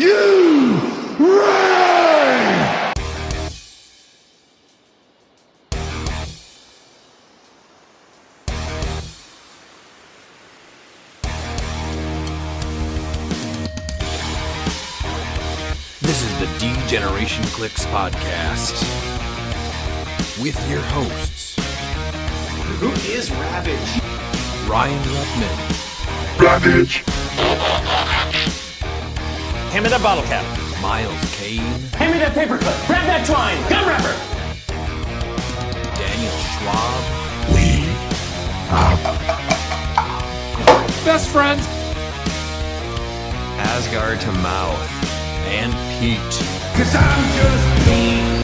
you reign! This is the D-Generation CLIX podcast with your hosts, Who is Ravage? Ryan Ruckman, Ravage! Hand me that bottle cap. Miles Kane, Hand me that paperclip. Grab that twine. Gun wrapper. Daniel Schwab, We Best friends. Asgard to mouth. and Pete. Cause I'm just me.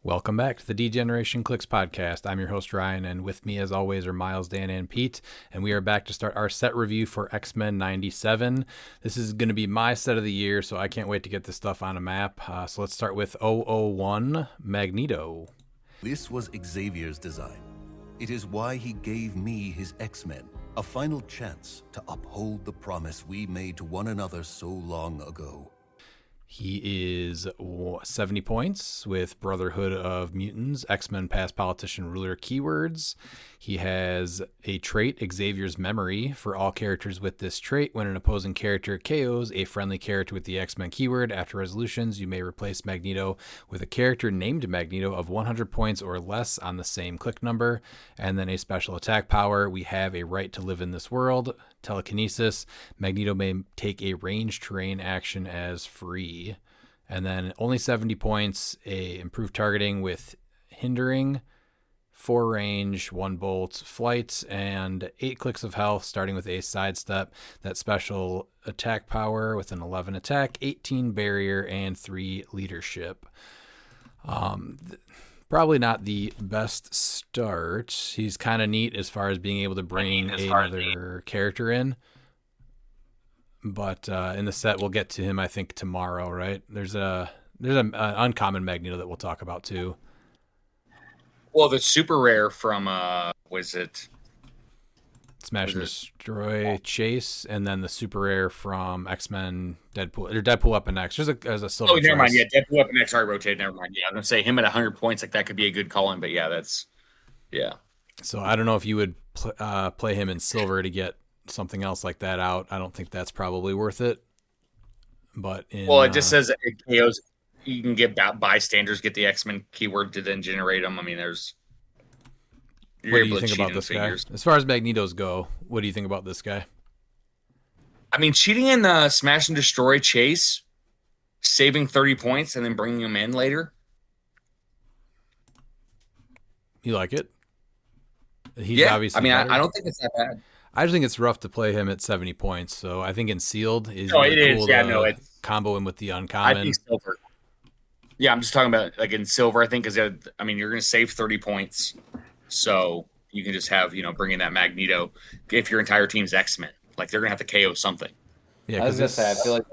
Welcome back to the D-Generation CLIX podcast. I'm your host, Ryan, and with me, as always, are Miles, Dan, and Pete, and we are back to start our set review for X-Men 97. This is going to be my set of the year, so I can't wait to get this stuff on a map. So let's start with 001, Magneto. This was Xavier's design. It is why he gave me his X-Men, a final chance to uphold the promise we made to one another so long ago. He is 70 points with Brotherhood of Mutants, X-Men Past Politician Ruler keywords. He has a trait, Xavier's Memory. For all characters with this trait, when an opposing character KOs a friendly character with the X-Men keyword, after resolutions, you may replace Magneto with a character named Magneto of 100 points or less on the same click number. And then a special attack power. We have a right to live in this world. Telekinesis. Magneto may take a ranged terrain action as free. And then only 70 points, a improved targeting with hindering, 4 range, 1 bolt, flight, and 8 clicks of health, starting with a sidestep. That special attack power with an 11 attack, 18 barrier, and 3 leadership. Probably not the best start. He's kind of neat as far as being able to bring another character in. But in the set, we'll get to him, I think, tomorrow, right? There's an uncommon Magneto that we'll talk about, too. Well, the super rare from, was it? Smash and Destroy Chase, and then the super rare from X-Men Deadpool, or Deadpool Up and X. There's a silver. Oh, never mind. choice. Yeah, Deadpool Up and X already rotated. Never mind. Yeah, I'm going to say him at 100 points. Like, that could be a good call-in, but yeah, yeah. So I don't know if you would play him in silver to get something else like that out. I don't think that's probably worth it. But It just says that it KOs. You can get bystanders, get the X-Men keyword to then generate them. I mean, what do you think about this guy? As far as Magnetos go, what do you think about this guy? I mean, cheating in the Smash and Destroy Chase, saving 30 points, and then bringing him in later. You like it? He's Yeah, obviously I mean, better. I don't think it's that bad. I just think it's rough to play him at 70 points. So I think in sealed is No, really it cool is. Yeah, to no, it's. combo him with the I uncommon. think silver. Yeah, I'm just talking about like in silver. I think because I mean you're going to save 30 points, so you can just have bring in that Magneto if your entire team's X-Men. Like they're going to have to KO something. Yeah, I was 'cause gonna say, I it's- feel like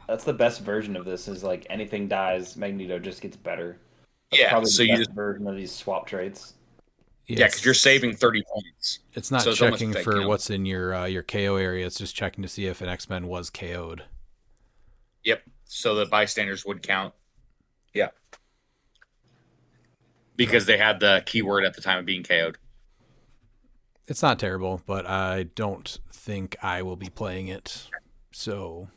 that's the best version of this. Is like anything dies, Magneto just gets better. That's Yeah, probably so the you best just version of these swap traits. yeah, because you're saving 30 points. It's not So it's almost checking like, for what's in your KO area. It's just checking to see if an X-Men was KO'd. Yep. So the bystanders would count. Yeah. Because they had the keyword at the time of being KO'd. It's not terrible, but I don't think I will be playing it. So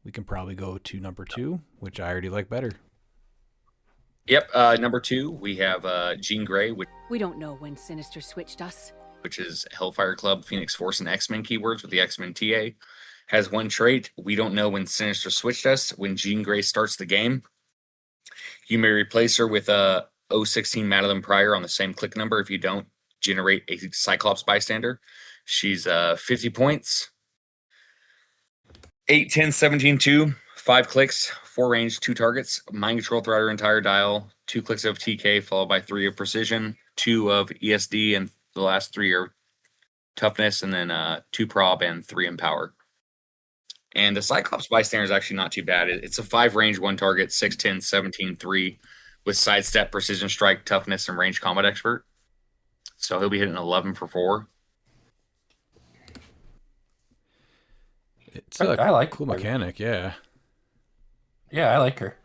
we can probably go to number 2, which I already like better. Yep. Number 2, we have Jean Grey, We don't know when Sinister switched us. which is Hellfire Club, Phoenix Force, and X-Men keywords with the X-Men TA. Has one trait. We don't know when Sinister switched us. When Jean Grey starts the game, you may replace her with a 016 Madeline Pryor on the same click number. If you don't, generate a Cyclops bystander. She's 50 points. 8, 10, 17, 2, 5 clicks, 4 range, 2 targets. Mind control throughout her entire dial. 2 clicks of TK followed by 3 of precision, 2 of ESD, and the last 3 are toughness, and then 2 prob and 3 empower. And the Cyclops bystander is actually not too bad. It's a 5 range, 1 target, 6'10, 17, 3 with sidestep, precision strike, toughness, and range combat expert. So he'll be hitting 11 for 4. It's a I like cool her. mechanic, yeah. Yeah, I like her.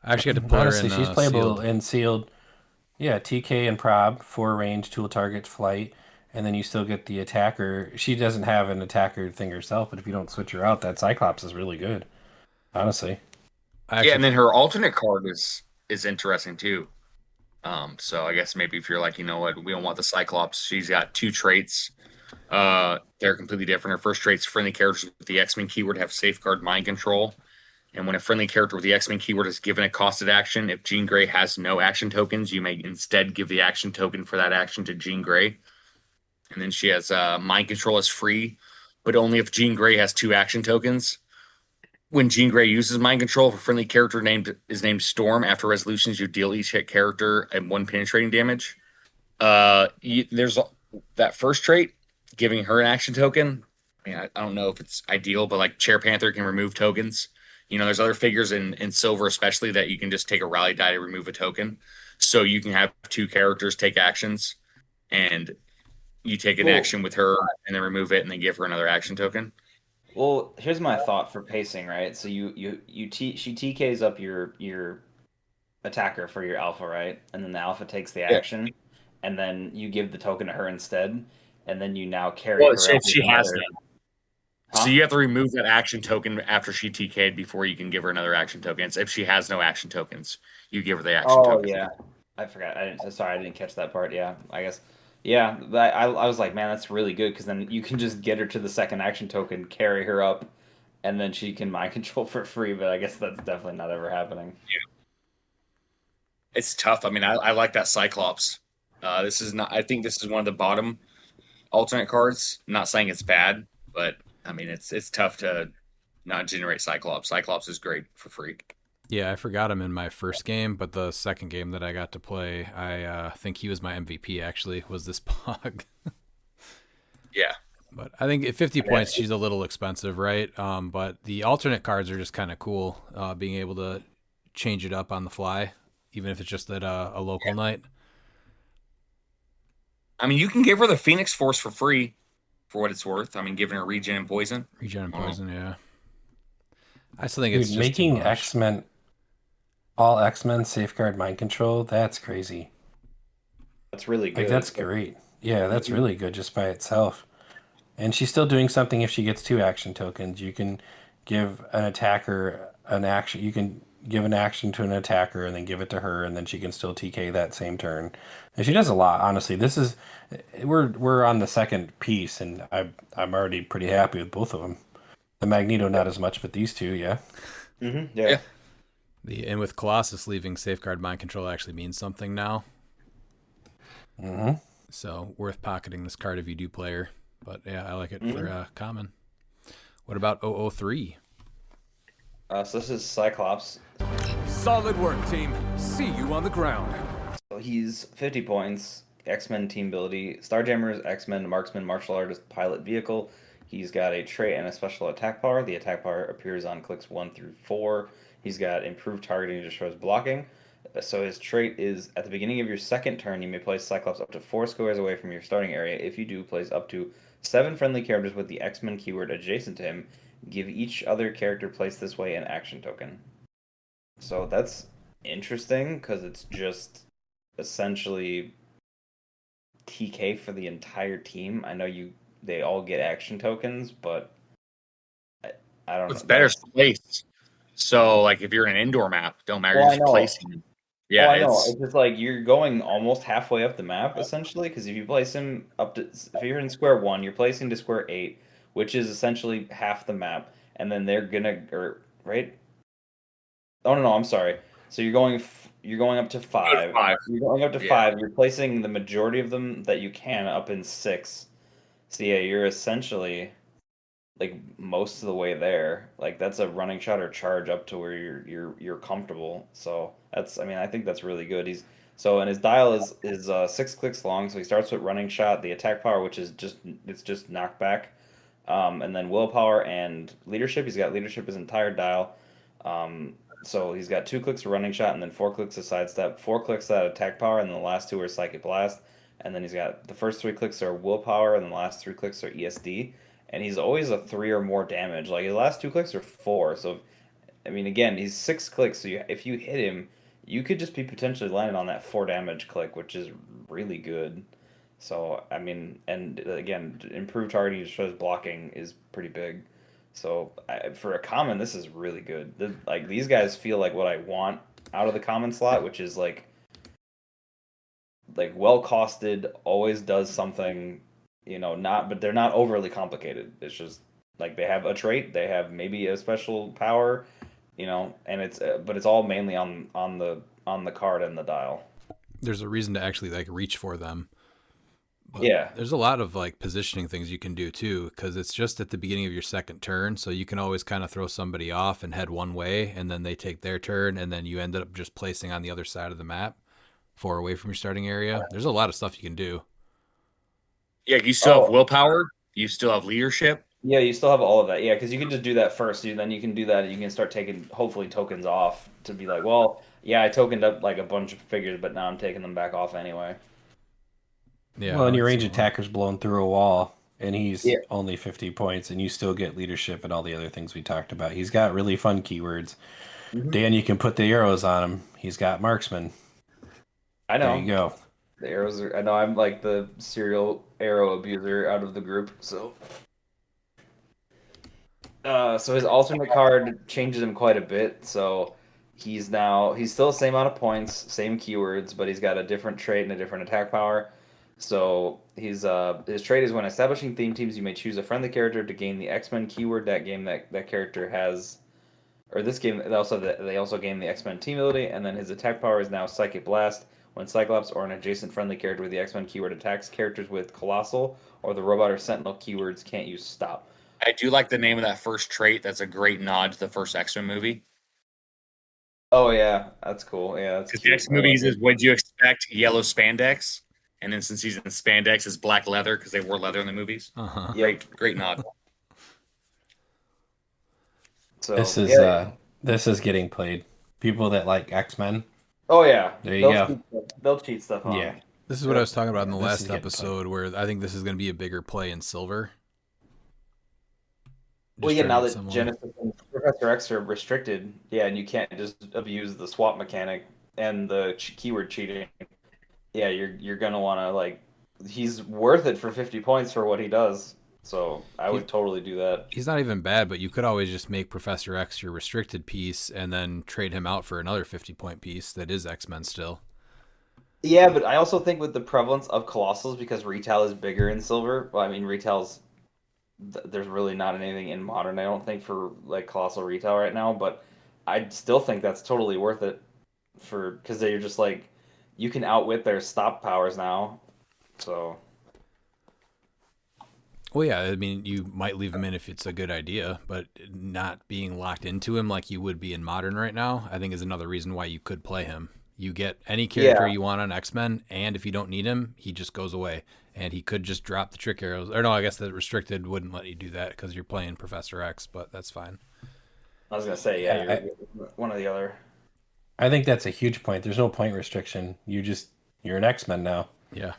I actually had to put Honestly, her in she's playable sealed. in sealed. Yeah, TK and prob, 4 range, tool target, flight, and then you still get the attacker. She doesn't have an attacker thing herself, but if you don't switch her out, that Cyclops is really good. Honestly. I Yeah, actually and then her alternate card is interesting too. So I guess maybe if you're like, you know what, we don't want the Cyclops. She's got 2 traits. They're completely different. Her first trait's friendly characters with the X-Men keyword have safeguard mind control. And when a friendly character with the X-Men keyword is given a costed action, if Jean Grey has no action tokens, you may instead give the action token for that action to Jean Grey. And then she has mind control is free, but only if Jean Grey has 2 action tokens. When Jean Grey uses mind control, if a friendly character named Storm, after resolutions, you deal each hit character and 1 penetrating damage. There's that first trait, giving her an action token. I mean, I don't know if it's ideal, but like Chair Panther can remove tokens. There's other figures in Silver, especially, that you can just take a rally die to remove a token. So you can have 2 characters take actions, and you take an action with her and then remove it and then give her another action token. Well, here's my thought for pacing, right? So she TKs up your attacker for your alpha, right? And then the alpha takes the Yeah. action, and then you give the token to her instead, and then you now carry Well, her if up she with has another. none. Huh? So you have to remove that action token after she TK'd before you can give her another action token. So if she has no action tokens, you give her the action Oh token. yeah, I forgot. Sorry, I didn't catch that part. Yeah, I guess. Yeah, I was like, man, that's really good because then you can just get her to the second action token, carry her up, and then she can mind control for free. But I guess that's definitely not ever happening. It's tough. I mean, I like that Cyclops. This is not. I think this is one of the bottom alternate cards. I'm not saying it's bad, but I mean, it's tough to not generate Cyclops. Cyclops is great for free. Yeah, I forgot him in my first game, but the second game that I got to play, I think he was my MVP. Actually, was this Pog. Yeah. But I think at 50 points, she's a little expensive, right? But the alternate cards are just kind of cool, being able to change it up on the fly, even if it's just at a local night. I mean, you can give her the Phoenix Force for free, for what it's worth. I mean, giving her regen and poison. Regen and poison, yeah. I still think it's Dude, just making too much. X-Men all X-Men safeguard mind control, that's crazy. That's really good. Like that's great. Yeah, that's really good just by itself. And she's still doing something if she gets 2 action tokens. You can give an attacker an action. You can give an action to an attacker and then give it to her, and then she can still TK that same turn. And she does a lot, honestly. We're on the second piece, and I'm already pretty happy with both of them. The Magneto not as much, but these 2, yeah. Yeah. And with Colossus leaving, safeguard mind control actually means something now. So worth pocketing this card if you do play her. But yeah, I like it for common. What about 003? So this is Cyclops. Solid work, team. See you on the ground. So he's 50 points. X-Men team ability. Starjammer's X-Men marksman martial artist pilot vehicle. He's got a trait and a special attack power. The attack power appears on clicks 1 through 4. He's got improved targeting, destroys blocking. So his trait is, at the beginning of your second turn, you may place Cyclops up to 4 squares away from your starting area. If you do, place up to 7 friendly characters with the X-Men keyword adjacent to him. Give each other character placed this way an action token. So that's interesting because it's just essentially TK for the entire team. I know they all get action tokens, but I don't know. It's better placed. So, like, if you're in an indoor map, don't matter. Well, You're just placing them. Yeah, I know. It's just like you're going almost halfway up the map, essentially, because if you place him if you're in square 1, you're placing to square 8, which is essentially half the map, and then they're gonna, right? Oh no, I'm sorry. So you're going up to 5. You're going up to 5. You're placing the majority of them that you can up in 6. So yeah, you're essentially like most of the way there. Like that's a running shot or charge up to where you're comfortable. So I think that's really good. And his dial is 6 clicks long. So he starts with running shot, the attack power, which is just knockback. And then willpower and leadership. He's got leadership his entire dial. So he's got 2 clicks of running shot and then 4 clicks of sidestep, 4 clicks of attack power, and then the last 2 are psychic blast. And then he's got the first 3 clicks are willpower, and then the last 3 clicks are ESD. And he's always a 3 or more damage. Like his last 2 clicks are 4. So I mean, again, he's 6 clicks. So if you hit him, you could just be potentially landing on that 4 damage click, which is really good. So I mean, and again, improved targeting just shows blocking is pretty big. So for a common, this is really good. Like these guys feel like what I want out of the common slot, which is like well costed, always does something, not but they're not overly complicated. It's just like they have a trait, they have maybe a special power, and but it's all mainly on the card and the dial. There's a reason to actually like reach for them. But Yeah. there's a lot of like positioning things you can do too, because it's just at the beginning of your second turn, so you can always kind of throw somebody off and head one way, and then they take their turn, and then you end up just placing on the other side of the map, 4 away from your starting area. There's a lot of stuff you can do. Yeah, you still have willpower. You still have leadership. Yeah, you still have all of that. Yeah, because you can just do that first. Then you can do that, and you can start taking hopefully tokens off to be like, well, yeah, I tokened up like a bunch of figures, but now I'm taking them back off anyway. Yeah. Well, and your that's range the one. attacker's blown through a wall, and he's Yeah. only 50 points, and you still get leadership and all the other things we talked about. He's got really fun keywords. Dan, you can put the arrows on him. He's got marksman. I know. There you go. The arrows are. I know I'm like the serial arrow abuser out of the group. So his alternate card changes him quite a bit. So he's still the same amount of points, same keywords, but he's got a different trait and a different attack power. So his trait is when establishing theme teams, you may choose a friendly character to gain the X-Men keyword that game that character has. Or this game, they also gain the X-Men team ability, and then his attack power is now Psychic Blast. When Cyclops or an adjacent friendly character with the X-Men keyword attacks characters with Colossal or the Robot or Sentinel keywords, can't use Stop. I do like the name of that first trait. That's a great nod to the first X-Men movie. Oh yeah, that's cool. Yeah, that's Because cute. the X movies is what'd you expect? Yellow spandex, and then since he's in spandex, is black leather because they wore leather in the movies. Uh-huh. Great nod. So This is getting played. People that like X-Men. Oh yeah, There you go. They'll cheat stuff on. Yeah. This is what I was talking about in the This is last getting episode, where I think this is going to be a bigger play in silver. Well, Just yeah, trying now to get that someone. Genesis and Professor X are restricted, yeah, and you can't just abuse the swap mechanic and the keyword cheating. Yeah, you're gonna want to like, he's worth it for 50 points for what he does. So I would totally do that. He's not even bad, but you could always just make Professor X your restricted piece and then trade him out for another 50-point piece that is X-Men still. Yeah, but I also think with the prevalence of Colossals, because retail is bigger in silver. Well, I mean, there's really not anything in modern, I don't think, for like Colossal retail right now. But I still think that's totally worth it because they're just like, you can outwit their stop powers now. So Well, yeah, I mean, you might leave him in if it's a good idea, but not being locked into him like you would be in modern right now, I think is another reason why you could play him. You get any character you want on X-Men, and if you don't need him, he just goes away. And he could just drop the trick arrows. Or no, I guess the restricted wouldn't let you do that because you're playing Professor X, but that's fine. I was gonna say, yeah, you're one or the other. I think that's a huge point. There's no point restriction. You're an X-Men now. Yeah.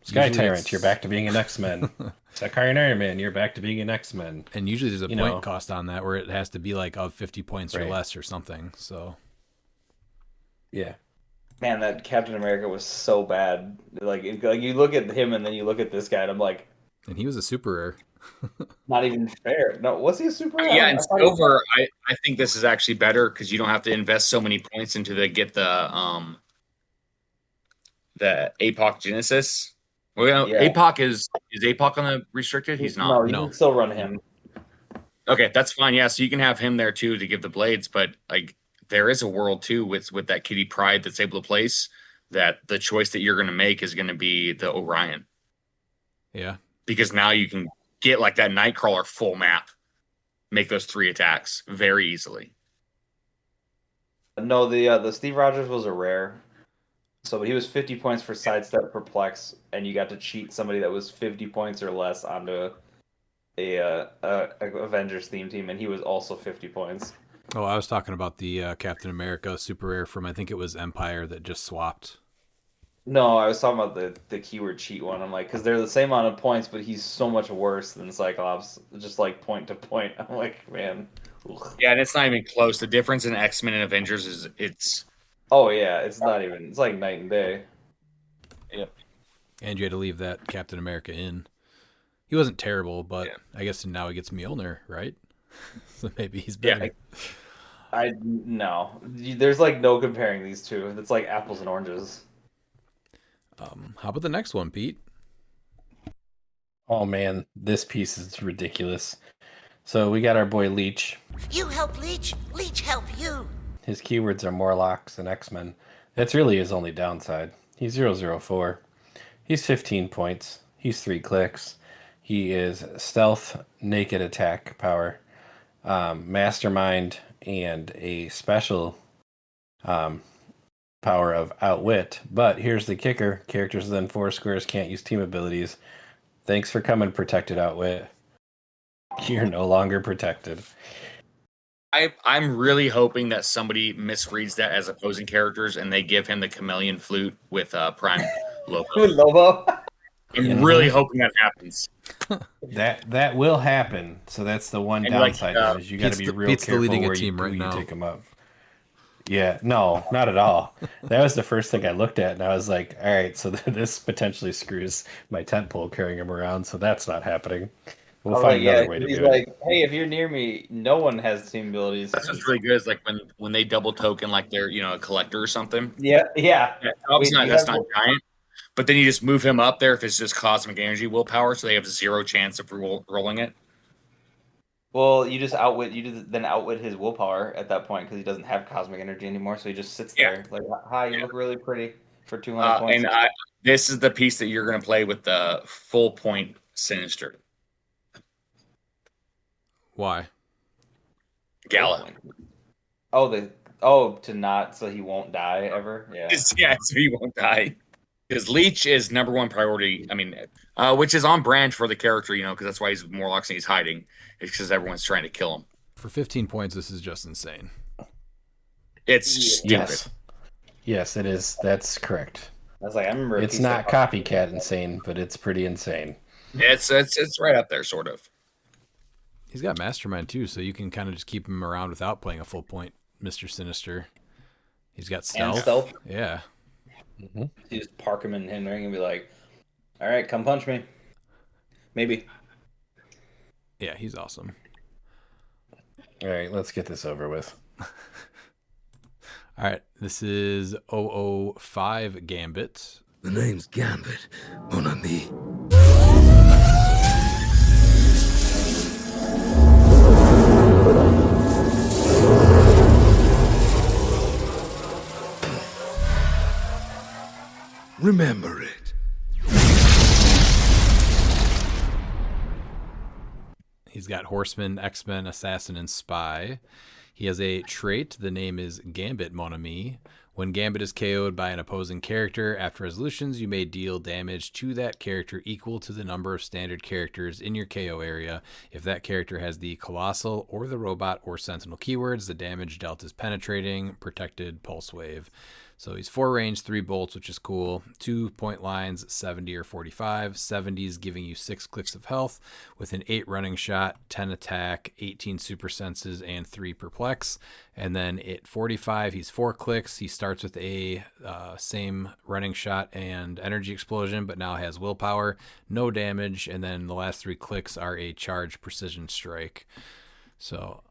Sky Usually Tyrant, it's- you're back to being an X-Men. Sakari and Iron Man, you're back to being an X-Men. And usually there's a You point know. cost on that where it has to be like of 50 points or Right. less or something. So Yeah. Man, that Captain America was so bad. Like you look at him and then you look at this guy, and I'm like, and he was a super rare. not even fair. No, was he a super? Yeah, I and thought he was- silver, I think this is actually better because you don't have to invest so many points into the APOC Genesis. Well, Yeah. APOC is APOC on the restricted? He's No, not. you No. can still run him. Okay, that's fine. Yeah, so you can have him there too to give the blades, but like there is a world too with that Kitty Pryde that's able to place that the choice that you're going to make is going to be the Orion Yeah. because now you can get like that Nightcrawler full map, make those 3 attacks very easily. No, the Steve Rogers was a rare. So he was 50 points for sidestep perplex, and you got to cheat somebody that was 50 points or less onto a Avengers theme team, and he was also 50 points. Oh, I was talking about the Captain America super rare from, I think it was Empire, that just swapped. No, I was talking about the keyword cheat one. I'm like, because they're the same amount of points, but he's so much worse than Cyclops, just like point to point. I'm like, man. Ugh. Yeah, and it's not even close. The difference in X-Men and Avengers is it's Oh yeah, it's not even. It's like night and day. Yep. And you had to leave that Captain America in. He wasn't terrible, but Yeah. I guess now he gets Mjolnir, right? So maybe he's Yeah. better. I no. There's like no comparing these two. It's like apples and oranges. How about the next one, Pete? Oh man, this piece is ridiculous. So we got our boy Leech. You help Leech, Leech help you. His keywords are Morlocks and X-Men. That's really his only downside. He's 004. He's 15 points. He's 3 clicks. He is stealth, naked attack power, mastermind, and a special power of outwit. But here's the kicker. Characters within 4 squares can't use team abilities. Thanks for coming, protected outwit. You're no longer protected. I'm really hoping that somebody misreads that as opposing characters and they give him the chameleon flute with Prime Lobo. Lobo. I'm really hoping that happens. That will happen. So that's the one And like, downside to it, is you got to be real Pete's careful leading a where team you, right who now. you take them up. Yeah, no, not at all. That was the first thing I looked at, and I was like, all right, so this potentially screws my tent pole carrying him around, so that's not happening. We'll I was find like, another yeah, way to he's do it. like, hey, if you're near me, no one has team abilities. That's what's really good is like when they double token like they're a collector or something. Yeah. Yeah, obviously Wait, that's not giant, but then you just move him up there if it's just cosmic energy willpower, so they have 0 chance of rolling it. Well, you just then outwit his willpower at that point because he doesn't have cosmic energy anymore, so he just sits there like, hi, you look really pretty for 200 points. And this is the piece that you're going to play with the full point Sinister. Why? Gala. To not so he won't die ever. Yeah. Yeah, so he won't die. Because Leech is number one priority. I mean, which is on brand for the character, because that's why he's Morlocks and he's hiding. It's because everyone's trying to kill him. For 15 points, this is just insane. It's stupid. Yes, it is. That's correct. I was like, I remember It's not copycat insane, but it's pretty insane. It's right up there, sort of. He's got Mastermind too, so you can kind of just keep him around without playing a full point Mr. Sinister. He's got stealth. And stealth. Yeah. Mm-hmm. You just park him in the ring and be like, all right, come punch me. Maybe. Yeah, he's awesome. All right, let's get this over with. All right, this is 005 Gambit. The name's Gambit, mon ami. Remember it. He's got Horseman, X-Men, Assassin, and Spy. He has a trait. The name is Gambit, mon ami. When Gambit is KO'd by an opposing character, after resolutions, you may deal damage to that character equal to the number of standard characters in your KO area. If that character has the Colossal or the Robot or Sentinel keywords, the damage dealt is penetrating, protected, pulse wave. So he's 4 range, 3 bolts, which is cool. 2 point lines, 70 or 45. 70s giving you 6 clicks of health with an 8 running shot, 10 attack, 18 super senses, and 3 perplex. And then at 45, he's 4 clicks. He starts with a same running shot and energy explosion, but now has willpower, no damage. And then the last 3 clicks are a charge precision strike. So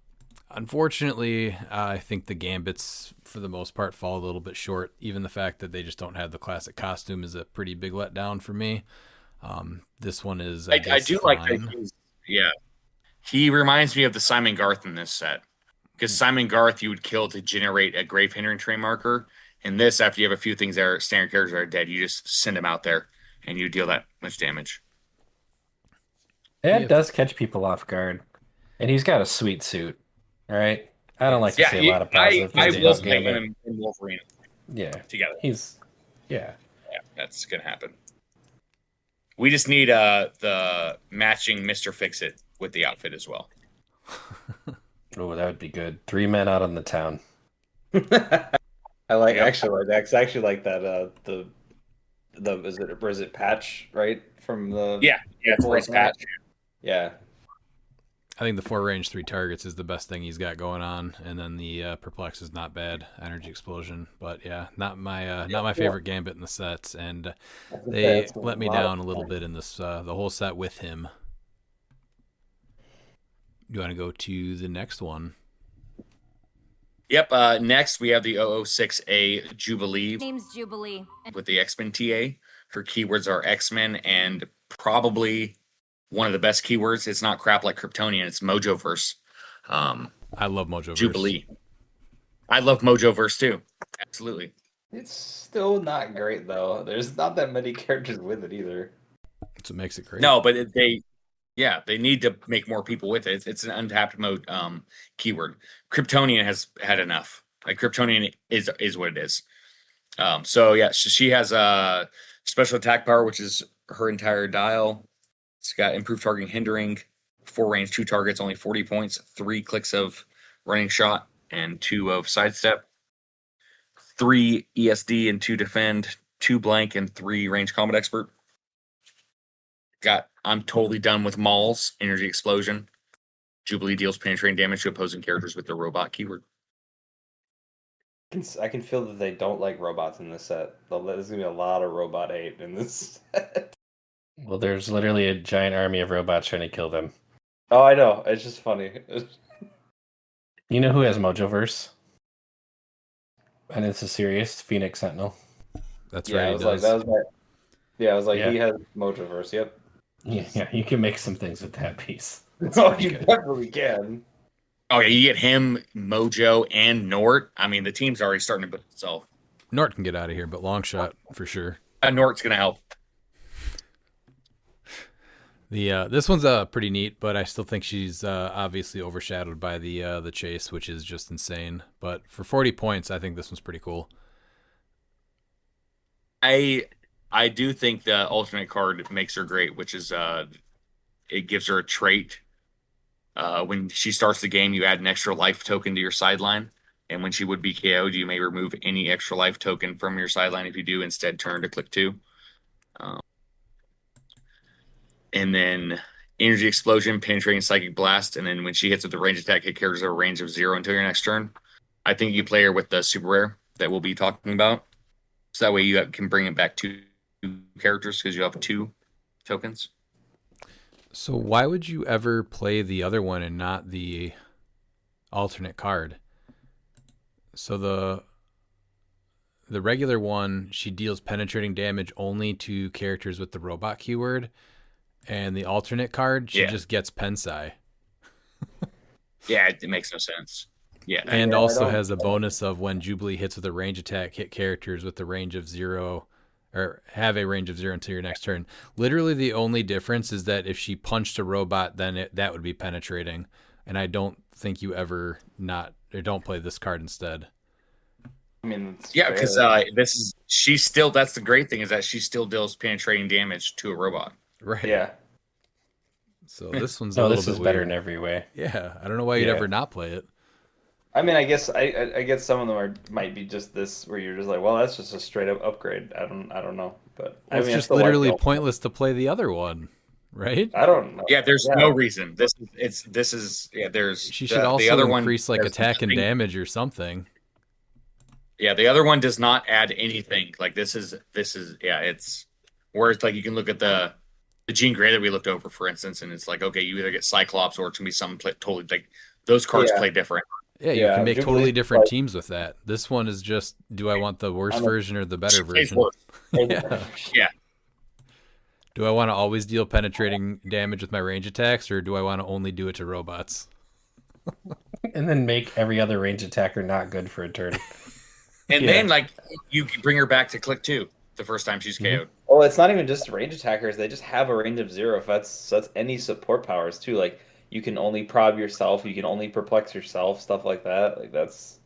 unfortunately, I think the Gambits, for the most part, fall a little bit short. Even the fact that they just don't have the classic costume is a pretty big letdown for me. This one is, I do like that. He reminds me of the Simon Garth in this set. Because Simon Garth, you would kill to generate a Grave Hindering Train marker. In this, after you have a few things that are standard characters that are dead, you just send them out there and you deal that much damage. That does catch people off guard. And he's got a sweet suit. All right. I don't like to say a lot of positive things I will about play Gambit. him in Wolverine. Yeah. Together. Yeah, that's gonna happen. We just need the matching Mr. Fix-It with the outfit as well. Oh, that would be good. 3 men out on the town. I like Yep. actually like that. 'Cause I actually like that. The is it Patch right from the Yeah, it's race patch. Yeah, I think the 4 range 3 targets is the best thing he's got going on, and then the perplex is not bad. Energy explosion, but yeah, not my favorite gambit in the sets, and they let me down a little bit in this the whole set with him. Do you want to go to the next one? Yep. Next, we have the 006A Jubilee Name's Jubilee. with the X-Men TA. Her keywords are X-Men and probably one of the best keywords. It's not crap like Kryptonian. It's Mojoverse. I love Mojoverse. Jubilee. I love Mojoverse too. Absolutely. it's still not great though. There's not that many characters with it either. That's what makes it great. No, but they need to make more people with it. It's an untapped mode keyword. Kryptonian has had enough. Like Kryptonian is what it is. So yeah, she has a special attack power, which is her entire dial. It's got improved targeting, hindering, 4 range, 2 targets, only 40 points, 3 clicks of running shot, and 2 of sidestep, 3 ESD and 2 defend, 2 blank, and 3 range combat expert. I'm totally done with Maul's energy explosion. Jubilee deals penetrating damage to opposing characters with the robot keyword. I can feel that they don't like robots in this set. There's gonna be a lot of robot hate in this set. Well, there's literally a giant army of robots trying to kill them. Oh, I know. It's just funny. You know who has Mojoverse? And it's a serious Phoenix Sentinel. That's Yeah, right. I He was like, does. that was my. Yeah, I was like, Yeah. he has Mojoverse. Yep. Yeah, you can make some things with that piece. It's Oh, pretty you good. definitely can. Oh yeah, you get him, Mojo, and Nort. I mean, the team's already starting to build itself. Nort can get out of here, but long shot for sure. Nort's gonna help. The this one's pretty neat, but I still think she's obviously overshadowed by the chase, which is just insane. But for 40 points, I think this one's pretty cool. I do think the alternate card makes her great, which is it gives her a trait. When she starts the game, you add an extra life token to your sideline, and when she would be KO'd, you may remove any extra life token from your sideline. If you do, instead turn to click 2. And then energy explosion, penetrating psychic blast, and then when she hits with the range attack, hit characters at a range of 0 until your next turn. I think you play her with the super rare that we'll be talking about, so that way you can bring it back to 2 characters because you have 2 tokens. So why would you ever play the other one and not the alternate card? So the regular one, she deals penetrating damage only to characters with the robot keyword, and the alternate card, she just gets Pensai. Yeah, it makes no sense. Yeah, And also has a bonus of when Jubilee hits with a range attack, hit characters with the range of 0, or have a range of 0 until your next turn. Literally the only difference is that if she punched a robot, then that would be penetrating. And I don't think you ever don't play this card instead. I mean, yeah, because that's the great thing is that she still deals penetrating damage to a robot. Right. Yeah. So this one's No, a little this bit is better weird. in every way. Yeah, I don't know why you'd Yeah. ever not play it. I mean, I guess I guess some of them might be just this where you're just like, well, that's just a straight up upgrade. I don't know, but I It's mean, I just still like literally the ultimate. pointless to play the other one, right? I don't know. Yeah, there's no reason. There's She should the also other one increase like there's attack and nothing- damage or something. Yeah, the other one does not add anything. Like this is it's where it's like you can look at the Jean Grey that we looked over, for instance, and it's like, okay, you either get Cyclops or it's gonna be something totally like those cards play different. Yeah, you can make totally different teams with that. This one is just, do I want the worst version or the better version? Yeah. Yeah. Do I want to always deal penetrating damage with my range attacks, or do I want to only do it to robots? And then make every other range attacker not good for a turn. And then like you can bring her back to click 2 the first time she's KO'd. Oh, it's not even just range attackers. They just have a range of 0. If that's any support powers too. Like you can only prob yourself, you can only perplex yourself, stuff like that. Like that's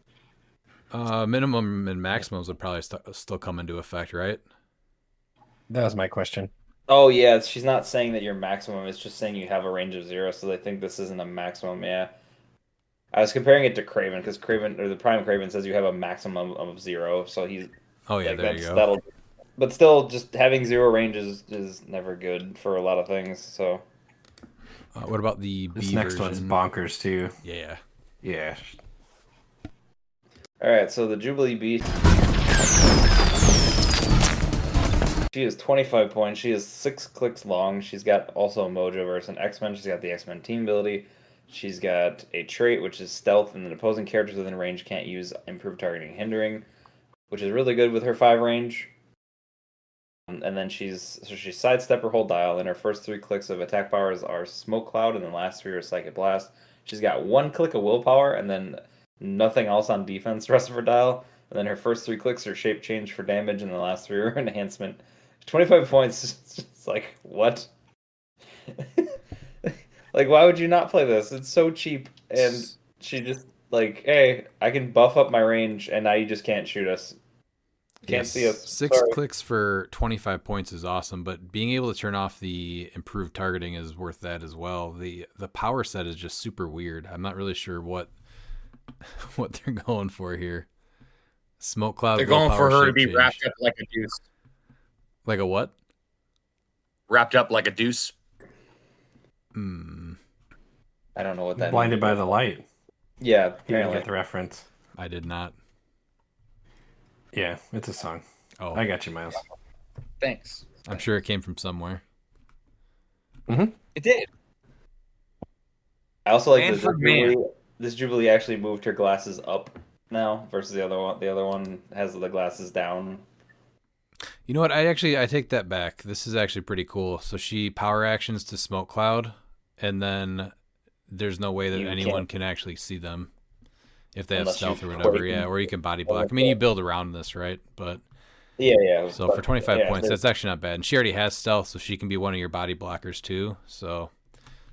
Minimum and maximums would probably still come into effect, right? That was my question. Oh yeah, she's not saying that your maximum. It's just saying you have a range of 0. So they think this isn't a maximum. Yeah. I was comparing it to Craven because Craven or the Prime Craven says you have a maximum of 0. So he's Oh yeah, like there you that's go. that'll. But still, just having 0 range is never good for a lot of things. So What about the This B next one's version? bonkers too. Yeah. Yeah. all right, so the Jubilee Beast. She is 25 points. She is 6 clicks long. She's got also a Mojo versus an X-Men. She's got the X-Men team ability. She's got a trait which is stealth, and then opposing characters within range can't use improved targeting hindering, which is really good with her 5 range. And then she's sidestep or hold dial, and her first 3 clicks of attack powers are Smoke Cloud, and the last 3 are Psychic Blast. She's got 1 click of willpower, and then nothing else on defense the rest of her dial. And then her first 3 clicks are Shape Change for damage, and the last 3 are Enhancement. 25 points. It's like, what? Like, why would you not play this? It's so cheap. And she just, like, hey, I can buff up my range, and now you just can't shoot us. Can't see us. 6 Sorry. clicks for 25 points is awesome, but being able to turn off the improved targeting is worth that as well. The power set is just super weird. I'm not really sure what they're going for here. Smoke cloud. They're going willpower, for her to shape be change. wrapped up like a deuce. Like a what? Wrapped up like a deuce. I don't know what that Blinded means. by the light. Yeah, You didn't apparently. get the reference. I did not. Yeah, it's a song. Oh, I got you, Miles. Thanks. I'm sure it came from somewhere. Mm-hmm. It did. I also like Man this for man. Jubilee. This Jubilee actually moved her glasses up now versus the other one. The other one has the glasses down. You know what? I take that back. This is actually pretty cool. So she power actions to smoke cloud, and then there's no way that You anyone can't- can actually see them if they have Unless stealth you or whatever. play- Yeah, or you can body block. I mean, you build around this, right? But Yeah. so but- for 25 yeah, points, there's- that's actually not bad. And she already has stealth, so she can be one of your body blockers too. So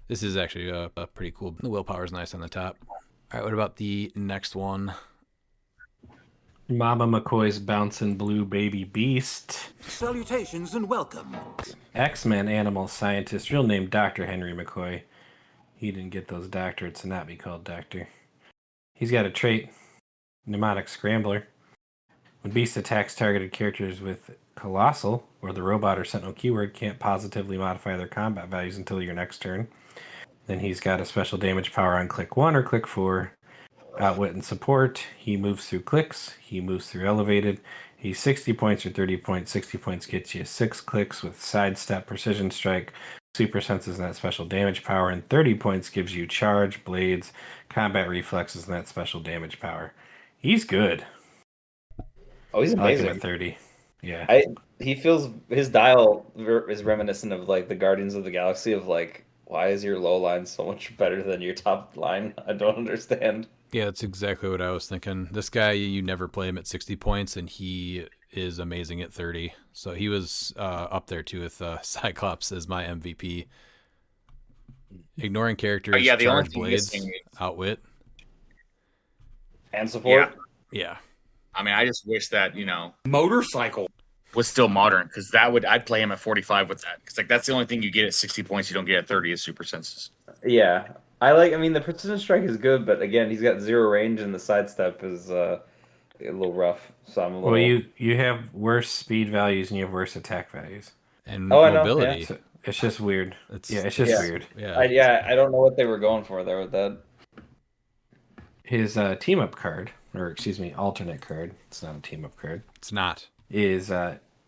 this is actually a pretty cool. The willpower is nice on the top. All right, what about the next one? Mama McCoy's bouncing blue baby beast. Salutations and welcome. X-Men animal scientist, real name Dr. Henry McCoy. He didn't get those doctorates to not be called doctor. He's got a trait, Mnemonic Scrambler. When Beast attacks targeted characters with Colossal, or the robot or Sentinel keyword can't positively modify their combat values until your next turn. Then he's got a special damage power on click 1 or click 4. Outwit and support. He moves through clicks. He moves through elevated. He's 60 points or 30 points. 60 points gets you 6 clicks with sidestep, precision strike, super senses, and that special damage power. And 30 points gives you charge, blades, combat reflexes, and that special damage power. He's good. Oh, he's I like amazing. him at 30. Yeah. He feels his dial is reminiscent of like the Guardians of the Galaxy of like, why is your low line so much better than your top line? I don't understand. Yeah, that's exactly what I was thinking. This guy, you never play him at 60 points, and he is amazing at 30. So he was up there too with Cyclops as my MVP. Ignoring characters, yeah, the only charge thing blades, missing is- outwit. And support. Yeah. I mean, I just wish that motorcycle was still modern because I'd play him at 45 with that because like that's the only thing you get at 60 points you don't get at 30 is super senses. Yeah. I mean, the precision strike is good, but again, he's got 0 range, and the sidestep is a little rough. So I'm a little. Well, you have worse speed values and you have worse attack values. And Oh, I know, mobility. yeah. So it's just weird. It's It's just Yeah. weird. Yeah. I don't know what they were going for there with that. His team up card, or excuse me, alternate card. It's not a team up card. It's not. Is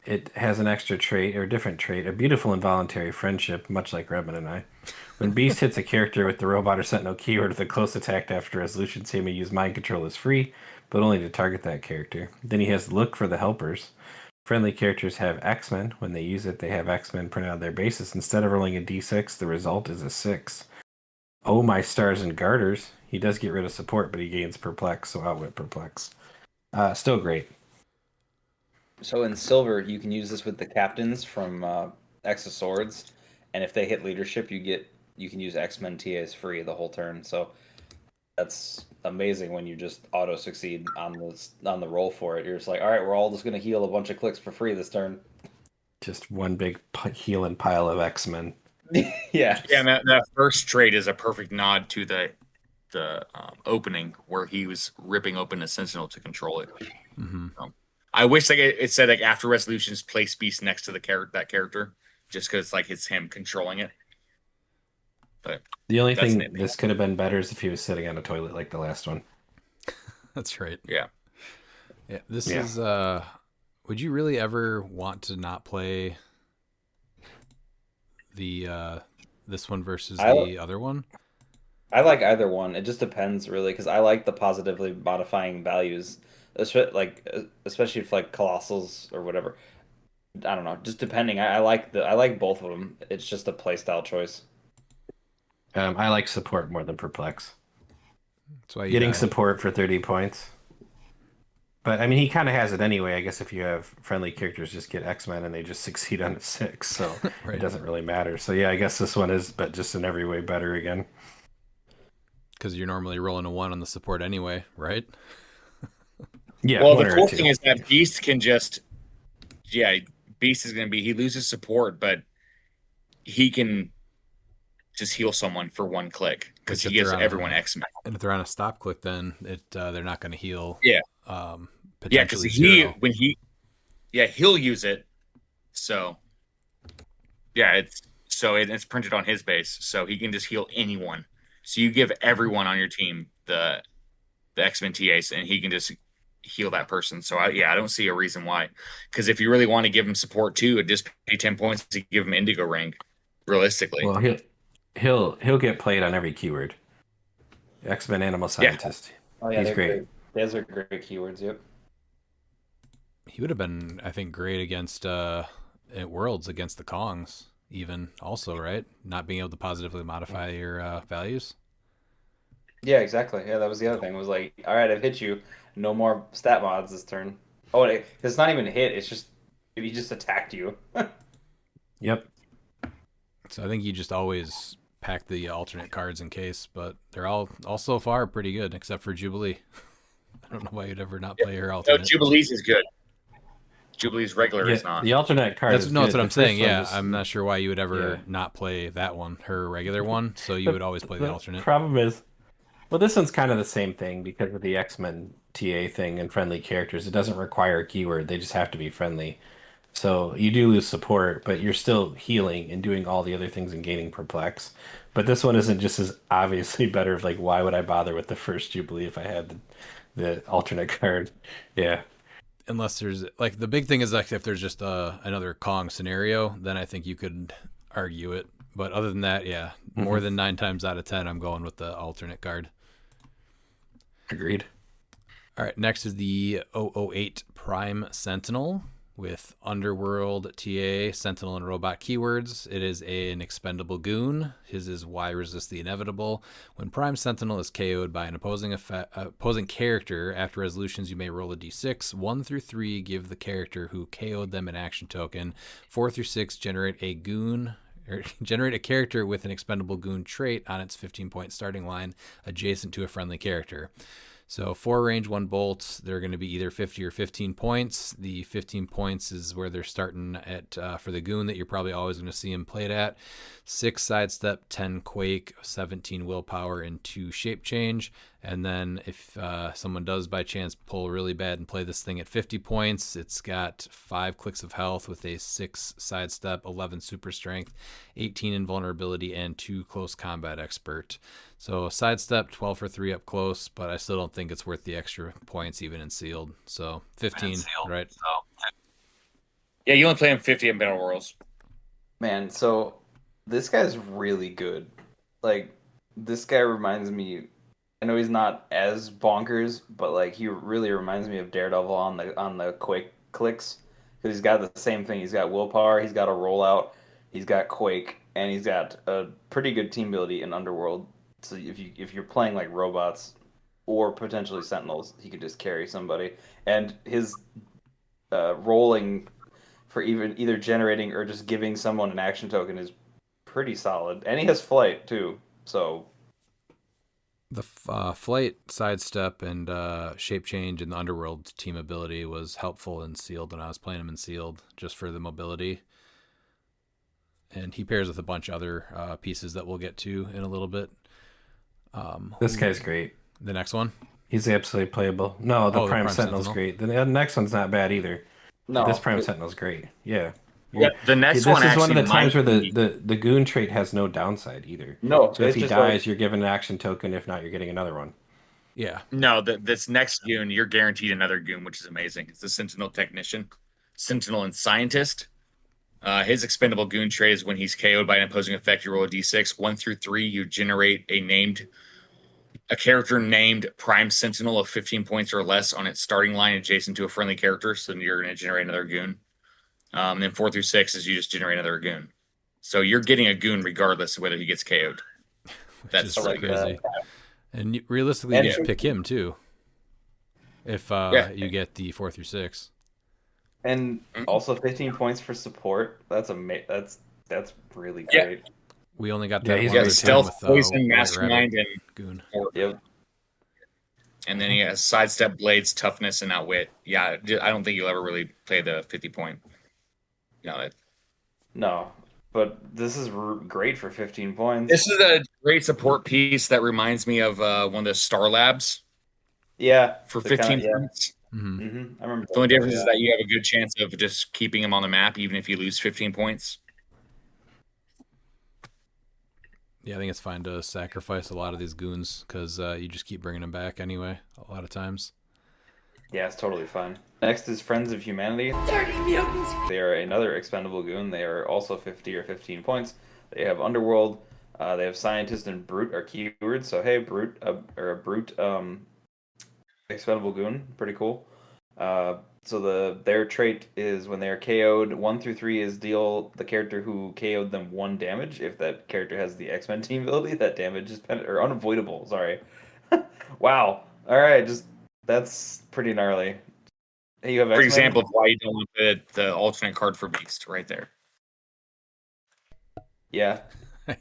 it has an extra trait or a different trait, a beautiful involuntary friendship, much like Redmond and I. When Beast hits a character with the robot or Sentinel keyword with a close attack after resolution, he may use mind control as free, but only to target that character. Then he has look for the helpers. Friendly characters have X-Men. When they use it, they have X-Men printed on their bases. Instead of rolling a d6, the result is a 6. Oh, my stars and garters. He does get rid of support, but he gains perplex, so outwit perplex. Still great. So in silver, you can use this with the captains from X of Swords, and if they hit leadership, you can use X-Men TAs free the whole turn. So that's amazing when you just auto succeed on the roll for it. You're just like, all right, we're all just gonna heal a bunch of clicks for free this turn. Just one big healing pile of X-Men. Yeah. Yeah, and that first trait is a perfect nod to the opening where he was ripping open a sentinel to control it. I wish like it said like after resolutions, place beast next to the that character, just because like it's him controlling it. But The only that's thing nitpicky. this could have been better is if he was sitting on a toilet like the last one. That's right. Yeah. Yeah, this Yeah. is would you really ever want to not play the this one versus the other one? I like either one. It just depends really because I like the positively modifying values, especially if like colossals or whatever. I don't know, just depending. I like both of them. It's just a playstyle choice. I like support more than perplex. That's why you Getting die. support for 30 points. But I mean, he kind of has it anyway. I guess if you have friendly characters, just get X-Men and they just succeed on a 6, so Right. it doesn't really matter. So yeah, I guess this one is, but just in every way better again. Because you're normally rolling a 1 on the support anyway, right? Yeah. Well, one the or cool two. thing is that Beast can just, Beast is going to be, he loses support, but he can just heal someone for one click because he gives everyone X-Men. And if they're on a stop click, then they're not going to heal. Yeah. Yeah, because potentially zero. he'll use it. So yeah, it's printed on his base, so he can just heal anyone. So you give everyone on your team the X-Men TAs, and he can just heal that person. So I don't see a reason why. Because if you really want to give him support too, it just pay 10 points to give him Indigo rank. Realistically, Well, he'll get played on every keyword. X-Men Animal Scientist. Oh yeah, He's they're great. Those are great keywords. Yep. He would have been, I think, great against at Worlds against the Kongs, even also, right? Not being able to positively modify your values. Yeah, exactly. Yeah, that was the other thing. It was like, all right, I've hit you. No more stat mods this turn. Oh, it's not even a hit. It's just he just attacked you. Yep. So I think you just always pack the alternate cards in case, but they're all so far pretty good, except for Jubilee. I don't know why you'd ever not play her alternate. No, Jubilee's is good. Jubilee's regular is not. The alternate card That's is no, good. that's what I'm The saying. first one Yeah, just- I'm not sure why you would ever not play that one, her regular one. So you would always play the alternate. Problem is, well, this one's kind of the same thing because of the X-Men TA thing and friendly characters. It doesn't require a keyword; they just have to be friendly. So you do lose support, but you're still healing and doing all the other things and gaining perplex. But this one isn't just as obviously better. Like, why would I bother with the first Jubilee if I had the alternate card? Yeah. Unless there's like the big thing is like if there's just another Kong scenario, then I think you could argue it. But other than that, yeah, more than 9 times out of 10, I'm going with the alternate card. Agreed. All right, next is the 008 Prime Sentinel with Underworld TA, Sentinel, and Robot keywords. It is an expendable goon. His is Y resist the inevitable. When Prime Sentinel is KO'd by an opposing character, after resolutions you may roll a d6. 1 through 3 give the character who KO'd them an action token. 4 through 6 generate a character with an expendable goon trait on its 15-point starting line adjacent to a friendly character. So 4 range, 1 bolts, they're going to be either 50 or 15 points. The 15 points is where they're starting at for the goon that you're probably always going to see him played at. 6 sidestep, 10 quake, 17 willpower, and 2 shape change. And then if someone does by chance pull really bad and play this thing at 50 points, it's got 5 clicks of health with a 6 sidestep, 11 super strength, 18 invulnerability, and 2 close combat expert. So sidestep, 12 for 3 up close, but I still don't think it's worth the extra points even in sealed. So 15, right? Yeah, you only play him 50 in Battle Royals. Man, so this guy's really good. Like, this guy reminds me. I know he's not as bonkers, but like he really reminds me of Daredevil on the quick clicks because he's got the same thing. He's got willpower, he's got a rollout, he's got quake, and he's got a pretty good team ability in Underworld. So if you're playing like robots or potentially sentinels, he could just carry somebody. And his rolling for either generating or just giving someone an action token is pretty solid. And he has flight too, so The flight, sidestep, and shape change in the underworld team ability was helpful in sealed when I was playing him in sealed, just for the mobility. And he pairs with a bunch of other pieces that we'll get to in a little bit. This guy's great. The next one? He's absolutely playable. No, the Oh, the Prime Prime Sentinel's Sentinel. great. The next one's not bad either. No, This Prime Sentinel's great. Yeah. Yeah, the next This one is one of actually the times where might be- the goon trait has no downside either. No, So if it's he just dies, like- you're given an action token. If not, you're getting another one. Yeah. No, this next goon, you're guaranteed another goon, which is amazing. It's the Sentinel Technician, Sentinel and Scientist. His expendable goon trait is when he's KO'd by an opposing effect, you roll a d6. 1 through 3, you generate a character named Prime Sentinel of 15 points or less on its starting line adjacent to a friendly character. So then you're going to generate another goon. And then 4 through 6 is you just generate another goon. So you're getting a goon regardless of whether he gets KO'd. That's so really crazy. good. And realistically, And you should pick him too. If you get the 4 through 6. And also 15 points for support. That's really great. We only got Yeah, that he's one got other Stealth, time with Poison, White Mastermind, Rabbit and Goon. Yep. And then he has Sidestep, Blades, Toughness, and Outwit. Yeah, I don't think you'll ever really play the 50-point. No, but this is great for 15 points. This is a great support piece that reminds me of one of the Star Labs. Yeah. For 15 points. I remember. The only difference is that you have a good chance of just keeping him on the map, even if you lose 15 points. Yeah, I think it's fine to sacrifice a lot of these goons because you just keep bringing them back anyway, a lot of times. Yeah, it's totally fine. Next is Friends of Humanity. Dirty mutants! They are another expendable goon. They are also 50 or 15 points. They have Underworld. They have Scientist and Brute are keywords. So hey, Brute or a Brute expendable goon, pretty cool. So their trait is when they are KO'd, 1 through 3 is deal the character who KO'd them 1 damage. If that character has the X-Men team ability, that damage is or unavoidable. Sorry. Wow. All right, that's pretty gnarly. Hey, you have For X-Men? example, of why you don't want the alternate card for Beast right there. Yeah.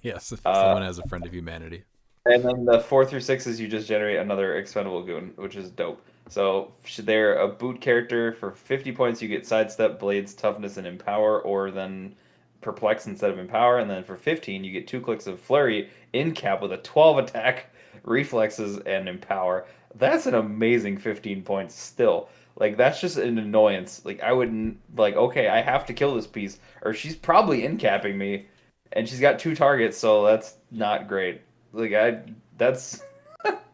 Yes, if someone has a Friend of Humanity. And then the 4 through 6 is you just generate another expendable goon, which is dope. So they're a boot character. For 50 points, you get Sidestep, Blades, Toughness, and Empower, or then Perplex instead of Empower. And then for 15, you get 2 clicks of Flurry in cap with a 12 attack, Reflexes, and Empower. That's an amazing 15 points still. Like, that's just an annoyance. Like, I wouldn't, okay, I have to kill this piece, or she's probably in-capping me, and she's got 2 targets, so that's not great. That's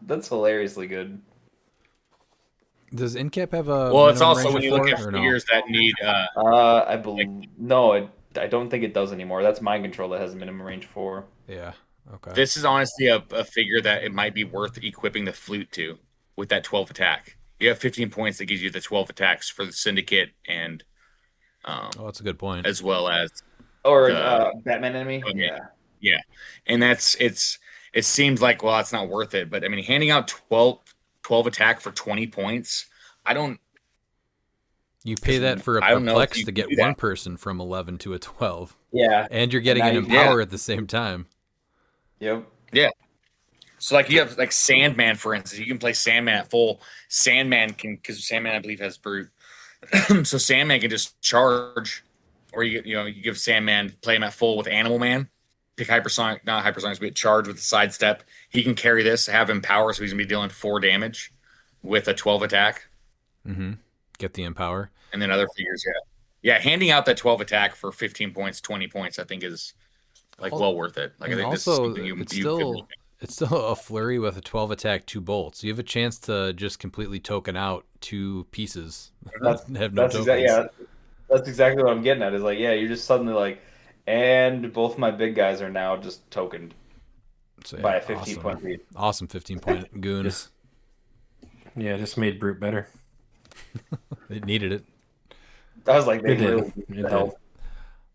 hilariously good. Does Incap have a Well, it's minimum also range when of you look 4 at or no? figures that need I believe no, I don't think it does anymore. That's Mind Control that has a minimum range 4. Yeah. Okay. This is honestly a figure that it might be worth equipping the flute to with that 12 attack. You have 15 points that gives you the 12 attacks for the Syndicate and that's a good point. as well as Or Batman Enemy. Yeah. And it seems like, well, it's not worth it, but I mean, handing out 12 attack for 20 points, You pay that for a I don't know if Perplex you to can get do that. one person from 11 to a 12. Yeah. And you're getting And an now you- Empower at the same time. Yep. Yeah. So you have Sandman, for instance. You can play Sandman at full. Sandman can, because Sandman I believe has Brute. So Sandman can just charge, or you give Sandman, play him at full with Animal Man. Pick hypersonic, not hypersonic, but charge with a sidestep. He can carry this, have Empower, so he's gonna be dealing 4 damage with a 12 attack. Mm-hmm. Get the Empower. And then other figures, yeah. Handing out that 12 attack for 15 points, 20 points, I think is well worth it. I And think this is also, something you it's could still look at. it's still a flurry with a 12 attack, 2 bolts. You have a chance to just completely token out 2 pieces. Have no tokens. That's exactly what I'm getting at. Is you're just suddenly and both my big guys are now just tokened So, by a 15 point lead. Awesome 15-point goon. Just made Brute better. It needed it. I was like, It did. It did.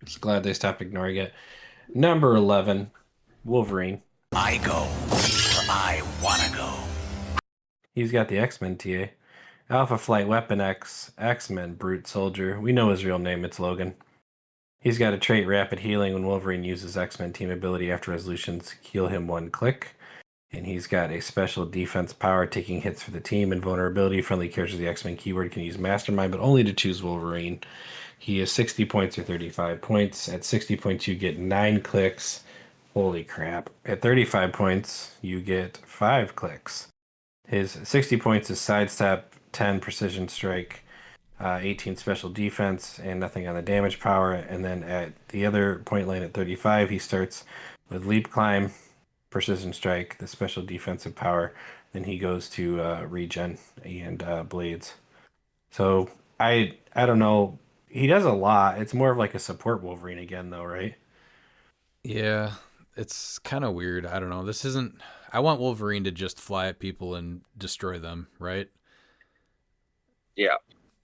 Just glad they stopped ignoring it. Number 11, Wolverine. I go where I wanna go. He's got the X-Men TA. Alpha Flight Weapon X, X-Men Brute Soldier. We know his real name, it's Logan. He's got a trait Rapid Healing. When Wolverine uses X-Men team ability after resolutions, heal him 1 click. And he's got a special defense power, taking hits for the team, and vulnerability. Friendly characters with the X-Men keyword can use Mastermind, but only to choose Wolverine. He is 60 points or 35 points. At 60 points, you get 9 clicks. Holy crap. At 35 points, you get 5 clicks. His 60 points is sidestep, 10 precision strike, 18 special defense, and nothing on the damage power. And then at the other point line at 35, he starts with leap climb, precision strike, the special defensive power. Then he goes to regen and blades. So I don't know. He does a lot. It's more of like a support Wolverine again, though, right? Yeah, it's kind of weird. I don't know. This isn't. I want Wolverine to just fly at people and destroy them, right? Yeah.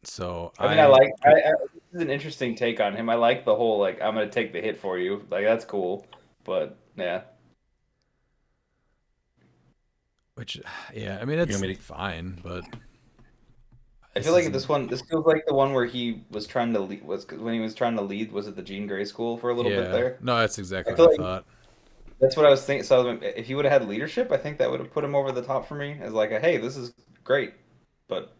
So I mean, this is an interesting take on him. I like the whole like I'm gonna take the hit for you. Like that's cool, but yeah. Which, yeah, I mean it's fine, but I feel like this feels like the one where he was trying to lead. When he was trying to lead? Was it the Jean Grey school for a little bit there? No, that's exactly what I thought. That's what I was thinking. So if he would have had leadership, I think that would have put him over the top for me as like, hey, this is great. But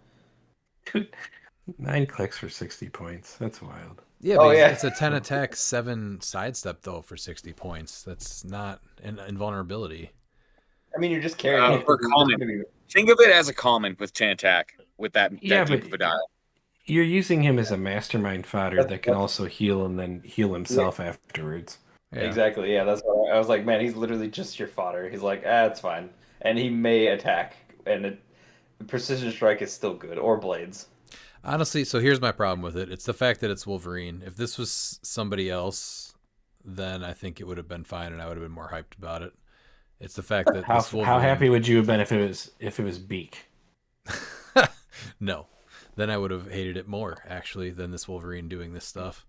9 clicks for 60 points. That's wild. Yeah, but it's a 10 attack, 7 sidestep though for 60 points. That's not an invulnerability. I mean, you're just carrying for common. Think of it as a common with 10 attack with that deep of a dial. You're using him as a mastermind fodder that can also heal and then heal himself afterwards. Yeah. Exactly. Yeah, that's what I was like. Man, he's literally just your fodder. He's like, it's fine, and he may attack, and the precision strike is still good, or blades. Honestly, so here's my problem with it. It's the fact that it's Wolverine. If this was somebody else, then I think it would have been fine, and I would have been more hyped about it. It's the fact that how happy would you have been if it was Beak? No, then I would have hated it more actually than this Wolverine doing this stuff.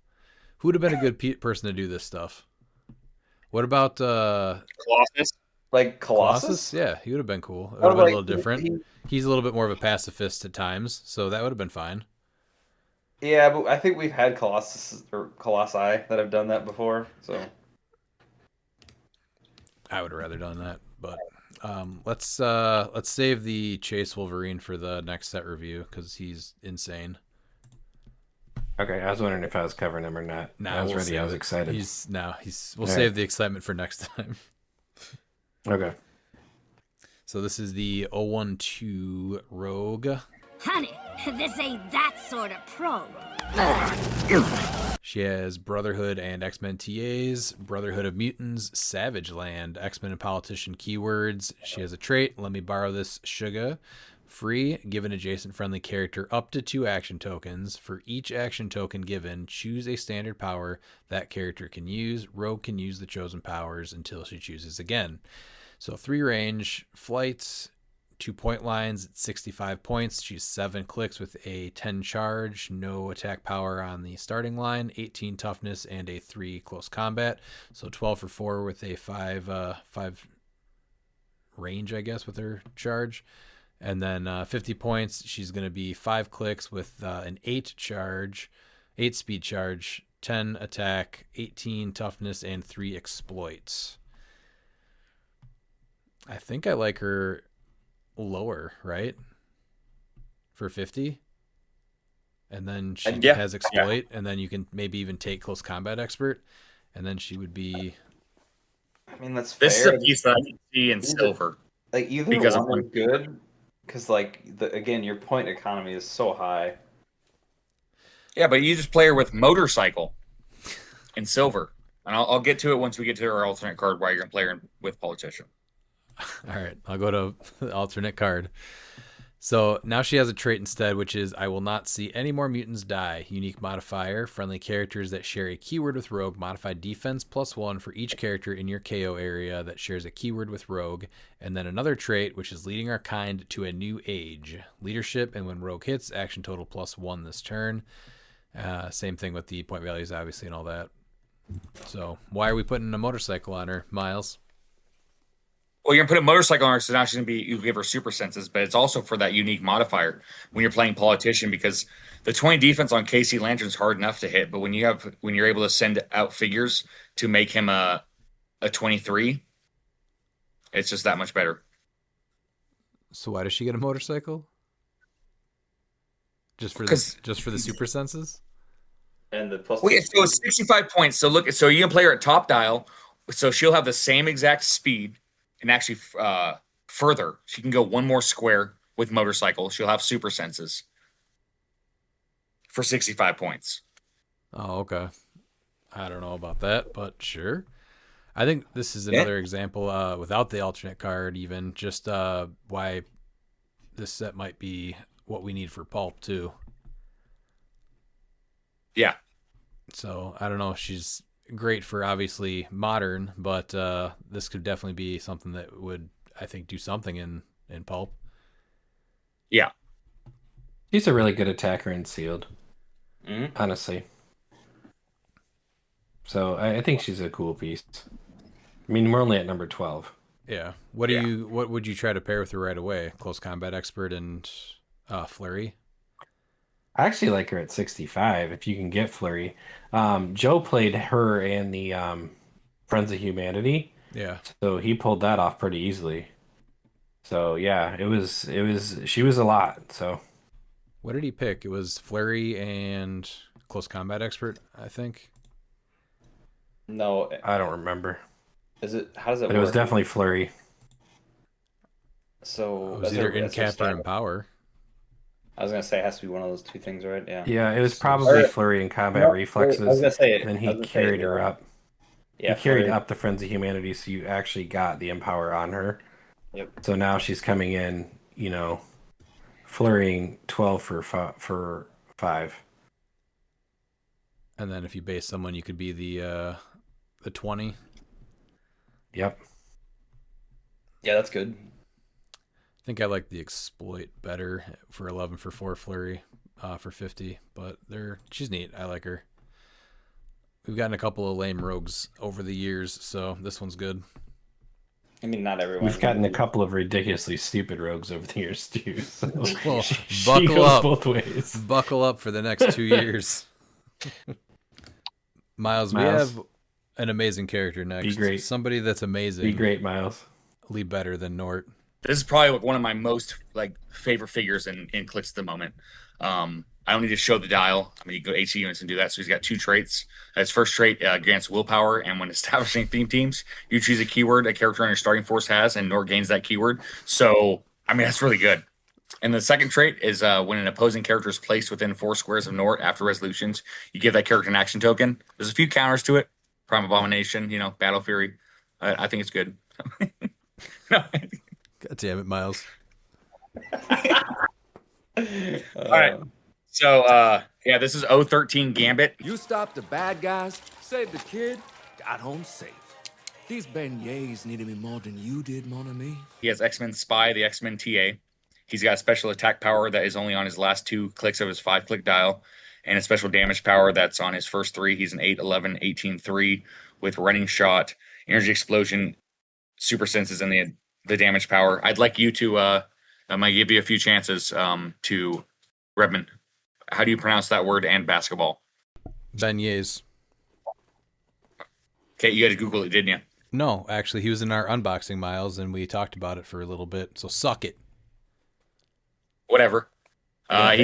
Who would have been a good person to do this stuff? What about Colossus? Like Colossus? Yeah, he would have been cool. It would have been a little different. He's a little bit more of a pacifist at times, so that would have been fine. Yeah, but I think we've had Colossus or Colossi that have done that before, so I would have rather done that, but let's save the Chase Wolverine for the next set review because he's insane. Okay, I was wondering if I was covering him or not. I was ready. I was excited. We'll save the excitement for next time. Okay. So this is the 012 Rogue. Honey, this ain't that sort of probe. She has Brotherhood and X-Men TAs, Brotherhood of Mutants, Savage Land, X-Men and Politician keywords. She has a trait, let me borrow this sugar. Free, give an adjacent friendly character up to 2 action tokens. For each action token given, choose a standard power that character can use. Rogue can use the chosen powers until she chooses again. So 3 range, flights, 2 point lines at 65 points. She's 7 clicks with a 10 charge, no attack power on the starting line, 18 toughness, and a 3 close combat. So 12 for 4 with a 5 range, I guess, with her charge. And then 50 points, she's going to be 5 clicks with an 8 speed charge, 10 attack, 18 toughness, and 3 exploits. I think I like her lower, right? For 50. And then she has exploit, and then you can maybe even take close combat expert, and then she would be... I mean, that's fair. This is a piece that I can see in silver. Like, either one is good. Because, like, again, your point economy is so high. Yeah, but you just play her with motorcycle in silver. And I'll get to it once we get to our alternate card why you're going to play her with politician. All right, I'll go to the alternate card. So now she has a trait instead, which is I will not see any more mutants die. Unique modifier, friendly characters that share a keyword with Rogue, modify defense +1 for each character in your KO area that shares a keyword with Rogue. And then another trait, which is leading our kind to a new age. Leadership, and when Rogue hits, action total +1 this turn. Same thing with the point values, obviously, and all that. So why are we putting a motorcycle on her, Miles? Well, you're going to put a motorcycle on her, so now she's going to you give her super senses, but it's also for that unique modifier when you're playing politician, because the 20 defense on KC Lantern's hard enough to hit, but when you're able to send out figures to make him a 23, it's just that much better. So why does she get a motorcycle? Just for the super senses? And the plus Wait, so it's 65 points. So look, so you can play her at top dial. So she'll have the same exact speed and actually further. She can go one more square with motorcycle. She'll have super senses for 65 points. Oh, okay. I don't know about that, but sure. I think this is another example without the alternate card, even just why this set might be what we need for pulp too. Yeah. So I don't know. She's great for obviously modern, but this could definitely be something that would, I think, do something in pulp. Yeah. She's a really good attacker in sealed. Honestly. So I think she's a cool piece. I mean, we're only at number 12. Yeah. What would you try to pair with her right away? Close combat expert and flurry? I actually like her at 65 if you can get flurry. Joe played her in the Friends of Humanity. Yeah. So he pulled that off pretty easily. So yeah, she was a lot. So what did he pick? It was flurry and close combat expert, I think. No, I don't remember. Is it? How does it but work? It was definitely flurry. So it was either in cap or in power. I was gonna say it has to be one of those two things, right? Yeah. Yeah, it was probably flurry and combat reflexes. I was gonna say it. Then he carried her up. Yeah, he carried up the Friends of Humanity, so you actually got the empower on her. Yep. So now she's coming in, flurrying 12 for 5. And then if you base someone, you could be the 20. Yep. Yeah, that's good. I think I like the exploit better for 11 for 4 flurry for 50, but she's neat. I like her. We've gotten a couple of lame rogues over the years, so this one's good. I mean, not everyone. We've gotten a couple of ridiculously stupid rogues over the years too. So well, she buckle goes up. both ways. Buckle up for the next 2 years. Miles, we have an amazing character next. Be great. Somebody that's amazing. Be great, Miles. Be better than Nort. This is probably one of my most favorite figures in CLIX at the moment. I don't need to show the dial. I mean, you can go HC units and do that. So he's got 2 traits. His first trait grants willpower, and when establishing theme teams, you choose a keyword a character on your starting force has, and Nort gains that keyword. So, I mean, that's really good. And the second trait is when an opposing character is placed within 4 squares of Nort after resolutions, you give that character an action token. There's a few counters to it. Prime Abomination, Battle Fury. I think it's good. No. God damn it, Miles. All right. So, this is 013 Gambit. You stopped the bad guys, saved the kid, got home safe. These beignets needed me more than you did, mon ami. He has X-Men Spy, the X-Men TA. He's got a special attack power that is only on his last 2 clicks of his 5-click dial, and a special damage power that's on his first 3. He's an 8, 11, 18, 3 with running shot, energy explosion, super senses, and the damage power. I'd like you to, I might give you a few chances to, Redmond. How do you pronounce that word and basketball? Beignets. Okay, you had to Google it, didn't you? No, actually, he was in our unboxing, Miles, and we talked about it for a little bit. So suck it. Whatever. Suck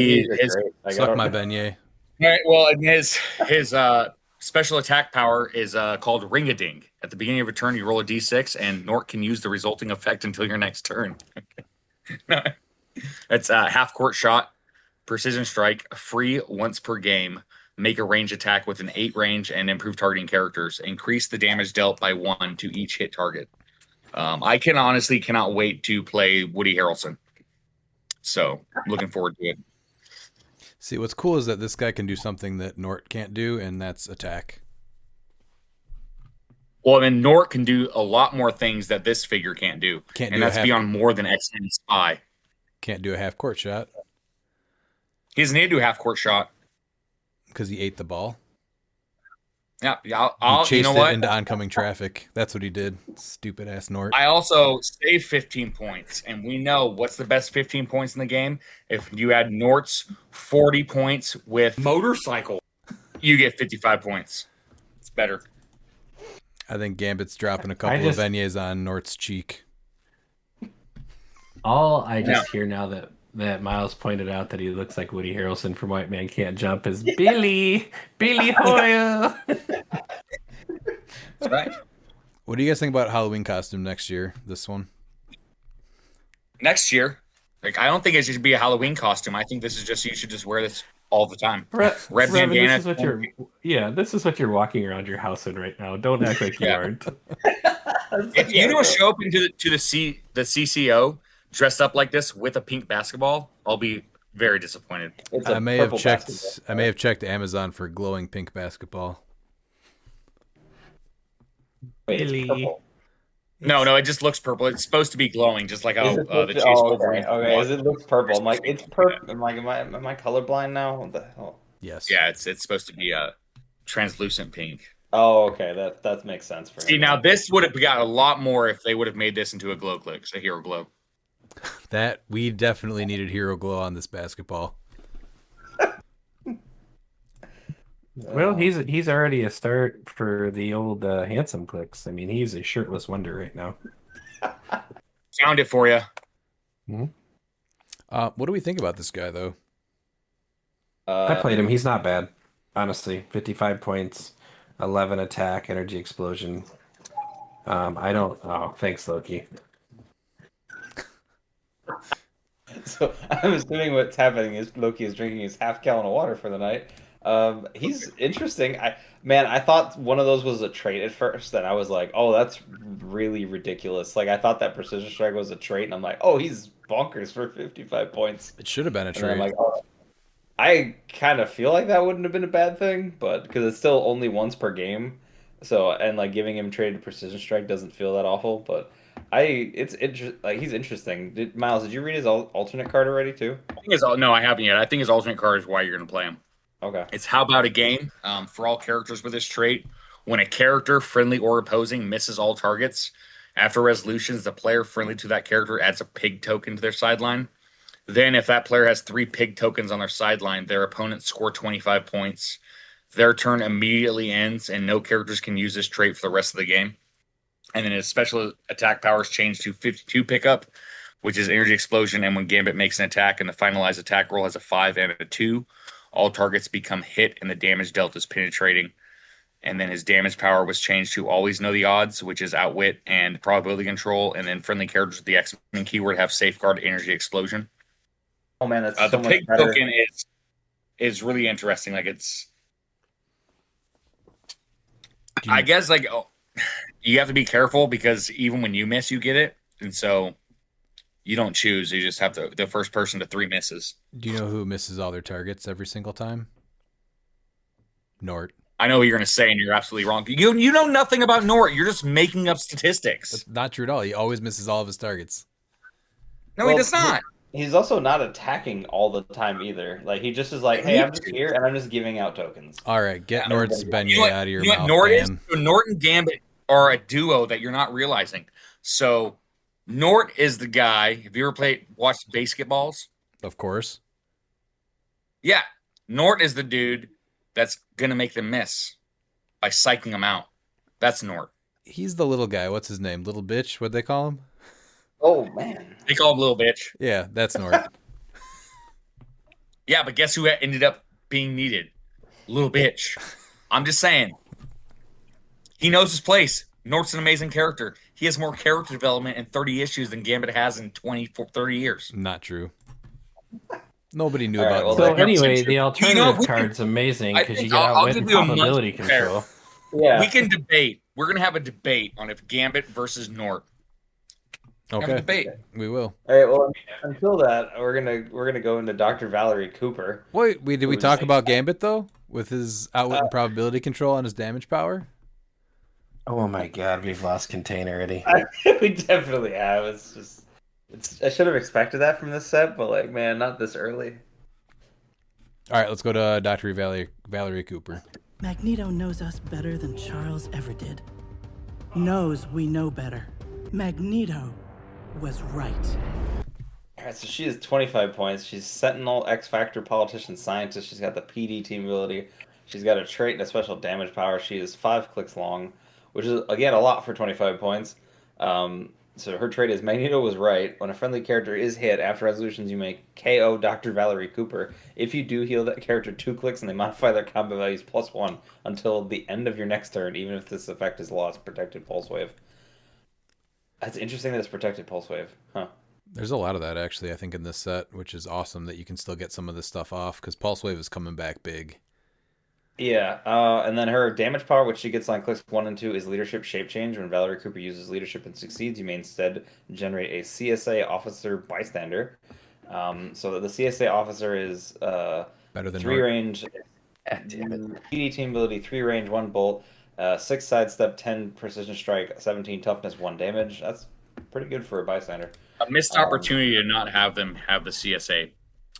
my beignet. All right. Well, and his special attack power is called Ring-a-Ding. At the beginning of a turn, you roll a d6, and Nort can use the resulting effect until your next turn. It's a half-court shot, precision strike, free once per game. Make a range attack with an 8 range and improve targeting characters. Increase the damage dealt by 1 to each hit target. I cannot wait to play Woody Harrelson. So, looking forward to it. See, what's cool is that this guy can do something that Nort can't do, and that's attack. Well, then Nort can do a lot more things that this figure can't do. And that's beyond more than X-Men Spy. Can't do a half-court shot. He doesn't need to do a half-court shot. Because he ate the ball. Yeah, he chased you know it what? into oncoming traffic. That's what he did. Stupid ass Nort. I also saved 15 points, and we know what's the best 15 points in the game. If you add Nort's 40 points with motorcycle, you get 55 points. It's better. I think Gambit's dropping a couple of beignets on Nort's cheek. All I No. just hear now that Miles pointed out that he looks like Woody Harrelson from White Man Can't Jump is Billy Hoyle. That's right. What do you guys think about Halloween costume next year? This one? Next year, like I don't think it should be a Halloween costume. I think this is just you should just wear this all the time. Red Revan, bandana. this is what you're walking around your house in right now. Don't act like you Yeah. aren't. If you don't show up into the CCO dressed up like this with a pink basketball, I'll be very disappointed. I may have checked Amazon for glowing pink basketball. Wait, it's purple. No, it just looks purple. It's supposed to be glowing, just like how the Chase okay. As it looks purple. I'm like, it's purple. I'm like, am I colorblind now? What the hell? Yes. Yeah, it's supposed to be a translucent pink. Oh, okay. That makes sense for me. See, now this would have got a lot more if they would have made this into a glow clix, a hero glow. That we definitely needed hero glow on this basketball. Well, he's already a start for the old handsome clicks. I mean, he's a shirtless wonder right now. Found it for you. Mm-hmm. What do we think about this guy, though? I played him. He's not bad, honestly. 55 points, 11 attack, energy explosion. I don't. Oh, thanks, Loki. So I'm assuming what's happening is Loki is drinking his half gallon of water for the night. He's interesting. I thought one of those was a trait at first, and I was like, oh, that's really ridiculous. Like I thought that precision strike was a trait, and I'm like, oh, he's bonkers for 55 points. It should have been a And trait. I'm like, oh. I kind of feel like that wouldn't have been a bad thing, but because it's still only once per game, so and like giving him traded precision strike doesn't feel that awful. But he's interesting. Miles, did you read his alternate card already too? No, I haven't yet. I think his alternate card is why you're going to play him. Okay. It's how about a game for all characters with this trait. When a character, friendly or opposing, misses all targets, after resolutions, the player friendly to that character adds a pig token to their sideline. Then, if that player has 3 pig tokens on their sideline, their opponents score 25 points. Their turn immediately ends, and no characters can use this trait for the rest of the game. And then his special attack powers change to 52 pickup, which is energy explosion. And when Gambit makes an attack and the finalized attack roll has a 5 and a 2, all targets become hit and the damage dealt is penetrating. And then his damage power was changed to always know the odds, which is outwit and probability control. And then friendly characters with the X-Men keyword have safeguard energy explosion. Oh man, that's the so much pig better. token is really interesting. Like I guess you have to be careful because even when you miss, you get it, and so you don't choose. You just have the first person to 3 misses. Do you know who misses all their targets every single time? Nort. I know what you're going to say, and you're absolutely wrong. You know nothing about Nort. You're just making up statistics. That's not true at all. He always misses all of his targets. No, he does not. He's also not attacking all the time either. Like he just is like, hey, I'm just here and I'm just giving out tokens. All right, get Nort's beignet out of your mouth. Nort man. is Nort and Gambit are a duo that you're not realizing. So Nort is the guy. Have you ever watched basketballs? Of course. Yeah, Nort is the dude that's gonna make them miss by psyching them out. That's Nort. He's the little guy. What's his name? Little bitch? What'd they call him? Oh man, they call him little bitch. Yeah, that's Nort. Yeah, but guess who ended up being needed? Little bitch. I'm just saying. He knows his place. Nort's an amazing character. He has more character development in 30 issues than Gambit has in 30 years. Not true. Nobody knew All about right, that. So anyway, the alternative card's amazing because you get outwit and probability control. Yeah, we can debate. We're gonna have a debate on if Gambit versus Nort. Okay, have a debate. We will. All right. Well, until that, we're gonna go into Dr. Valerie Cooper. Wait, did we talk about Gambit though, with his outwit and probability control on his damage power? Oh my god, we've lost contain already. We definitely have. I should have expected that from this set, but like, man, not this early. All right, let's go to Dr. Valerie Cooper. Magneto knows us better than Charles ever did. Knows we know better. Magneto was right. All right, so she has 25 points. She's Sentinel, X-Factor, Politician, Scientist. She's got the PD team ability. She's got a trait and a special damage power. She is 5 clicks long, which is, again, a lot for 25 points. So her trait is Magneto was right. When a friendly character is hit after resolutions, you may KO Dr. Valerie Cooper. If you do, heal that character 2 clicks and they modify their combat values +1 until the end of your next turn, even if this effect is lost. Protected Pulse Wave. That's interesting that it's Protected Pulse Wave. Huh. There's a lot of that, actually, I think, in this set, which is awesome that you can still get some of this stuff off, because Pulse Wave is coming back big. Yeah, and then her damage power, which she gets on clicks 1 and 2, is Leadership Shape Change. When Valerie Cooper uses Leadership and succeeds, you may instead generate a CSA Officer Bystander. So the CSA Officer is better than 3 range, PD team ability, 3 range, 1 bolt, 6 sidestep, 10 precision strike, 17 toughness, 1 damage. That's pretty good for a Bystander. A missed opportunity to not have them have the CSA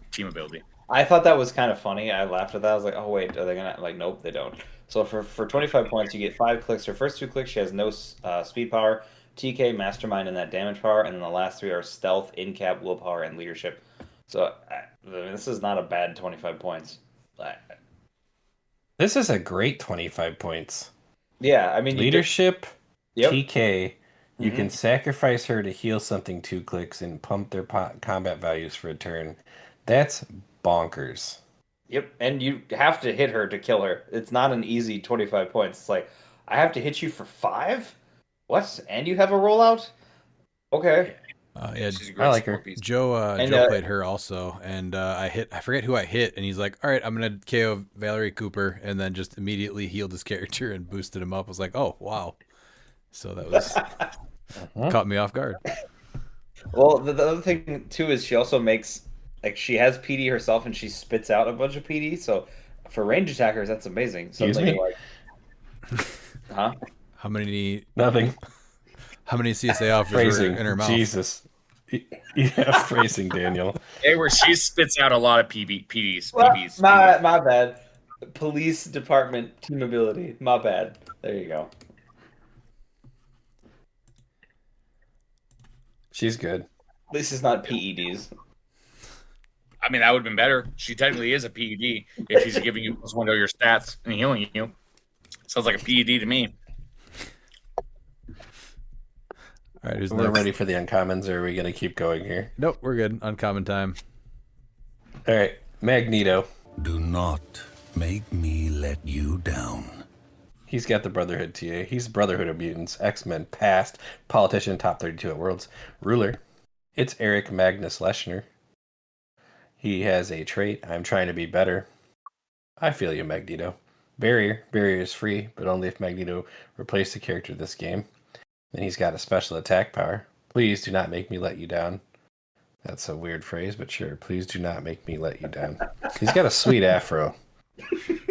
team ability. I thought that was kind of funny. I laughed at that. I was like, oh, wait, are they going to, like, nope, they don't. So for 25 points, you get 5 clicks. Her first 2 clicks, she has no speed power, TK, Mastermind, and that damage power. And then the last 3 are Stealth, In-Cap, Willpower, and Leadership. So I mean, this is not a bad 25 points. This is a great 25 points. Yeah, I mean... Leadership, Yep. TK, you can sacrifice her to heal something 2 clicks and pump their combat values for a turn. That's bonkers. Yep, and you have to hit her to kill her. It's not an easy 25 points. It's like, I have to hit you for 5? What? And you have a rollout? Okay. Yeah, I like her. Joe played her also, and I forget who I hit, and he's like, all right, I'm going to KO Valerie Cooper, and then just immediately healed his character and boosted him up. I was like, oh, wow. So that was caught me off guard. Well, the other thing, too, is she also makes... Like, she has PD herself, and she spits out a bunch of PD, so for range attackers, that's amazing. Excuse me? Huh? How many... Nothing. How many CSA officers are in her mouth? Jesus. Yeah, phrasing, Daniel. Hey, where she spits out a lot of PDs. Well, PBs. my bad. Police department team ability. My bad. There you go. She's good. At least it's not PEDs. I mean, that would have been better. She technically is a PED if she's giving you +1 to your stats and healing you. Sounds like a PED to me. All right, we're ready for the uncommons, or are we going to keep going here? Nope, we're good. Uncommon time. All right, Magneto. Do not make me let you down. He's got the Brotherhood TA. He's Brotherhood of Mutants, X-Men past, politician, top 32 at Worlds, ruler. It's Eric Magnus Leshner. He has a trait, I'm trying to be better. I feel you, Magneto. Barrier is free, but only if Magneto replaced the character this game. Then he's got a special attack power. Please do not make me let you down. That's a weird phrase, but sure. Please do not make me let you down. He's got a sweet afro.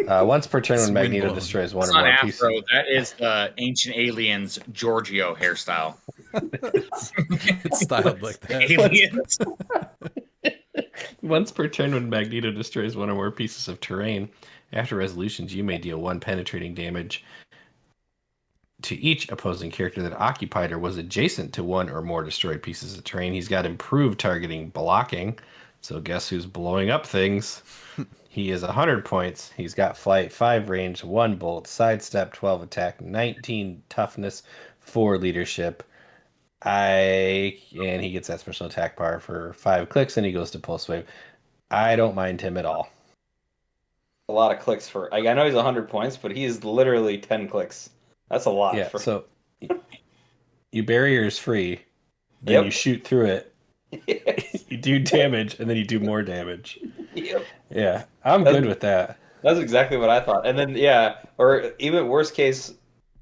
Once per turn when Magneto destroys one or more pieces. That is the Ancient Aliens Giorgio hairstyle. It's styled like that. Aliens. Once per turn when Magneto destroys one or more pieces of terrain, after resolutions, you may deal 1 penetrating damage to each opposing character that occupied or was adjacent to 1 or more destroyed pieces of terrain. He's got improved targeting blocking. So guess who's blowing up things? He is 100 points. He's got flight, 5 range, 1 bolt, sidestep, 12 attack, 19 toughness, 4 leadership. And he gets that special attack power for 5 clicks, and he goes to Pulse Wave. I don't mind him at all. A lot of clicks for... I know he's 100 points, but he is literally 10 clicks. That's a lot. Yeah, so you barrier is free, then you shoot through it, you do damage, and then you do more damage. Yep. Yeah, I'm good with that. That's exactly what I thought. And then, or even worst case,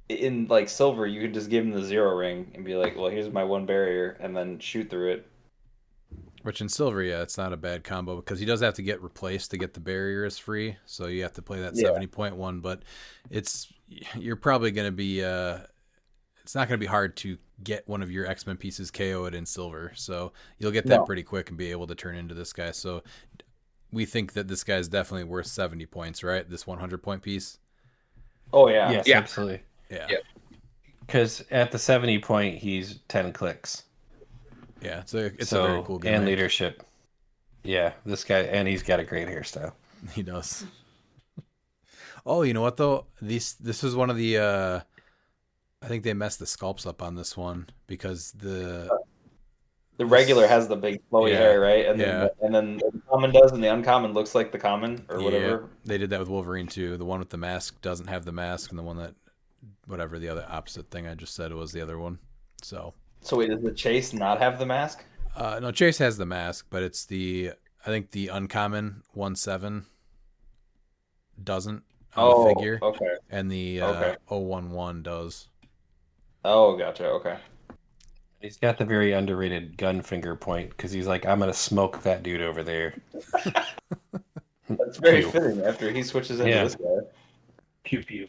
in like silver, you could just give him the 0 ring and be like, well, here's my 1 barrier, and then shoot through it. Which in silver, it's not a bad combo because he does have to get replaced to get the barrier as free. So you have to play that 70.1, but you're probably going to be, it's not going to be hard to get one of your X-Men pieces KO'd in silver. So you'll get that pretty quick and be able to turn into this guy. So we think that this guy is definitely worth 70 points, right? This 100 point piece. Oh yeah. Yes, absolutely. Yeah. Because at the 70 point, he's 10 clicks. Yeah, it's a very cool game. And leadership. Yeah, this guy, and he's got a great hairstyle. He does. Oh, you know what though? This is one of the I think they messed the sculpts up on this one because the regular has the big flowy hair, right? And yeah. then the common does, and the uncommon looks like the common or whatever. They did that with Wolverine too. The one with the mask doesn't have the mask, and the one that whatever the other opposite thing I just said was the other one. So wait, does the Chase not have the mask? No, Chase has the mask, but it's I think the uncommon 1/7 doesn't on the figure. Okay. And the 011 does. Oh, gotcha. Okay. He's got the very underrated gun finger point because he's like, I'm gonna smoke that dude over there. That's very fitting after he switches into this guy. Pew pew.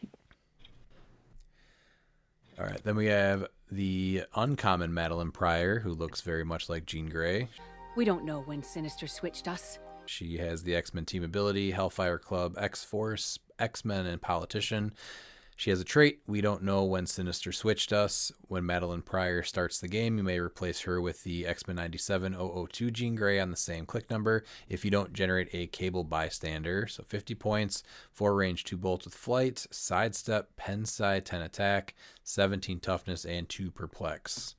All right, then we have the uncommon Madeline Pryor, who looks very much like Jean Grey. We don't know when Sinister switched us. She has the X-Men team ability, Hellfire Club, X-Force, X-Men, and Politician. She has a trait, we don't know when Sinister switched us. When Madeline Pryor starts the game, you may replace her with the X-Men 97002 Jean Grey on the same click number if you don't generate a Cable bystander. So 50 points, 4 range, 2 bolts with flight, sidestep, pen side, 10 attack, 17 toughness, and 2 perplex.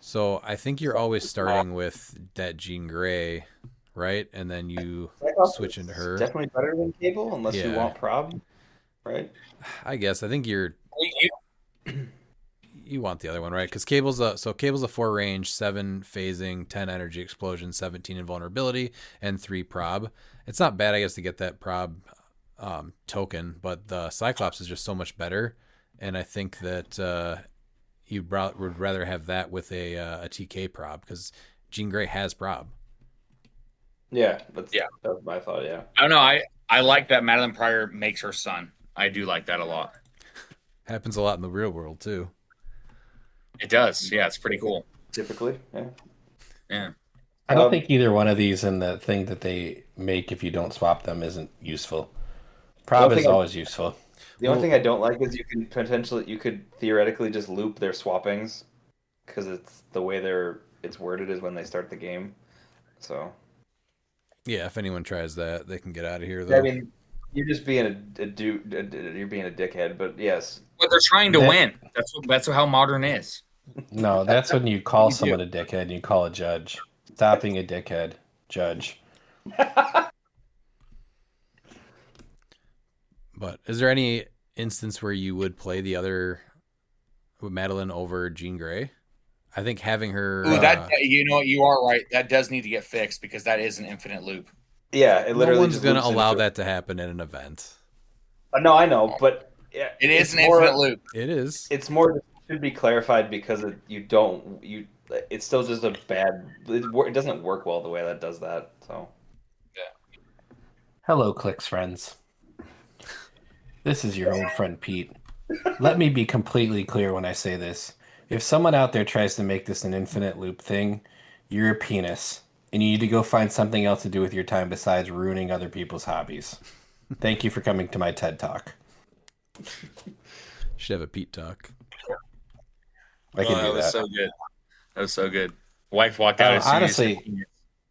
So I think you're always starting with that Jean Grey, right? And then you switch into her. Definitely better than Cable, unless you want prob, right? I guess I think you want the other one, right? Because Cable's a 4 range, 7 phasing, 10 energy explosion, 17 invulnerability, and 3 prob. It's not bad, I guess, to get that prob token, but the Cyclops is just so much better, and I think that you would rather have that with a TK prob because Jean Grey has prob. Yeah, that was my thought. Yeah, I don't know. I like that Madeline Pryor makes her son. I do like that a lot. Happens a lot in the real world too. It does. Yeah, it's pretty cool. Typically, yeah. I don't think either one of these and the thing that they make if you don't swap them isn't useful. Prob is always useful. The only thing I don't like is you could theoretically just loop their swappings because it's the way it's worded is when they start the game. So yeah, if anyone tries that, they can get out of here. Though I mean, you're just being you're being a dickhead. But yes, but they're trying to win. That's how modern is. No, that's when you call someone a dickhead and you call a judge. Stop being a dickhead, judge. But is there any instance where you would play the other Madeline over Jean Grey? I think having her. Ooh, you are right. That does need to get fixed because that is an infinite loop. Yeah, it literally. No one's going to allow that to happen in an event. No, I know, but it is an infinite loop. It is. It's more. It should be clarified because it's still just a bad. It doesn't work well the way that does that. So. Yeah. Hello, CLIX friends. This is your old friend Pete. Let me be completely clear when I say this. If someone out there tries to make this an infinite loop thing, you're a penis, and you need to go find something else to do with your time besides ruining other people's hobbies. Thank you for coming to my TED Talk. Should have a Pete Talk. I can do that. That was so good. That was so good. Wife walked out. Honestly,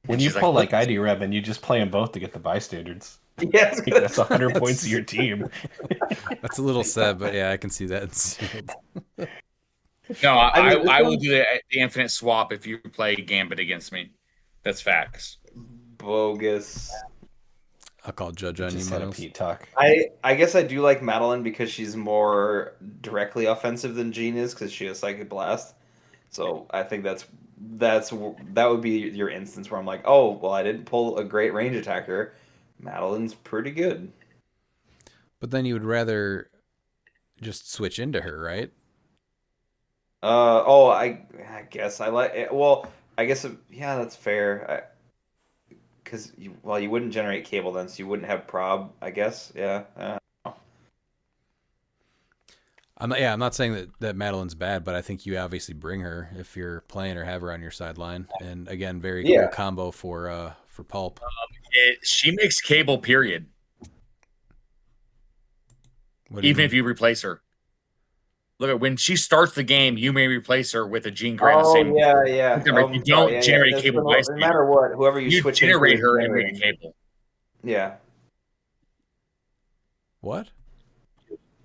when you pull like I do, Reb, and you just play them both to get the bystanders. Yes, that's 100 points of your team. That's a little sad, but yeah, I can see that. No, I will do the infinite swap if you play Gambit against me. That's facts. Bogus. I'll call Judge on you, Miles. Pete Talk. I guess I do like Madeline because she's more directly offensive than Jean is because she has Psychic Blast. So I think that would be your instance where I'm like, oh, well, I didn't pull a great range attacker. Madeline's pretty good. But then you would rather just switch into her, right? I guess I like it. Well, I guess yeah, that's fair. Because you wouldn't generate Cable then, so you wouldn't have prob. I guess, yeah. I'm not saying that Madeline's bad, but I think you obviously bring her if you're playing or have her on your sideline. And again, very cool combo for Pulp. She makes Cable, period. Even if you replace her. Look at when she starts the game, you may replace her with a Jean Grey. Yeah. If you don't generate Cable, no matter what, whoever you switch generate into her and make a Cable. Yeah. What?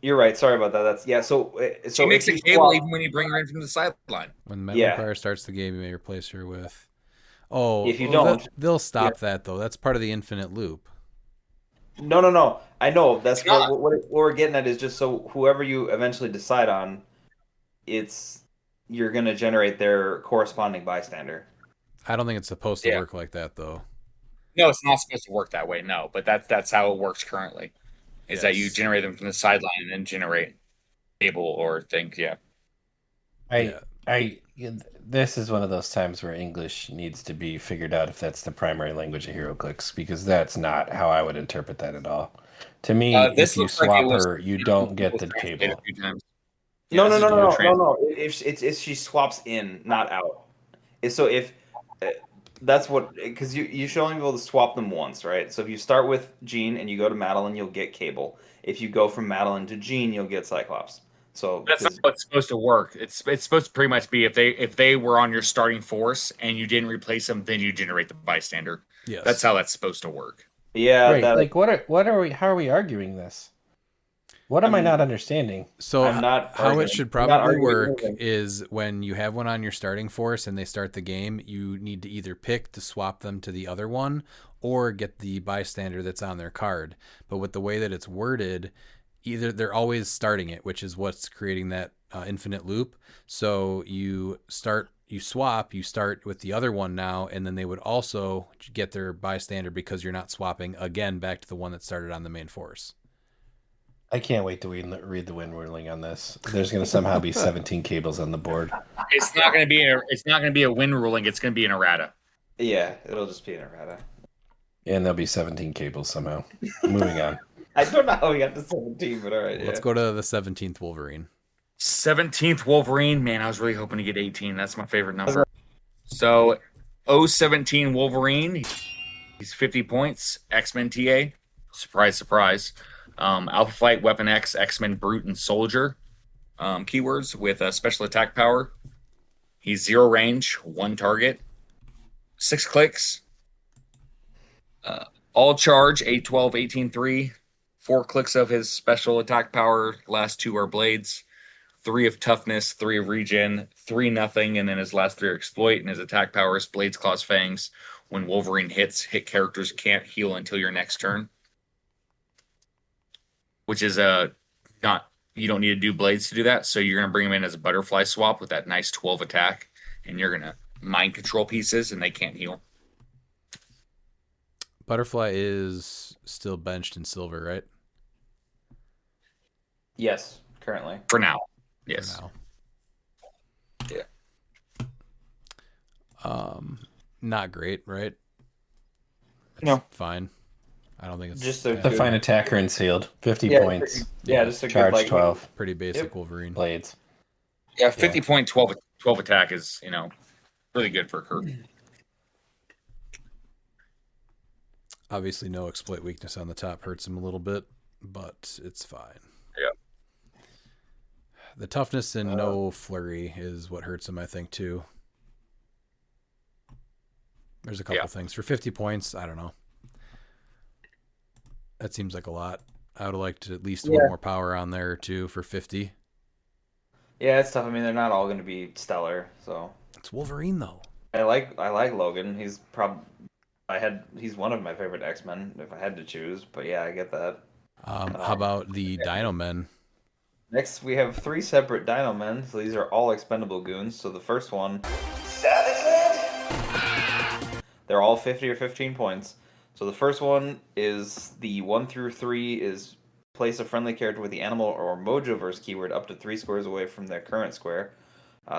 You're right. Sorry about that. That's yeah. She makes if a you cable swap, even when you bring her in from the sideline. When Metal yeah, Empire starts the game, you may replace her with. Oh, if you well, don't, they'll yeah. stop that though. That's part of the infinite loop. No. I know that's It's not. what we're getting at is just so whoever you eventually decide on, it's you're gonna generate their corresponding bystander. I don't think it's supposed to Yeah. work like that though. No, it's not supposed to work that way. No, but that's how it works currently. Is that you Yes. generate them from the sideline and then generate cable or things? Yeah. Yeah. This is one of those times where English needs to be figured out if that's the primary language of HeroClix, because that's not how I would interpret that at all. To me, This if you looks like it swap was her, you don't get the translated cable. a few times. No, Yeah, no, this is no, no, dual no, no, trans. no. If she swaps in, not out. So if uh, that's what because you should only be able to swap them once, right? So if you start with Jean and you go to Madeline, you'll get Cable. If you go from Madeline to Jean, you'll get Cyclops. So That's not how it's supposed to work. It's supposed to pretty much be if they were on your starting force and you didn't replace them, then you generate the bystander. Yes. That's how that's supposed to work. yeah, Right, that like what are we? How are we arguing this? What am I not understanding? So I'm not how arguing. it should I'm not probably arguing work anything. is when you have one on your starting force and they start the game, you need to either pick to swap them to the other one or get the bystander that's on their card. But with the way that it's worded, either they're always starting it, which is what's creating that infinite loop. So you start with the other one now, and then they would also get their bystander because you're not swapping again back to the one that started on the main force. I can't wait to read the win ruling on this. There's going to somehow be 17 cables on the board. It's not going to be a win ruling. It's going to be an errata. Yeah, it'll just be an errata. And there'll be 17 cables somehow. Moving on. I don't know how we got to 17, but all right. Let's go to the 17th Wolverine. 17th Wolverine. Man, I was really hoping to get 18. That's my favorite number. So, 017 Wolverine. He's 50 points. X-Men TA. Surprise, surprise. Alpha Flight, Weapon X, X-Men Brute, and Soldier. Keywords with a special attack power. He's 0 range, 1 target. 6 clicks. All charge, 8-12, 18-3. 4 clicks of his special attack power. Last 2 are blades. 3 of toughness, 3 of regen, 3 nothing, and then his last 3 are exploit, and his attack power is blades, claws, fangs. When Wolverine hit characters can't heal until your next turn. Which is not, you don't need to do blades to do that. So you're going to bring him in as a butterfly swap with that nice 12 attack, and you're going to mind control pieces, and they can't heal. Butterfly is still benched in silver, right? Yes, currently. For now. Yes. For now. Yeah. Not great, right? No. Fine. I don't think it's just a fine attacker and sealed. 50 points. Yeah, just a charge good, like, 12. Pretty basic Wolverine. Blades. Yeah, 50 point 12 attack is, really good for Kirk. Obviously, no exploit weakness on the top hurts him a little bit, but it's fine. Yeah. The toughness and no flurry is what hurts him, I think, too. There's a couple things. For 50 points, I don't know. That seems like a lot. I would have liked at least one more power on there, too, for 50. Yeah, it's tough. I mean, they're not all going to be stellar, so. It's Wolverine, though. I like Logan. He's he's one of my favorite X-Men if I had to choose. But yeah, I get that. How about the Dino Men? Next, we have 3 separate Dino Men. So these are all expendable goons. So the first one, they're all 50 or 15 points. So the first one is the 1 through 3 is place a friendly character with the animal or Mojoverse keyword up to 3 squares away from their current square.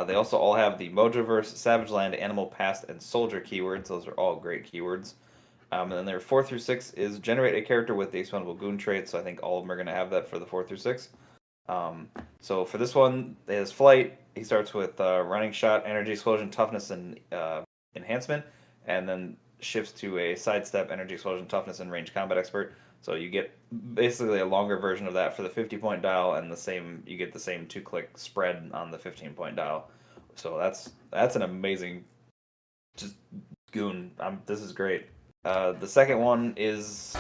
They also all have the Mojoverse, Savage Land, Animal Past, and Soldier keywords. Those are all great keywords. And then their 4 through 6 is generate a character with the expendable goon trait. So I think all of them are going to have that for the 4 through 6. So for this one, his flight, he starts with running shot, energy explosion, toughness, and enhancement, and then shifts to a sidestep, energy explosion, toughness, and range combat expert. So you get basically a longer version of that for the 50-point dial, and you get the same 2-click spread on the 15-point dial. So that's an amazing just goon. This is great. The second one is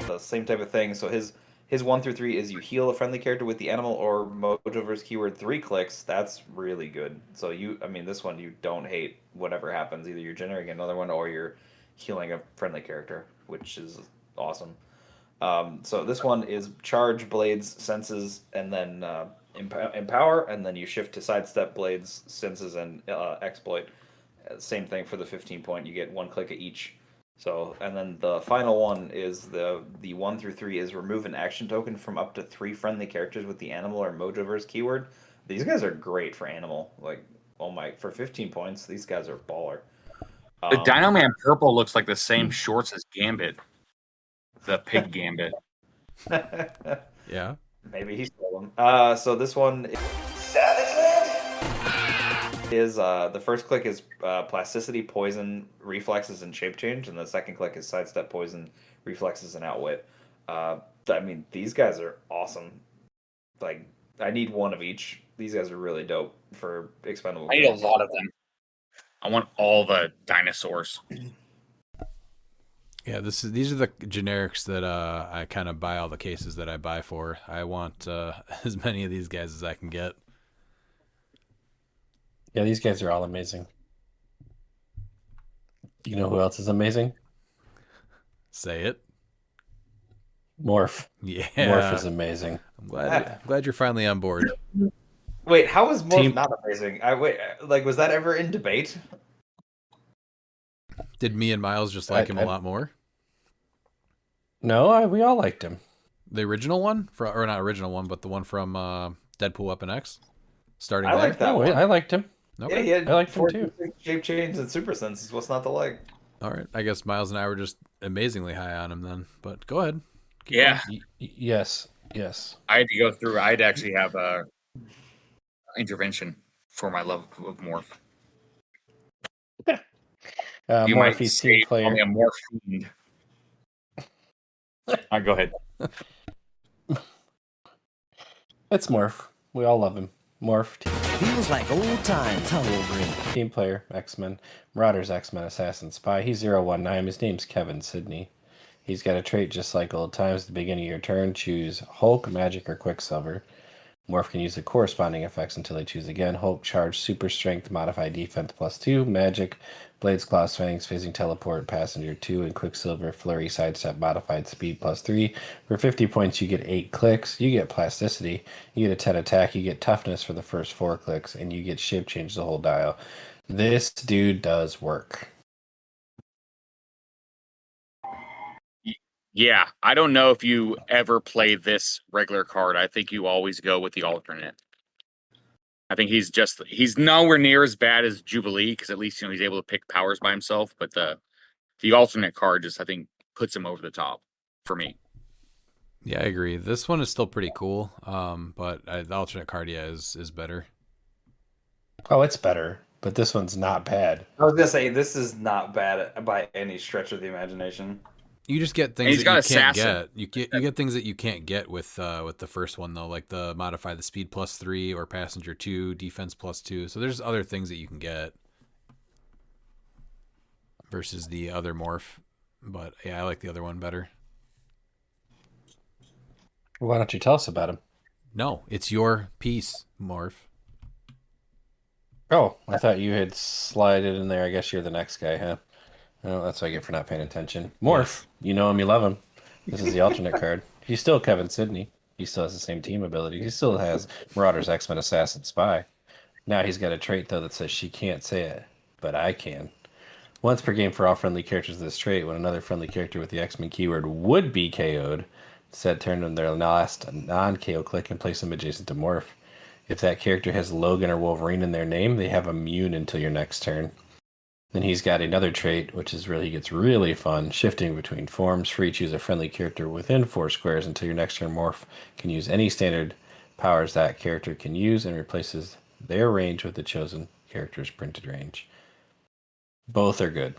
the same type of thing. So his His 1 through 3 is you heal a friendly character with the animal or Mojoverse keyword 3 clicks. That's really good. So this one you don't hate whatever happens. Either you're generating another one or you're healing a friendly character, which is awesome. So this one is charge, blades, senses, and then empower, and then you shift to sidestep, blades, senses, and exploit. Same thing for the 15 point. You get 1 click of each. So, and then the final one is the 1 through 3 is remove an action token from up to 3 friendly characters with the animal or Mojoverse keyword. These guys are great for animal. Like, oh my, for 15 points, these guys are baller. The Dino Man purple looks like the same shorts as Gambit, the pig Gambit. Yeah. Maybe he stole them. So this one is the first click is plasticity, poison, reflexes, and shape change, and the second click is sidestep, poison, reflexes, and outwit. These guys are awesome. Like, I need one of each. These guys are really dope for expendable. I need a lot of them. I want all the dinosaurs. Yeah, these are the generics that I kind of buy all the cases that I buy for. I want as many of these guys as I can get. Yeah, these guys are all amazing. You know who else is amazing? Say it. Morph. Yeah. Morph is amazing. I'm glad you're finally on board. Wait, how was Morph not amazing? Was that ever in debate? Did me and Miles just like him a lot more? No, we all liked him. The original one, or not original one, but the one from Deadpool Weapon X. Starting I there. like that one. I liked him. Okay. Yeah, I liked him too. Shape change and super senses. What's not to like? All right. I guess Miles and I were just amazingly high on him then. But go ahead. Yeah. Yes. I had to go through. I'd actually have a intervention for my love of Morph. You Morph, might he's say team player. call me a Morph fiend. All right, go ahead. It's Morph. We all love him. Morph. Feels like old times, huh, Wolverine? Team player, X-Men, Marauders, X-Men, Assassin, Spy. He's 019. His name's Kevin Sidney. He's got a trait just like old times. At the beginning of your turn, choose Hulk, Magic, or Quicksilver. Morph can use the corresponding effects until they choose again. Hulk, charge, super strength, modify defense +2. Magic, blades, claws, fangs, phasing, teleport, passenger 2, and Quicksilver, flurry, sidestep, modified speed +3. For 50 points, you get 8 clicks. You get plasticity. You get a 10 attack. You get toughness for the first 4 clicks, and you get shape change the whole dial. This dude does work. Yeah, I don't know if you ever play this regular card. I think you always go with the alternate. I think he's nowhere near as bad as Jubilee because at least he's able to pick powers by himself. But the alternate card just I think puts him over the top for me. Yeah, I agree. This one is still pretty cool, but the alternate card is better. Oh, it's better, but this one's not bad. I was gonna say this is not bad by any stretch of the imagination. You just get things that you can't get. You get things that you can't get with the first one though, like the modify the speed +3 or passenger 2, defense +2. So there's other things that you can get versus the other Morph. But yeah, I like the other one better. Why don't you tell us about him? No, it's your piece, Morph. Oh, I thought you had slided in there. I guess you're the next guy, huh? Well, that's what I get for not paying attention. Morph, you know him, you love him. This is the alternate card. He's still Kevin Sidney. He still has the same team ability. He still has Marauders, X-Men, Assassin, Spy. Now he's got a trait, though, that says she can't say it, but I can. Once per game for all friendly characters with this trait, when another friendly character with the X-Men keyword would be KO'd, said turn on their last non-KO click and place them adjacent to Morph. If that character has Logan or Wolverine in their name, they have immune until your next turn. Then he's got another trait, which is he gets really fun, shifting between forms. Free choose a friendly character within 4 squares until your next turn. Morph can use any standard powers that character can use and replaces their range with the chosen character's printed range. Both are good.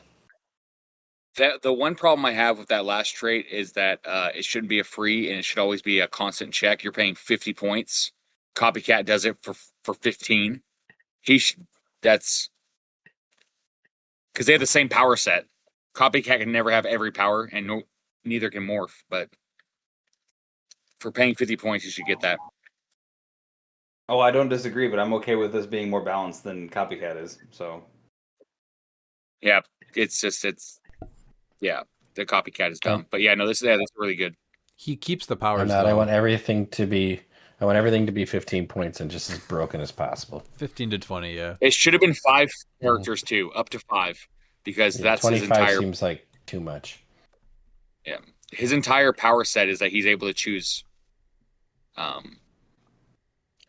The one problem I have with that last trait is that it shouldn't be a free and it should always be a constant check. You're paying 50 points. Copycat does it for 15. That's because they have the same power set. Copycat can never have every power, and neither can Morph. But For paying 50 points, you should get that. Oh, I don't disagree, but I'm okay with this being more balanced than Copycat is. So. Yeah, the Copycat is dumb. But yeah, no, this is really good. He keeps the powers. I'm not. I want everything to be 15 points and just as broken as possible. 15 to 20, yeah. It should have been 5 characters too, up to 5, because that's 25 his entire. Seems like too much. Yeah, his entire power set is that he's able to choose. Oh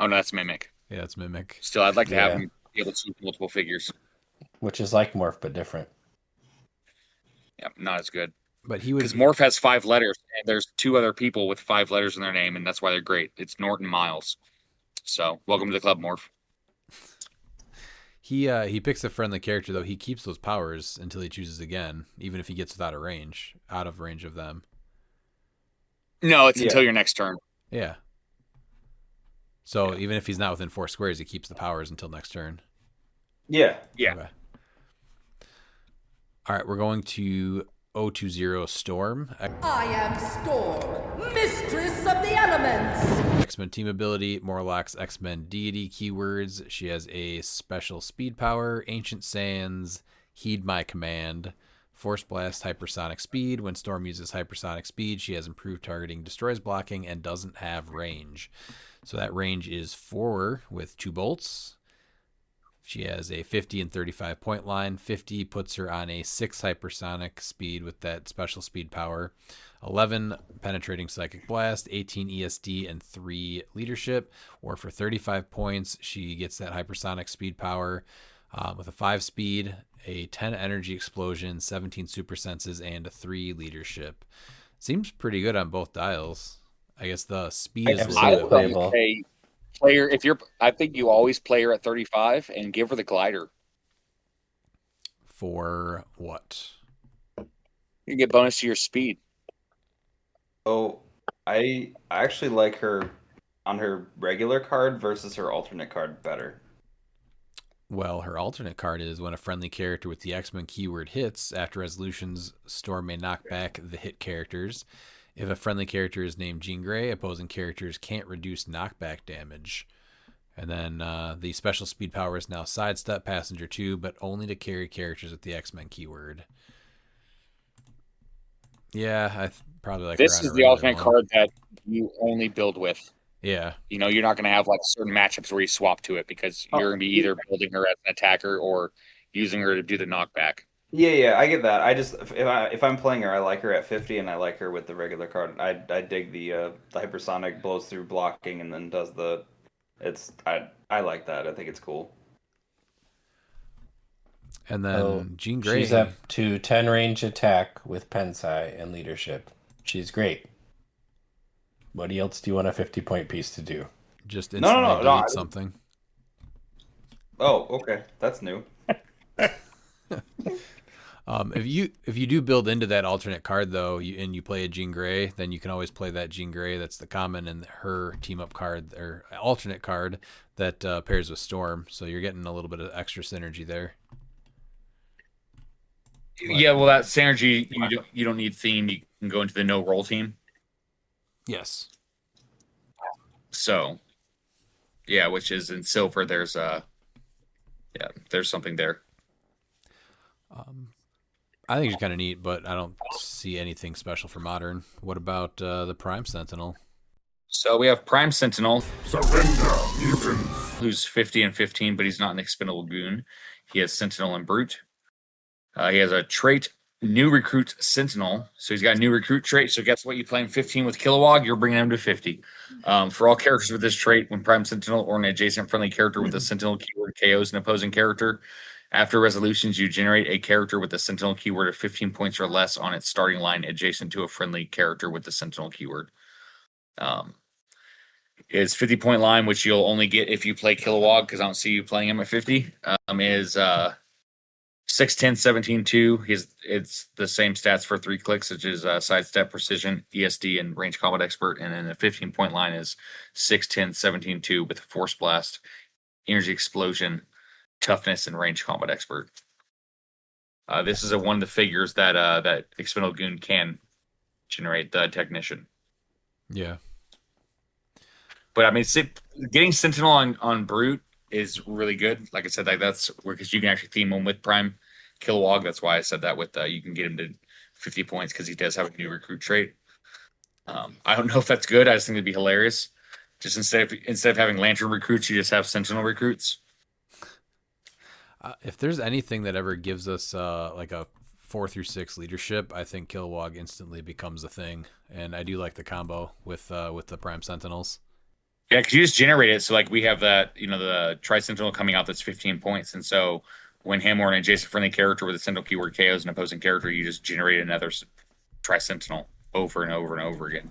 no, that's Mimic. Yeah, it's Mimic. Still, I'd like to have him be able to choose multiple figures. Which is like Morph, but different. Yeah, not as good. But he would, because Morph has 5 letters, and there's 2 other people with 5 letters in their name, and that's why they're great. It's Norton Miles. So, welcome to the club, Morph. He picks a friendly character, though. He keeps those powers until he chooses again, even if he gets out of range of them. No, it's until your next turn. Yeah. So even if he's not within 4 squares, he keeps the powers until next turn. Yeah. Yeah. Okay. All right, we're going to 020 Storm. I am Storm, mistress of the elements. X-Men team ability, Morlock's X-Men deity keywords. She has a special speed power, Ancient Sands, Heed My Command, Force Blast, Hypersonic Speed. When Storm uses Hypersonic Speed, she has improved targeting, destroys blocking, and doesn't have range. So that range is 4 with 2 bolts. She has a 50 and 35 point line. 50 puts her on a 6 hypersonic speed with that special speed power. 11 penetrating psychic blast, 18 ESD, and 3 leadership. Or for 35 points, she gets that hypersonic speed power with a 5 speed, a 10 energy explosion, 17 super senses, and a 3 leadership. Seems pretty good on both dials. I guess the speed is a little bit playable. Player, I think you always play her at 35 and give her the glider. For what? You get bonus to your speed. Oh, I actually like her on her regular card versus her alternate card better. Well, her alternate card is when a friendly character with the X-Men keyword hits, after resolutions, Storm may knock back the hit characters. If a friendly character is named Jean Grey, opposing characters can't reduce knockback damage. And then the special speed power is now Sidestep, Passenger 2, but only to carry characters with the X-Men keyword. Yeah, I probably like this is the alternate card that you only build with. Yeah. You know, you're not going to have like certain matchups where you swap to it because you're going to be either building her as an attacker or using her to do the knockback. Yeah, I get that. I just if I'm playing her, I like her at 50, and I like her with the regular card. I dig the hypersonic blows through blocking and then does the. I like that. I think it's cool. And then Jean Grey. She's up to 10 range attack with Pensai and leadership. She's great. What else do you want a 50-point piece to do? Just instantly delete something. Oh, okay, that's new. If you do build into that alternate card though, and you play a Jean Grey, then you can always play that Jean Grey. That's the common and her team up card or alternate card that pairs with Storm. So you're getting a little bit of extra synergy there. Yeah, well, that synergy you don't need theme. You can go into the no roll team. Yes. So, yeah, which is in silver. There's something there. I think it's kind of neat, but I don't see anything special for modern. What about the Prime Sentinel? So we have Prime Sentinel. Surrender, mutants. Who's 50 and 15, but he's not an expendable goon. He has Sentinel and Brute. He has a trait, New Recruit Sentinel. So he's got a new recruit trait. So guess what? You play him 15 with Kilowog, you're bringing him to 50. For all characters with this trait, when Prime Sentinel or an adjacent friendly character with a Sentinel keyword KOs an opposing character, after resolutions, you generate a character with the Sentinel keyword of 15 points or less on its starting line adjacent to a friendly character with the Sentinel keyword. His 50-point line, which you'll only get if you play Kilowog, because I don't see you playing him at 50, is 6'10", 17-2. It's the same stats for 3 clicks, which is Sidestep, Precision, ESD, and Range Combat Expert. And then the 15-point line is 6'10", 17-2 with Force Blast, Energy Explosion, Toughness, and Range Combat Expert. This is one of the figures that Expendable Goon can generate, the Technician. Yeah. But I mean, getting Sentinel on Brute is really good. Like I said, that's where because you can actually theme him with Prime Kilowog. That's why I said that with you can get him to 50 points because he does have a new recruit trait. I don't know if that's good. I just think it'd be hilarious. Just instead of having Lantern recruits, you just have Sentinel recruits. If there's anything that ever gives us like a 4 through 6 leadership, I think Kilowog instantly becomes a thing, and I do like the combo with the Prime Sentinels. Yeah, because you just generate it. So like we have that, the Tri Sentinel coming out that's 15 points, and so when him or an adjacent friendly character with a Sentinel keyword KOs an opposing character, you just generate another Tri Sentinel over and over and over again.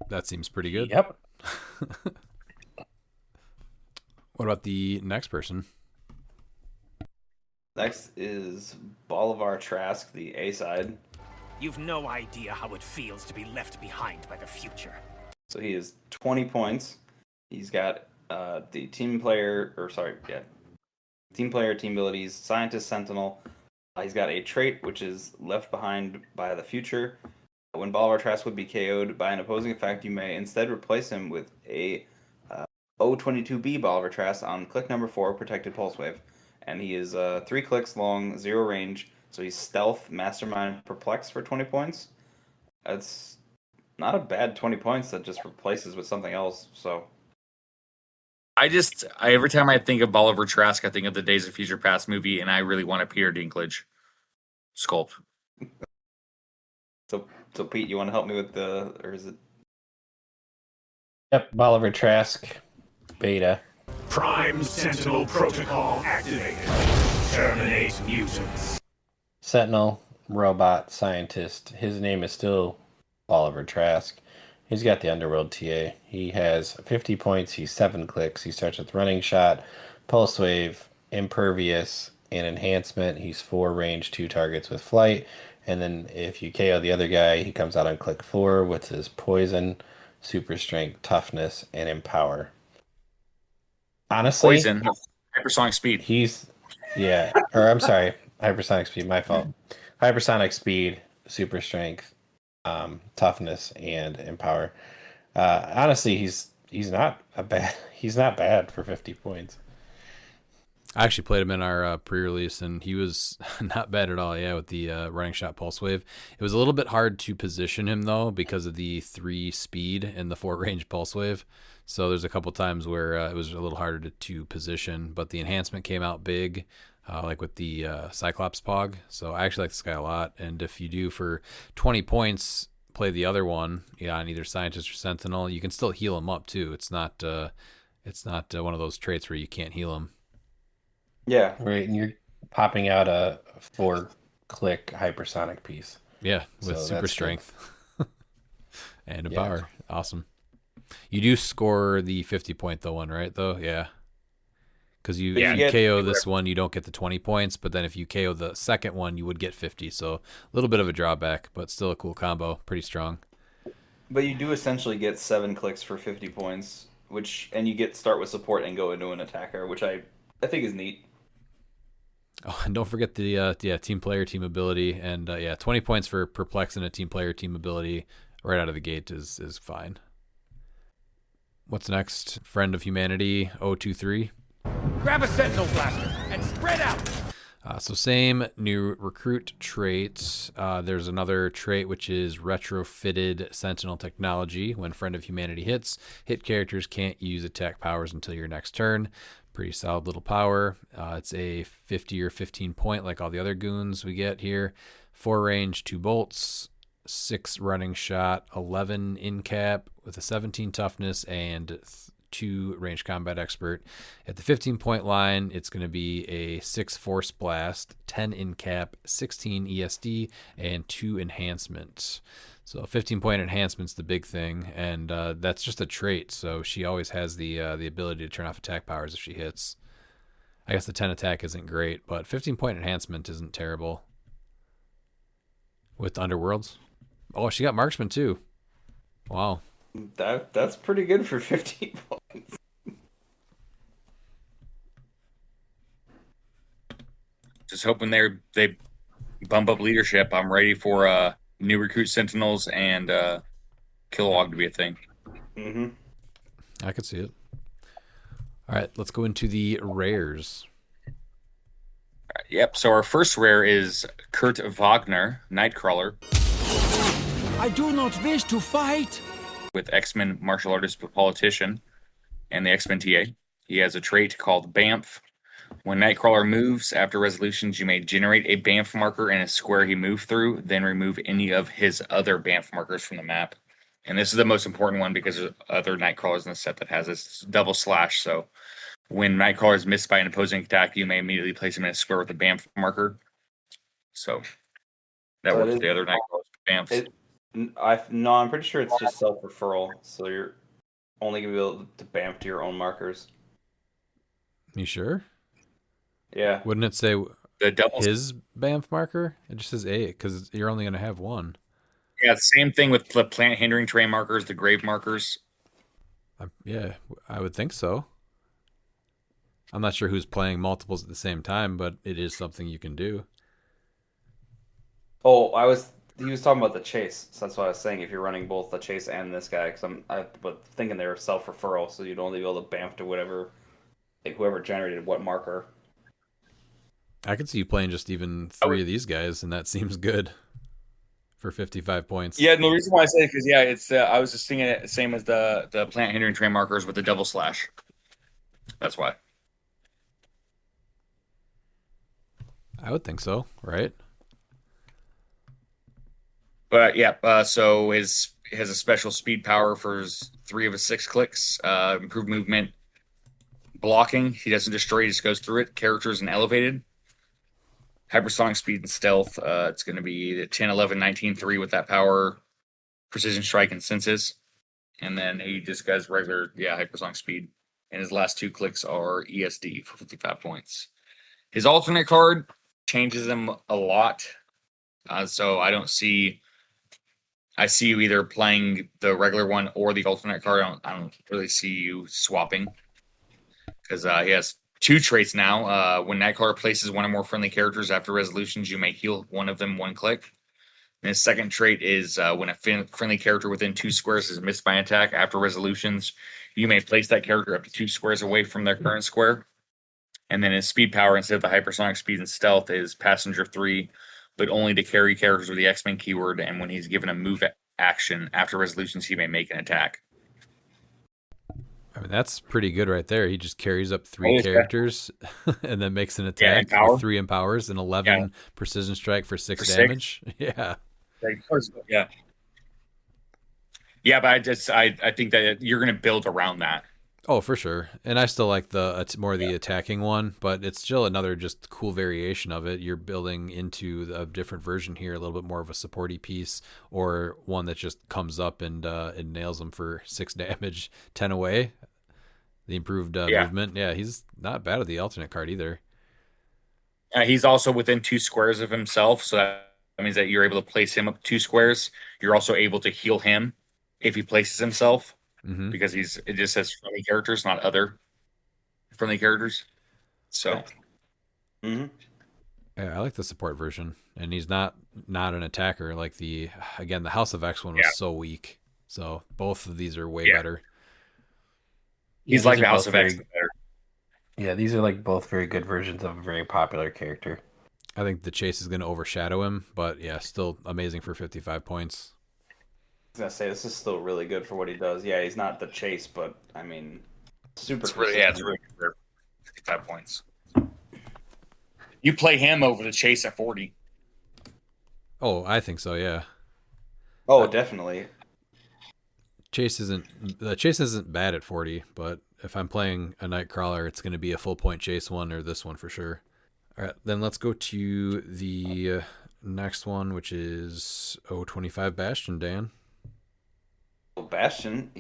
That seems pretty good. Yep. What about the next person? Next is Bolivar Trask, the A side. You've no idea how it feels to be left behind by the future. So he is 20 points. He's got the team player, team abilities, Scientist Sentinel. He's got a trait which is left behind by the future. When Bolivar Trask would be KO'd by an opposing effect, you may instead replace him with a O22B Bolivar Trask on click number 4, Protected Pulse Wave. And he is 3 clicks long, 0 range, so he's Stealth, Mastermind, Perplex for 20 points. That's not a bad 20 points that just replaces with something else, so... Every time I think of Bolivar Trask, I think of the Days of Future Past movie, and I really want a Peter Dinklage sculpt. So Pete, you want to help me with or is it? Yep, Bolivar Trask, beta. Prime Sentinel Protocol activated. Terminate mutants. Sentinel, robot, scientist. His name is still Bolivar Trask. He's got the Underworld TA. He has 50 points. He's 7 clicks. He starts with Running Shot, Pulse Wave, Impervious, and Enhancement. He's 4 range, 2 targets with Flight. And then if you KO the other guy, he comes out on click 4 with his Poison, Super Strength, Toughness, and Empower. Honestly, Poison, hypersonic speed. I'm sorry, hypersonic speed. My fault. Hypersonic speed, super strength, toughness, and empower. Honestly, he's not bad for 50 points. I actually played him in our pre-release, and he was not bad at all. Yeah, with the Running Shot Pulse Wave, it was a little bit hard to position him though because of the 3 speed and the 4 range Pulse Wave. So there's a couple times where it was a little harder to position, but the enhancement came out big, like with the Cyclops Pog. So I actually like this guy a lot. And if you do for 20 points, play the other one, on either Scientist or Sentinel, you can still heal him up too. It's not one of those traits where you can't heal him. Yeah. Right, and you're popping out a 4-click hypersonic piece. Yeah, with super strength and a power. Awesome. You do score the 50-point one, right? Though, yeah. Because if you KO this one, you don't get the 20 points. But then if you KO the second one, you would get 50. So a little bit of a drawback, but still a cool combo. Pretty strong. But you do essentially get 7 clicks for 50 points, and you get start with support and go into an attacker, which I think is neat. Oh, and don't forget the team player, team ability, and 20 points for Perplex and a team player, team ability right out of the gate is fine. What's next? Friend of Humanity 023. Grab a Sentinel Blaster and spread out! So same new recruit trait. There's another trait which is retrofitted Sentinel technology. When Friend of Humanity hit characters can't use attack powers until your next turn. Pretty solid little power. It's a 50 or 15 point like all the other goons we get here. 4 range, 2 bolts, 6 running shot, 11 in cap with a 17 toughness, and 2 range combat expert. At the 15-point line, it's going to be a 6 force blast, 10 in cap, 16 ESD, and 2 enhancement. So 15-point enhancement's the big thing, and that's just a trait. So she always has the ability to turn off attack powers if she hits. I guess the 10 attack isn't great, but 15-point enhancement isn't terrible. With Underworlds. Oh, she got marksman too. Wow. That's pretty good for 15 points. Just hoping they bump up leadership. I'm ready for new recruit Sentinels and Kilowog to be a thing. Mm-hmm. I could see it. All right, let's go into the rares. Yep. So our first rare is Kurt Wagner, Nightcrawler. I do not wish to fight. With X-Men martial artist politician and the X-Men TA. He has a trait called Bamf. When Nightcrawler moves, after resolutions, you may generate a Bamf marker in a square he moved through, then remove any of his other Bamf markers from the map. And this is the most important one because there's other Nightcrawlers in the set that has this double slash. So when Nightcrawler is missed by an opposing attack, you may immediately place him in a square with a Bamf marker. So that works with the other Nightcrawlers with Bamfs. No, I'm pretty sure it's just self-referral, so you're only gonna be able to Bamf to your own markers. You sure? Yeah. Wouldn't it say the his Bamf marker? It just says A because you're only going to have one. Yeah, same thing with the plant hindering terrain markers, the grave markers. Yeah, I would think so. I'm not sure who's playing multiples at the same time, but it is something you can do. Oh, he was talking about the chase, so that's what I was saying. If you're running both the chase and this guy, because I was thinking they were self-referral, so you'd only be able to Bamf to whatever, like whoever generated what marker. I could see you playing just even 3 of these guys, and that seems good for 55 points. Yeah, and the reason why I say it because it's I was just thinking it same as the plant hindering terrain markers with the double slash. That's why. I would think so, right? But so he has a special speed power for 3 of his 6 clicks, improved movement, blocking. He doesn't destroy; he just goes through it. Characters and elevated. Hypersonic speed and stealth. It's going to be the 10, 11, 19, 3 with that power, precision strike and senses. And then he just has regular, hypersonic speed. And his last 2 clicks are ESD for 55 points. His alternate card changes them a lot. So I see you either playing the regular one or the alternate card. I don't really see you swapping. Because he has 2 traits now. When Nightcrawler places one or more friendly characters after resolutions, you may heal one of them 1 click. And his second trait is when a friendly character within 2 squares is missed by an attack after resolutions, you may place that character up to 2 squares away from their current square. And then his speed power, instead of the hypersonic speed and stealth, is passenger 3, but only to carry characters with the X-Men keyword. And when he's given a move action after resolutions, he may make an attack. I mean, that's pretty good right there. He just carries up 3 characters and then makes an attack with 3 empowers and 11 precision strike for 6 damage. Yeah. Yeah, but I think that you're going to build around that. Oh, for sure. And I still like the more the attacking one, but it's still another just cool variation of it. You're building into a different version here, a little bit more of a supporty piece, or one that just comes up and nails them for 6 damage, 10 away. The improved movement. Yeah, he's not bad at the alternate card either. He's also within 2 squares of himself, so that means that you're able to place him up 2 squares. You're also able to heal him if he places himself. Mm-hmm. Because it just says friendly characters, not other friendly characters. So, yeah, I like the support version, and he's not an attacker like the House of X one was so weak. So both of these are way better. He's like the House of X better. Yeah, these are like both very good versions of a very popular character. I think the chase is going to overshadow him, but yeah, still amazing for 55 points. I was gonna say this is still really good for what he does. Yeah, he's not the chase, but I mean, super. It's really good for 55 points. You play him over the chase at 40. Oh, I think so. Yeah. Oh, definitely. Chase isn't bad at 40, but if I'm playing a Nightcrawler, it's going to be a full point chase one or this one for sure. All right, then let's go to the next one, which is 25 Bastion, Dan. Bastion.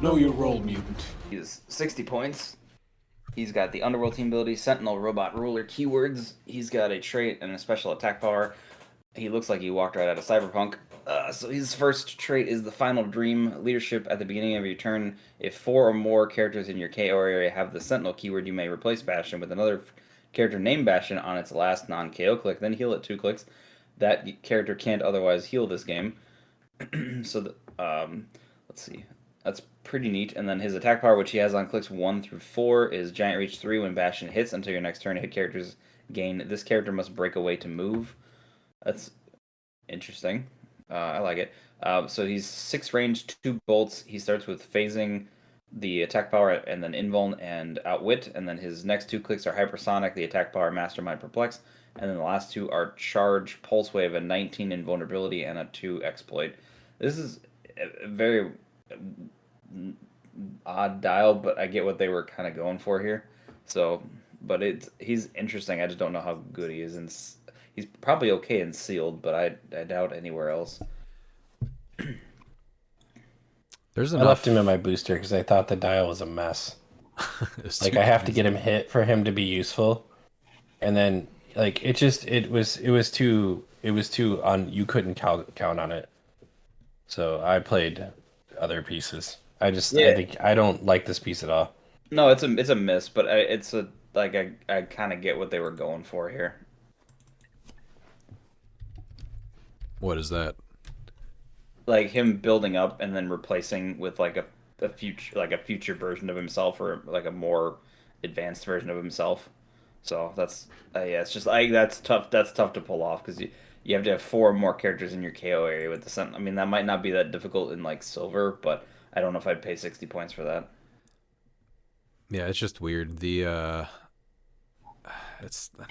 Know your role, mutant. He's 60 points. He's got the Underworld team ability, Sentinel, Robot, Ruler, keywords. He's got a trait and a special attack power. He looks like he walked right out of Cyberpunk. So his first trait is the Final Dream, leadership at the beginning of your turn. If 4 or more characters in your KO area have the Sentinel keyword, you may replace Bastion with another character named Bastion on its last non-KO click, then heal it 2 clicks. That character can't otherwise heal this game. So, let's see. That's pretty neat. And then his attack power, which he has on clicks 1 through 4, is Giant Reach 3. When Bastion hits until your next turn, hit characters gain. This character must break away to move. That's interesting. I like it. So he's 6 range, 2 bolts. He starts with phasing, the attack power, and then invuln and outwit. And then his next 2 clicks are hypersonic, the attack power, mastermind, perplex. And then the last 2 are charge, pulse wave, a 19 invulnerability, and a 2 exploit. This is a very odd dial, but I get what they were kind of going for here. So, but he's interesting. I just don't know how good he is, and he's probably okay in sealed, but I doubt anywhere else. There's I enough. left him in my booster because I thought the dial was a mess. Like I have to get him hit for him to be useful, and then like it was too on. You couldn't count on it. So I played other pieces. I think I don't like this piece at all. No, it's a miss, but I kind of get what they were going for here. What is that? Like him building up and then replacing with like a future version of himself, or like a more advanced version of himself. So that's it's just that's tough. That's tough to pull off because you have to have 4 more characters in your KO area with the sun. I mean, that might not be that difficult in like silver, but I don't know if I'd pay 60 points for that. Yeah, it's just weird. It's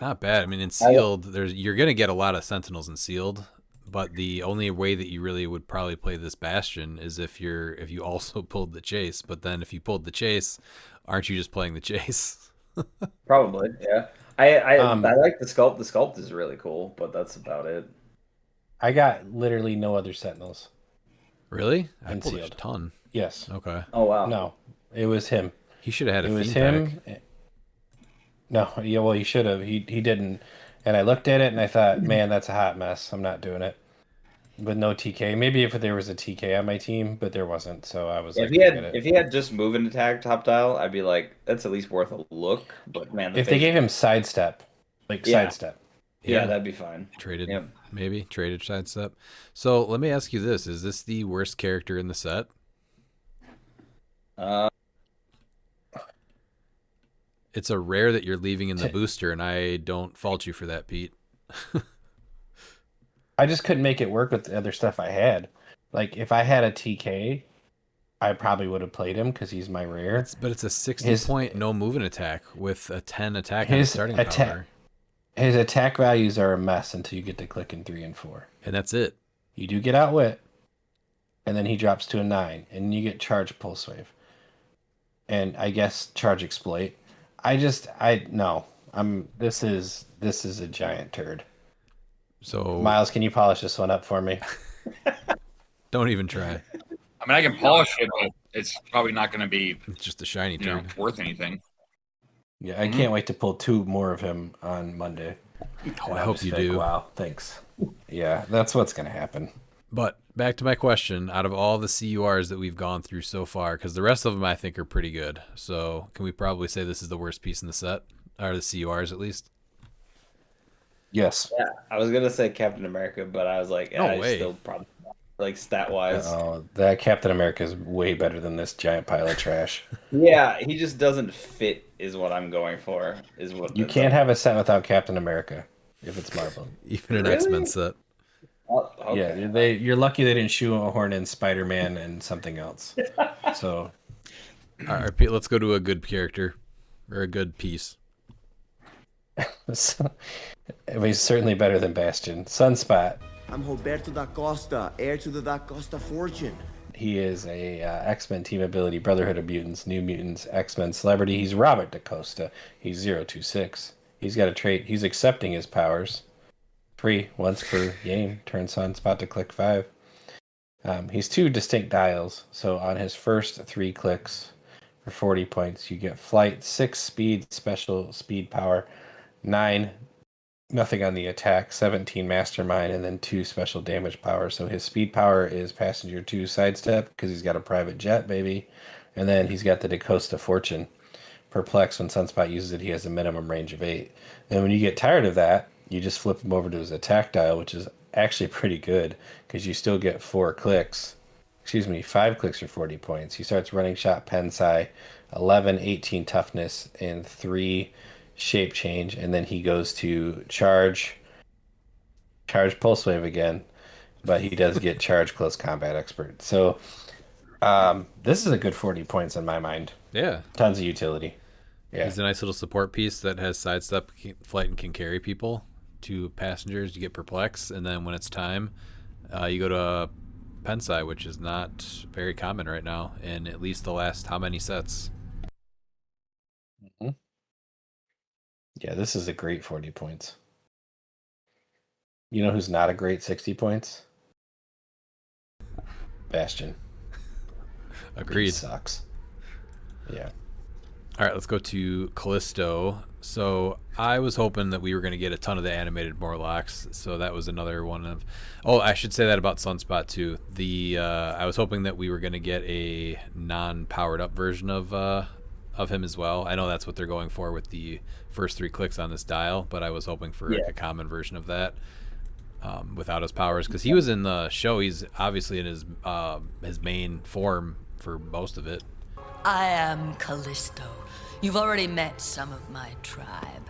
not bad. I mean, in sealed, you're gonna get a lot of sentinels in sealed, but the only way that you really would probably play this Bastion is if you also pulled the chase. But then if you pulled the chase, aren't you just playing the chase? Probably, yeah. I like the sculpt. The sculpt is really cool, but that's about it. I got literally no other sentinels. Really? I pulled a ton. Yes. Okay. Oh wow. No, it was him. He should have had a It was Fiend him. pack. No, yeah, well, he should have. He didn't. And I looked at it and I thought, man, that's a hot mess. I'm not doing it. With no TK. Maybe if there was a TK on my team, but there wasn't. So I was If he had just move and attack top dial, I'd be like, that's at least worth a look. But man, if they gave him sidestep, sidestep. Yeah, that'd be fine. Traded, maybe traded sidestep. So let me ask you this: is this the worst character in the set? It's a rare that you're leaving in the booster, and I don't fault you for that, Pete. I just couldn't make it work with the other stuff I had. Like if I had a TK, I probably would have played him because he's my rare. But it's a 60-point no moving attack with a 10 attack and starting power. His attack values are a mess until you get to click in 3 and 4. And that's it. You do get outwit, and then he drops to a 9, and you get charge pulse wave. And I guess charge exploit. This is a giant turd. So Miles, can you polish this one up for me? Don't even try. I mean, I can polish it, but it's probably not going to be just a shiny turd. Worth anything. Yeah, I can't wait to pull 2 more of him on Monday. Oh, I hope you do. Wow, thanks. Yeah, that's what's going to happen. But back to my question, out of all the CURs that we've gone through so far, because the rest of them I think are pretty good. So can we probably say this is the worst piece in the set? Or the CURs at least? Yes. Yeah, I was going to say Captain America, but I was like, No way. Still probably like stat-wise. Oh, that Captain America is way better than this giant pile of trash. Yeah, he just doesn't fit is what I'm going for. You can't have a set without Captain America if it's Marvel. Even an X-Men set. Oh, okay. Yeah, you're lucky they didn't shoehorn in Spider-Man and something else. So, all right, Pete, let's go to a good character or a good piece. He's certainly better than Bastion. Sunspot. I'm Roberto da Costa, heir to the da Costa fortune. He is a X-Men team ability, Brotherhood of Mutants, New Mutants, X-Men celebrity. He's Robert da Costa. He's 026. He's got a trait. He's accepting his powers. Free once per game. Turn Sunspot to click 5. He's 2 distinct dials. So on his first 3 clicks for 40 points, you get flight, 6 speed, special speed power, 9 nothing on the attack, 17 mastermind, and then 2 special damage power. So his speed power is passenger 2 sidestep because he's got a private jet, baby. And then he's got the DaCosta Fortune. Perplex, when Sunspot uses it, he has a minimum range of 8. And when you get tired of that, you just flip him over to his attack dial, which is actually pretty good because you still get 4 clicks excuse me, 5 clicks for 40 points. He starts running shot Pensai, 11, 18 toughness, and 3 shape change, and then he goes to charge pulse wave again, but he does get charge close combat expert. So this is a good 40 points in my mind. Yeah. Tons of utility. Yeah. He's a nice little support piece that has sidestep flight and can carry people to passengers. You get perplex, and then when it's time, you go to Pensai, which is not very common right now, in at least the last how many sets? Mm-hmm. Yeah, this is a great 40 points. You know who's not a great 60 points? Bastion. Agreed. He sucks. Yeah. All right, let's go to Callisto. So I was hoping that we were going to get a ton of the animated Morlocks. So that was another one of. Oh, I should say that about Sunspot too. I was hoping that we were going to get a non-powered up version of him as well. I know that's what they're going for with the first 3 clicks on this dial, but I was hoping for like a common version of that without his powers, because he was in the show. He's obviously in his main form for most of it. I am Callisto. You've already met some of my tribe.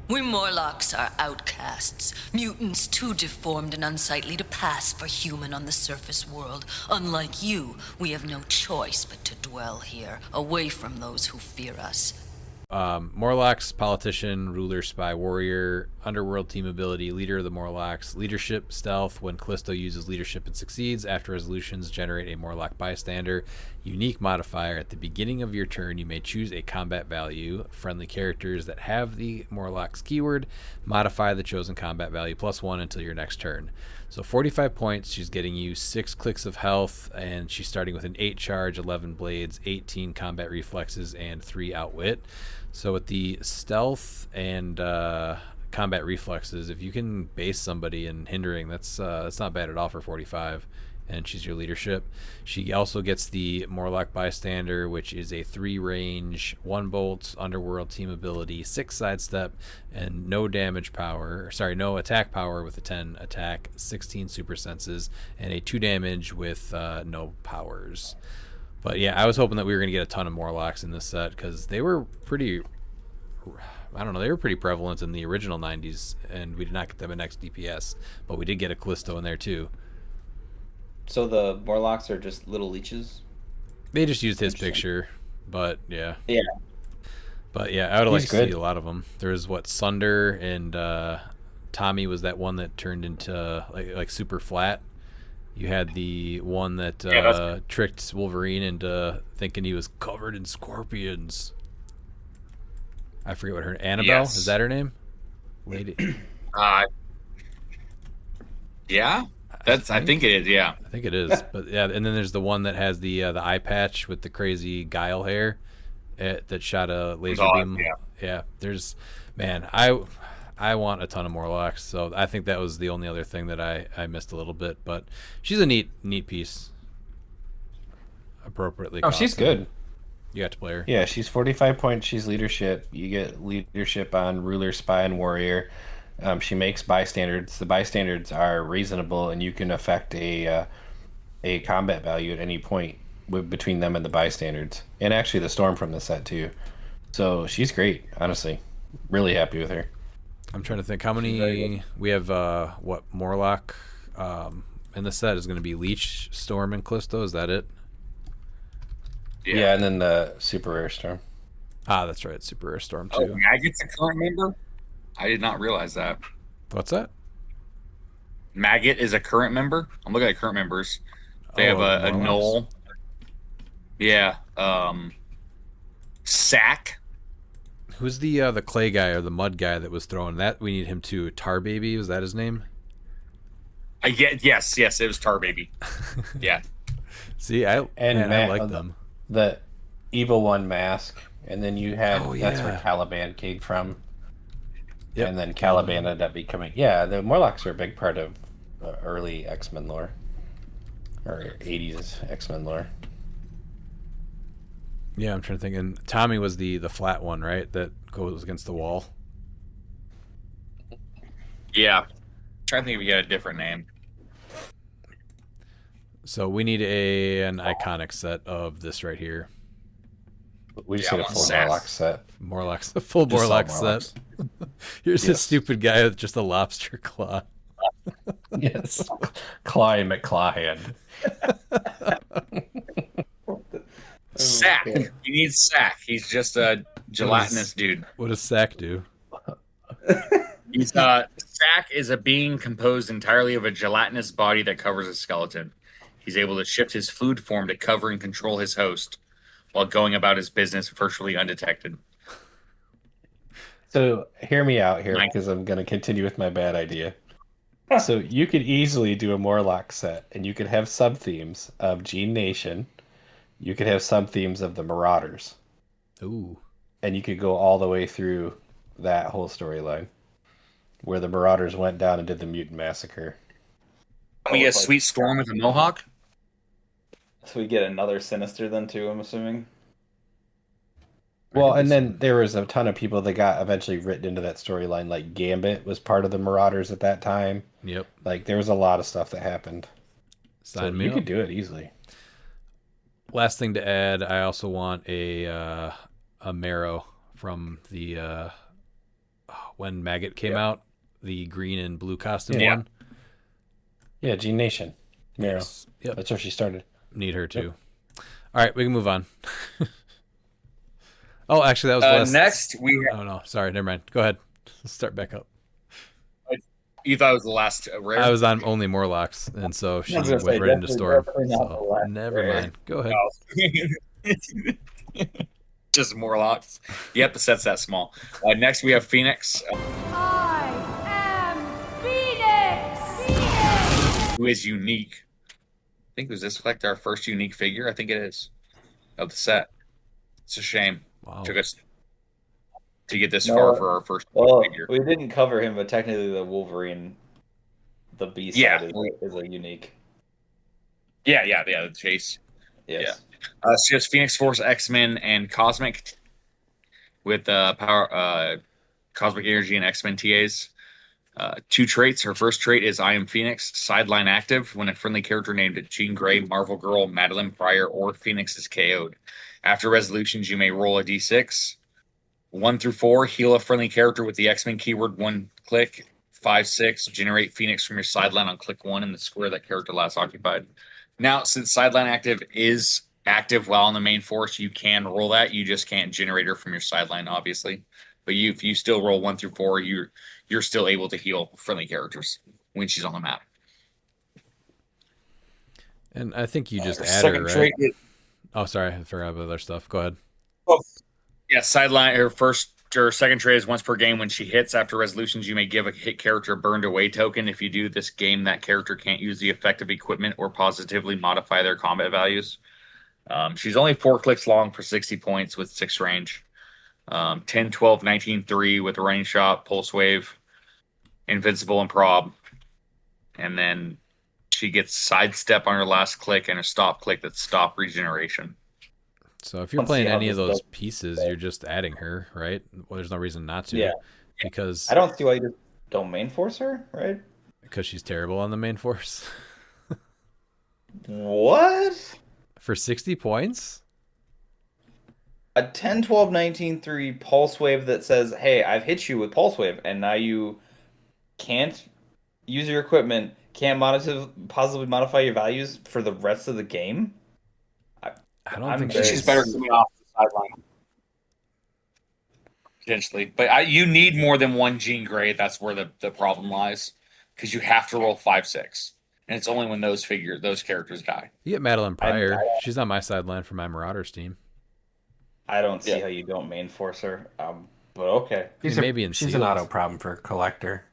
We Morlocks are outcasts, mutants too deformed and unsightly to pass for human on the surface world. Unlike you, we have no choice but to dwell here, away from those who fear us. Morlocks, politician, ruler, spy, warrior, underworld team ability, leader of the Morlocks, leadership, stealth. When Callisto uses leadership and succeeds, after resolutions generate a Morlock bystander. Unique modifier. At the beginning of your turn, you may choose a combat value. Friendly characters that have the Morlocks keyword modify the chosen combat value +1 until your next turn. So 45 points, she's getting you 6 clicks of health, and she's starting with an 8 charge, 11 blades, 18 combat reflexes, and 3 outwit. So with the stealth and combat reflexes, if you can base somebody in hindering, that's not bad at all for 45. And she's your leadership. She also gets the Morlock bystander, which is a 3 range, 1 bolt, underworld team ability, 6 sidestep, and no attack power with a 10 attack, 16 super senses, and a 2 damage with no powers. But yeah, I was hoping that we were going to get a ton of Morlocks in this set, because they were pretty prevalent in the original 90s, and we did not get them in XDPS, but we did get a Callisto in there too. So the Morlocks are just little leeches? They just used his picture, but yeah. Yeah. But yeah, I would like to see a lot of them. There's Sunder, and Tommy was that one that turned into like super flat. You had the one that tricked Wolverine into thinking he was covered in scorpions. I forget what Annabelle? Yes. Is that her name? Lady. Yeah. I think it is, yeah. I think it is. But yeah, and then there's the one that has the eye patch with the crazy guile hair that shot a laser beam. Yeah. There's, man, I want a ton of Morlocks, so I think that was the only other thing that I missed a little bit. But she's a neat piece. Appropriately. Oh, she's good. You got to play her. Yeah, she's 45 points. She's leadership. You get leadership on ruler, spy, and warrior. She makes bystanders. The bystanders are reasonable, and you can affect a combat value at any point between them and the bystanders. And actually the storm from the set too. So she's great, honestly. Really happy with her. I'm trying to think how many we have. Morlock in the set is going to be Leech, Storm, and Callisto. Is that it? Yeah, and then the Super Rare Storm. Ah, that's right, Super Rare Storm too. Oh, Maggot's a current member? I did not realize that. What's that? Maggot is a current member. I'm looking at current members. They have a Knoll. Yeah. Sack. Who's the clay guy or the mud guy that was throwing that? We need him too. Tar Baby, was that his name? Yes, it was Tar Baby. Yeah. See, I like them. The Evil One mask, and then you had that's where Caliban came from. Yep. And then Caliban ended up becoming the Morlocks are a big part of early X-Men lore, or 80s X-Men lore. Yeah, I'm trying to think. And Tommy was the flat one, right? That goes against the wall. Yeah. I'm trying to think if he had a different name. So we need an iconic set of this right here. We just Yeah, need I a want full sass. Morlock set. Morlocks, a full Just all Morlock Morlocks. set. Here's this stupid guy with just a lobster claw. Yes. Clay McClawhand. Sack. He needs Sack. He's just a gelatinous dude. What does Sack do? He's Sack is a being composed entirely of a gelatinous body that covers a skeleton. He's able to shift his fluid form to cover and control his host while going about his business virtually undetected. So hear me out here because I'm going to continue with my bad idea. So you could easily do a Morlock set, and you could have sub themes of Gene Nation. You could have sub themes of the Marauders. Ooh. And you could go all the way through that whole storyline, where the Marauders went down and did the Mutant Massacre. We get Sweet Storm with a mohawk. So we get another Sinister then too, I'm assuming. Well, and then there was a ton of people that got eventually written into that storyline. Like Gambit was part of the Marauders at that time. Yep. Like there was a lot of stuff that happened. Sign so me you up. could do it easily. Last thing to add, I also want a Marrow from the when Maggot came out, the green and blue costume one. Yeah, Gene Nation. Marrow. Yes. Yep. That's where she started. Need her too. All right, we can move on. Oh, actually, that was the last. Next, we. Oh no, sorry, never mind. Go ahead. Let's start back up. You thought it was the last rare? I was on only Morlocks, and so she went right into Storm. So never mind. Go ahead. No. Just Morlocks. Yep, the set's that small. Next, we have Phoenix. I am Phoenix! Who is unique. I think, was this like our first unique figure? I think it is. Of the set. It's a shame. Wow. Took us to get this far for our first figure. We didn't cover him, but technically the Wolverine, the B side is a unique. Yeah, the Chase. Yes. Yeah. She has Phoenix Force, X-Men, and Cosmic with power, Cosmic Energy and X-Men TAs. 2 traits. Her first trait is I am Phoenix, sideline active. When a friendly character named Jean Grey, Marvel Girl, Madeline Pryor, or Phoenix is KO'd. After resolutions, you may roll a d6. 1 through 4, heal a friendly character with the X-Men keyword 1 click. 5, 6, generate Phoenix from your sideline on click 1 in the square that character last occupied. Now, since sideline active is active while on the main force, you can roll that. You just can't generate her from your sideline, obviously. But if you still roll 1 through 4, you're still able to heal friendly characters when she's on the map. And I think you just add her, right? Oh, sorry, I forgot about other stuff. Go ahead. Oh, yeah, sideline. Her second trait is once per game. When she hits after resolutions, you may give a hit character a burned away token. If you do this game, that character can't use the effective equipment or positively modify their combat values. She's only 4 clicks long for 60 points with 6 range. 10, 12, 19, 3 with a running shot, pulse wave, invincible, and prob. And then she gets sidestep on her last click and a stop click that's stop regeneration. So if you're playing any of those pieces, you're just adding her, right? Well, there's no reason not to. Yeah. Because I don't see why you just don't main force her, right? Because she's terrible on the main force. What? For 60 points? A 10, 12, 19, 3 pulse wave that says, hey, I've hit you with pulse wave, and now you can't use your equipment, can't positively modify your values for the rest of the game? I don't think she's better coming off the sideline. Potentially. But you need more than one Jean Grey. That's where the problem lies. Because you have to roll 5, 6. And it's only when those characters die. You get Madeline Pryor. She's on my sideline for my Marauders team. I don't see how you don't main force her. But okay. She's an auto problem for Collector.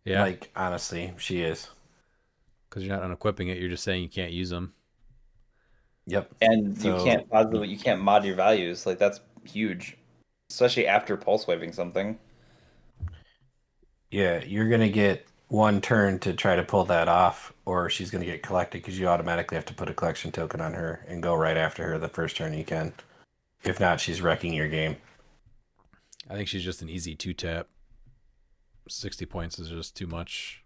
Yeah. Like, honestly, she is. Because you're not unequipping it. You're just saying you can't use them. Yep. And you can't mod your values. Like, that's huge. Especially after pulse waving something. Yeah, you're going to get one turn to try to pull that off, or she's going to get collected because you automatically have to put a collection token on her and go right after her the first turn you can. If not, she's wrecking your game. I think she's just an easy 2-tap. 60 points is just too much.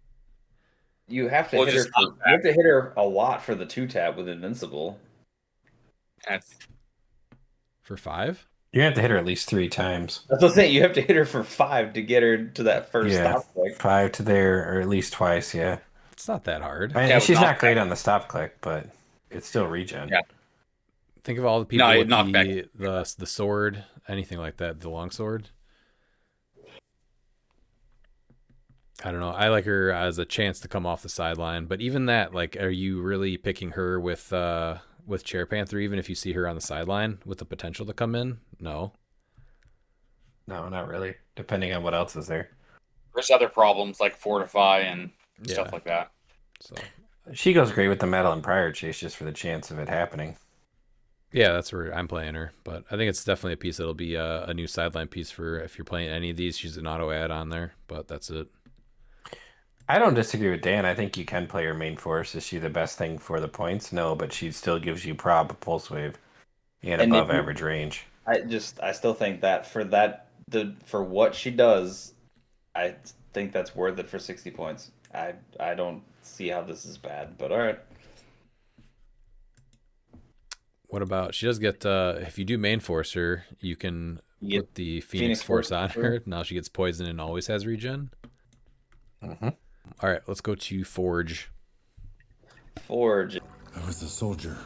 You have to Well, hit her. just knock You have to hit her a lot for the 2-tap with Invincible. For 5? You have to hit her at least 3 times. That's what I'm saying. You have to hit her for 5 to get her to that first Yeah, stop click. 5 to there, or at least twice. Yeah, It's not that hard. She's not great on the stop click, but it's still regen. Yeah. Think of all the people No, with knockback. the sword, anything like that, the long sword. I don't know. I like her as a chance to come off the sideline, but even that, like, are you really picking her with Chair Panther? Even if you see her on the sideline with the potential to come in, no. No, not really. Depending on what else is there. There's other problems like Fortify and stuff like that. So she goes great with the metal and prior chase just for the chance of it happening. Yeah, that's where I'm playing her, but I think it's definitely a piece that'll be a new sideline piece for if you're playing any of these. She's an auto add on there, but that's it. I don't disagree with Dan. I think you can play her main force. Is she the best thing for the points? No, but she still gives you prob, pulse wave, and above average range. I still think that for what she does, I think that's worth it for 60 points. I don't see how this is bad, but all right. What about she does get if you do main force her, you can put the Phoenix Force on her. Now she gets poison and always has regen. Mm-hmm. All right, let's go to Forge. Forge. I was a soldier.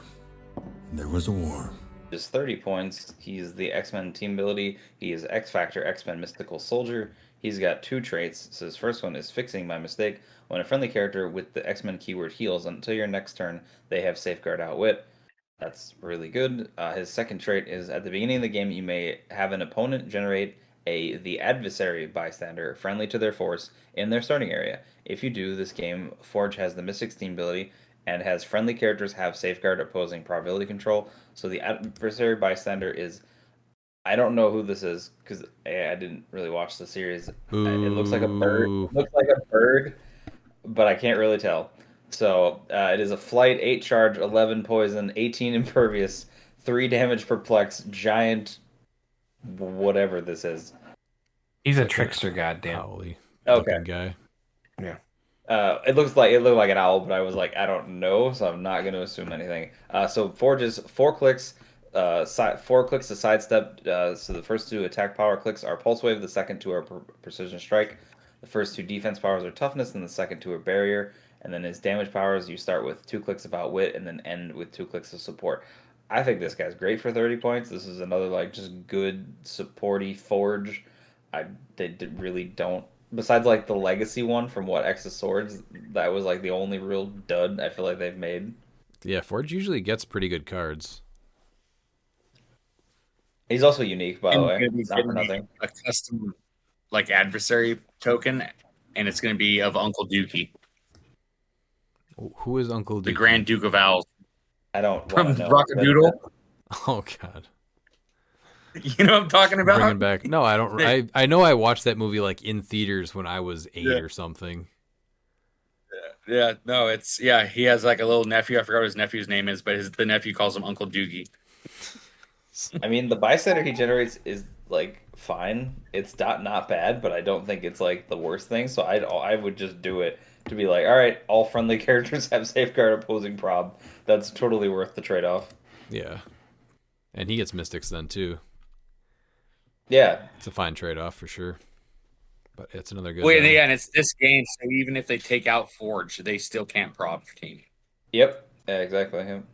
There was a war. Is 30 points. He's the X-Men team ability. He is X-Factor X-Men Mystical Soldier. He's got 2 traits. So his first one is Fixing by Mistake. When a friendly character with the X-Men keyword heals until your next turn, they have Safeguard Outwit. That's really good. His second trait is at the beginning of the game, you may have an opponent generate the adversary bystander friendly to their force in their starting area. If you do, this game, Forge has the Mystic's team ability and has friendly characters have Safeguard opposing probability control. So the adversary bystander is, I don't know who this is because I didn't really watch the series. It looks like a bird. It looks like a bird, but I can't really tell. So it is a flight, 8 charge, 11 poison, 18 impervious, 3 damage perplex, giant, whatever this is. He's a trickster, goddamn. Okay. Guy. Yeah. It looked like an owl, but I was like, I don't know, so I'm not going to assume anything. So Forge is 4 clicks, 4 clicks to sidestep. So the first 2 attack power clicks are Pulse Wave, the second 2 are Precision Strike. The first 2 defense powers are Toughness, and the second 2 are Barrier. And then his damage powers, you start with 2 clicks of Outwit and then end with 2 clicks of Support. I think this guy's great for 30 points. This is another like just good supporty Forge. They really don't. Besides like the Legacy one from X of Swords, that was like the only real dud I feel like they've made. Yeah, Forge usually gets pretty good cards. He's also unique, by the way. He's Not for nothing. a custom like adversary token, and it's going to be of Uncle Dookie. Who is Uncle Dookie? The Grand Duke of Owls. I don't from Rockadoodle. Oh God. You know what I'm talking about? Bringing back. No, I don't. I know I watched that movie like in theaters when I was 8 or something. Yeah, no, he has like a little nephew. I forgot what his nephew's name is, but the nephew calls him Uncle Doogie. I mean, the bystander he generates is like fine. It's not bad, but I don't think it's like the worst thing. So I would just do it to be like, all right, all friendly characters have Safeguard opposing prob. That's totally worth the trade-off. Yeah, and he gets Mystics then too. Yeah, it's a fine trade-off for sure. But it's another good. Wait, yeah, and it's this game, so even if they take out Forge, they still can't prob your team. Yep. Yeah, exactly. Yep.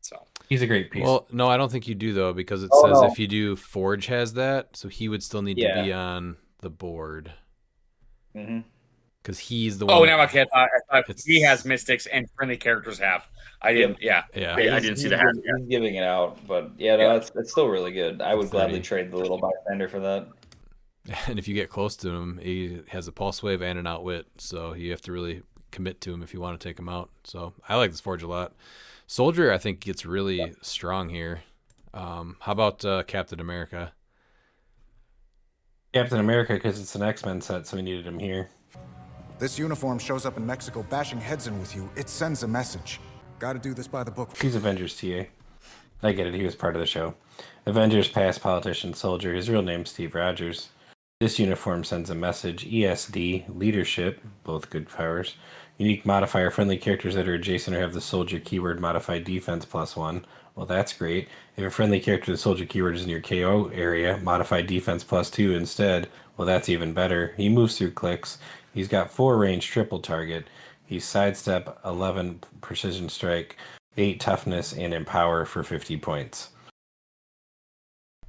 So he's a great piece. Well, no, I don't think you do though, because it says if you do, Forge has that, so he would still need to be on the board. Mm-hmm. Because he's the one. Oh, now okay. I thought he has Mystics and friendly characters have. I didn't. Yeah. I didn't see that. He's giving it out, but it's still really good. I would gladly trade the little bystander for that. And if you get close to him, he has a Pulse Wave and an Outwit, so you have to really commit to him if you want to take him out. So I like this Forge a lot. Soldier, I think, gets really strong here. How about Captain America? Captain America, because it's an X-Men set, so we needed him here. This uniform shows up in Mexico bashing heads in with you. It sends a message. Gotta do this by the book. He's Avengers TA. I get it, he was part of the show. Avengers past politician soldier. His real name's Steve Rogers. This uniform sends a message. ESD, leadership, both good powers. Unique modifier, friendly characters that are adjacent or have the soldier keyword modify defense +1. Well, that's great. If a friendly character, the soldier keyword is in your KO area, modify defense +2 instead. Well, that's even better. He moves through clicks. He's got 4 range triple target. He's sidestep, 11 precision strike, 8 toughness, and empower for 50 points.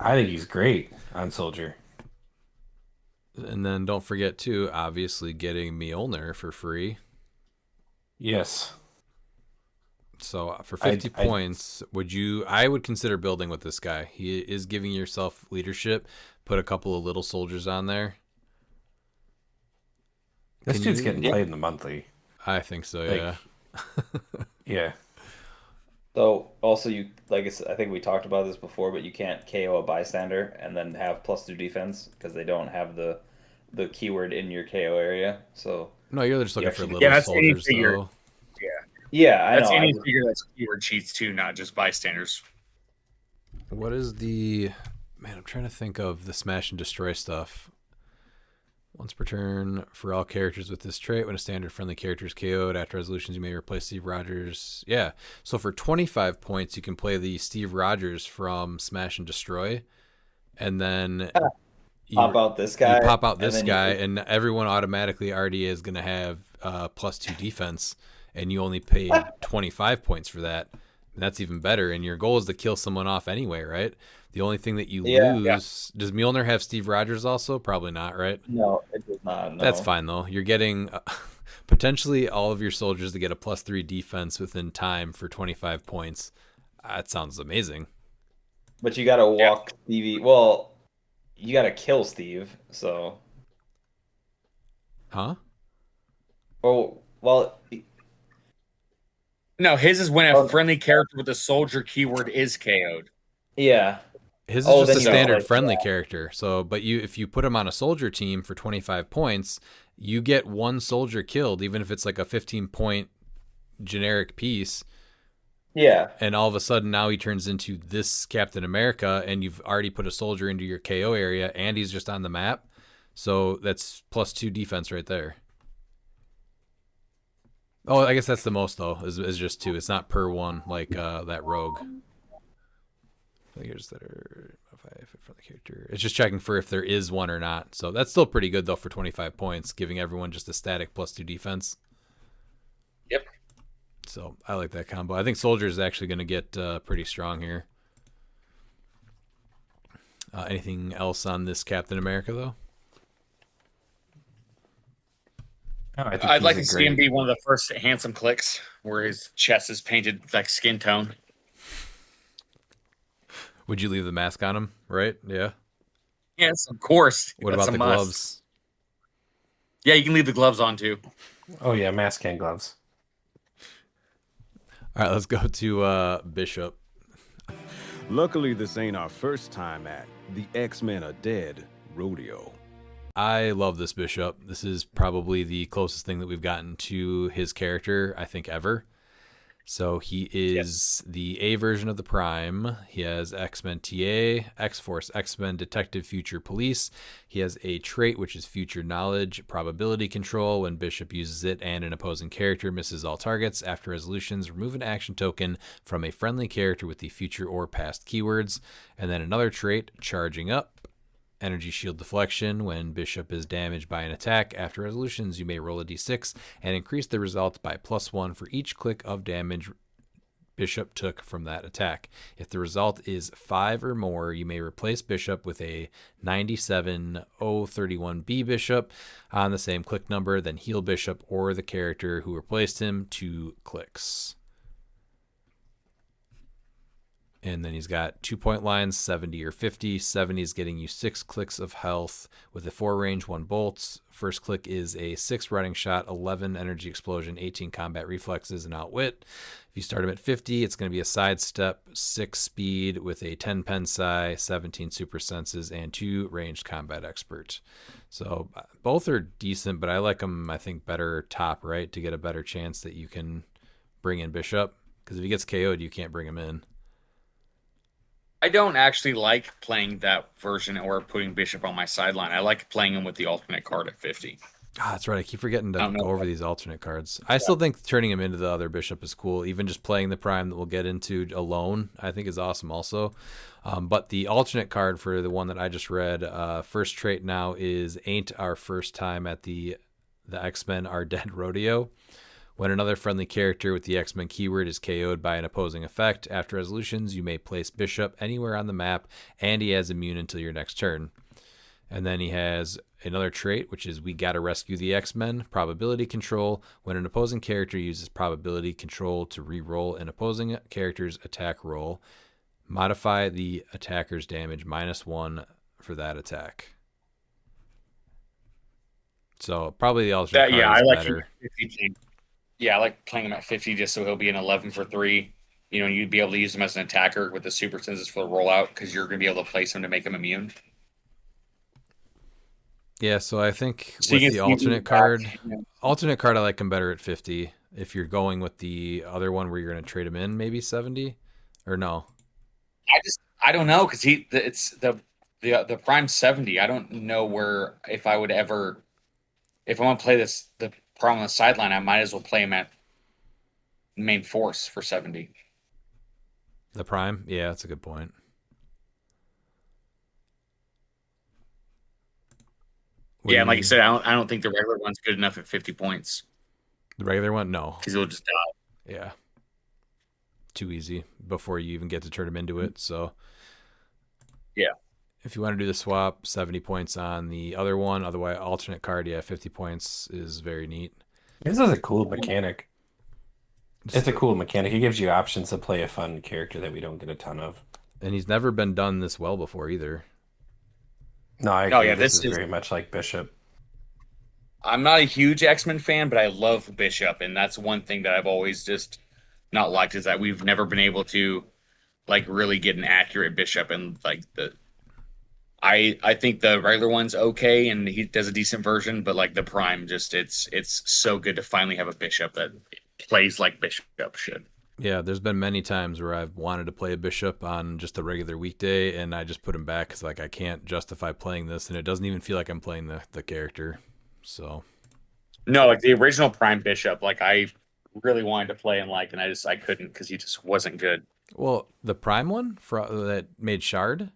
I think he's great on soldier. And then don't forget too, obviously getting Mjolnir for free. Yes. So for 50 points, I would consider building with this guy. He is giving yourself leadership. Put a couple of little soldiers on there. This dude's getting played in the monthly. I think so, yeah. Yeah. So also I think we talked about this before, but you can't KO a bystander and then have +2 defense because they don't have the keyword in your KO area. So no, you're just looking for little soldiers though. Yeah, I know. That's any figure that's keyword cheats too, not just bystanders. What is the... Man, I'm trying to think of the smash and destroy stuff. Once per turn, for all characters with this trait, when a standard friendly character is KO'd, after resolutions, you may replace Steve Rogers. Yeah, so for 25 points, you can play the Steve Rogers from Smash and Destroy, and then... pop out this guy. You pop out this guy, and everyone automatically already is going to have +2 defense, and you only paid 25 points for that. And that's even better. And your goal is to kill someone off anyway, right? The only thing that you lose... Does Mjolnir have Steve Rogers also? Probably not, right? No, it does not. No. That's fine, though. You're getting potentially all of your soldiers to get a +3 defense within time for 25 points. That sounds amazing. But you got to walk Stevie... Well, you got to kill Steve, so... Huh? Oh, well... No, his is when a friendly character with a soldier keyword is KO'd. Yeah. His is just a standard friendly character. So, but if you put him on a soldier team for 25 points, you get one soldier killed, even if it's like a 15-point generic piece. Yeah. And all of a sudden now he turns into this Captain America, and you've already put a soldier into your KO area, and he's just on the map. So that's +2 defense right there. Oh, I guess that's the most, though, is just 2. It's not per one like that rogue. Figures that are from the character. It's just checking for if there is one or not. So that's still pretty good, though, for 25 points, giving everyone just a static +2 defense. Yep. So I like that combo. I think Soldier is actually going to get pretty strong here. Anything else on this Captain America, though? I'd like to see him be one of the first handsome clicks where his chest is painted like skin tone. Would you leave the mask on him, right? Yeah. Yes, of course. What about the gloves? Yeah, you can leave the gloves on too. Oh yeah, mask and gloves. All right, let's go to Bishop. Luckily, this ain't our first time at the X-Men Are Dead rodeo. I love this Bishop. This is probably the closest thing that we've gotten to his character, I think, ever. So he is the A version of the Prime. He has X-Men TA, X-Force, X-Men Detective Future Police. He has a trait, which is Future Knowledge, Probability Control. When Bishop uses it and an opposing character misses all targets, after resolutions, remove an action token from a friendly character with the future or past keywords. And then another trait, Charging Up. Energy shield deflection. When Bishop is damaged by an attack, after resolutions, you may roll a d6 and increase the result by +1 for each click of damage Bishop took from that attack. If the result is 5 or more, you may replace Bishop with a 97031B Bishop on the same click number, then heal Bishop or the character who replaced him 2 clicks. And then he's got 2-point lines, 70 or 50. 70 is getting you 6 clicks of health with a 4 range, 1 bolts. First click is a 6 running shot, 11 energy explosion, 18 combat reflexes, and outwit. If you start him at 50, it's going to be a sidestep, 6 speed with a 10 pensai, 17 super senses, and 2 ranged combat expert. So both are decent, but I like them, I think, better top right to get a better chance that you can bring in Bishop. Because if he gets KO'd, you can't bring him in. I don't actually like playing that version or putting Bishop on my sideline. I like playing him with the alternate card at 50. Ah, that's right. I keep forgetting to go over these alternate cards. I Yeah. still think turning him into the other Bishop is cool. Even just playing the Prime that we'll get into alone, I think is awesome also. But the alternate card for the one that I just read, first trait now is Ain't Our First Time at the X-Men Are Dead Rodeo. When another friendly character with the X-Men keyword is KO'd by an opposing effect, after resolutions, you may place Bishop anywhere on the map, and he has immune until your next turn. And then he has another trait, which is We Gotta Rescue the X-Men, probability control. When an opposing character uses probability control to re-roll an opposing character's attack roll, modify the attacker's damage -1 for that attack. So probably the alternate card is better. 50. Yeah, I like playing him at 50 just so he'll be an 11 for 3. You know, you'd be able to use him as an attacker with the super senses for the rollout because you're going to be able to place him to make him immune. Yeah, so I think with the alternate card, I like him better at 50. If you're going with the other one where you're going to trade him in, maybe 70 or no? I don't know because it's the prime 70. I don't know where if I would ever if I want to play the prime on the sideline, I might as well play him at main force for 70. The prime? Yeah, that's a good point. Yeah, and like I said, I don't think the regular one's good enough at 50 points. The regular one? No. Because he'll just die. Yeah. Too easy before you even get to turn him into it. So, yeah. If you want to do the swap, 70 points on the other one. Otherwise, alternate card, yeah, 50 points is very neat. This is a cool mechanic. It's a cool mechanic. It gives you options to play a fun character that we don't get a ton of. And he's never been done this well before either. No, I agree. Oh, yeah, this is very much like Bishop. I'm not a huge X-Men fan, but I love Bishop, and that's one thing that I've always just not liked is that we've never been able to like really get an accurate Bishop, and like I think the regular one's okay, and he does a decent version, but like the Prime, just it's so good to finally have a Bishop that plays like Bishop should. Yeah, there's been many times where I've wanted to play a Bishop on just a regular weekday, and I just put him back because like I can't justify playing this, and it doesn't even feel like I'm playing the character. So, no, like the original Prime Bishop, like I really wanted to play and I couldn't because he just wasn't good. Well, the Prime one that made Shard.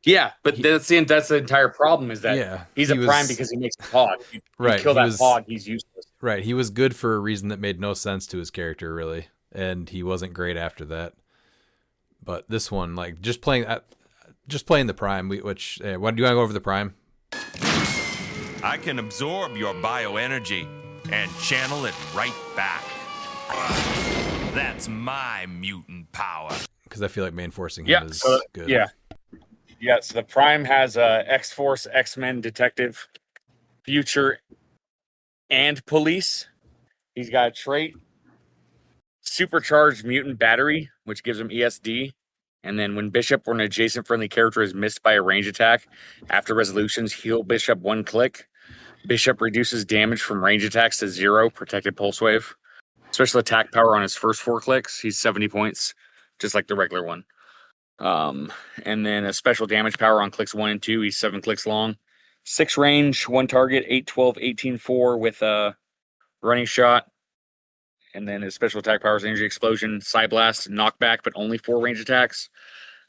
Yeah, but that's the entire problem is that he's a Prime because he makes a hog. You kill that hog, he's useless. Right, he was good for a reason that made no sense to his character, really, and he wasn't great after that. But this one, like, just playing the Prime, what do you want to go over the Prime? I can absorb your bioenergy and channel it right back. That's my mutant power. Because I feel like main forcing him is good. Yeah, so the Prime has X-Force, X-Men, Detective, Future, and Police. He's got a trait, Supercharged Mutant Battery, which gives him ESD. And then when Bishop or an adjacent friendly character is missed by a range attack, after resolutions, heal Bishop 1 click. Bishop reduces damage from range attacks to 0, protected pulse wave. Special attack power on his first 4 clicks. He's 70 points, just like the regular one. And then a special damage power on clicks 1 and 2. He's 7 clicks long. 6 range, 1 target, 8, 12, 18, 4 with a running shot. And then his special attack power is Energy Explosion, Psy Blast, Knockback, but only 4 range attacks.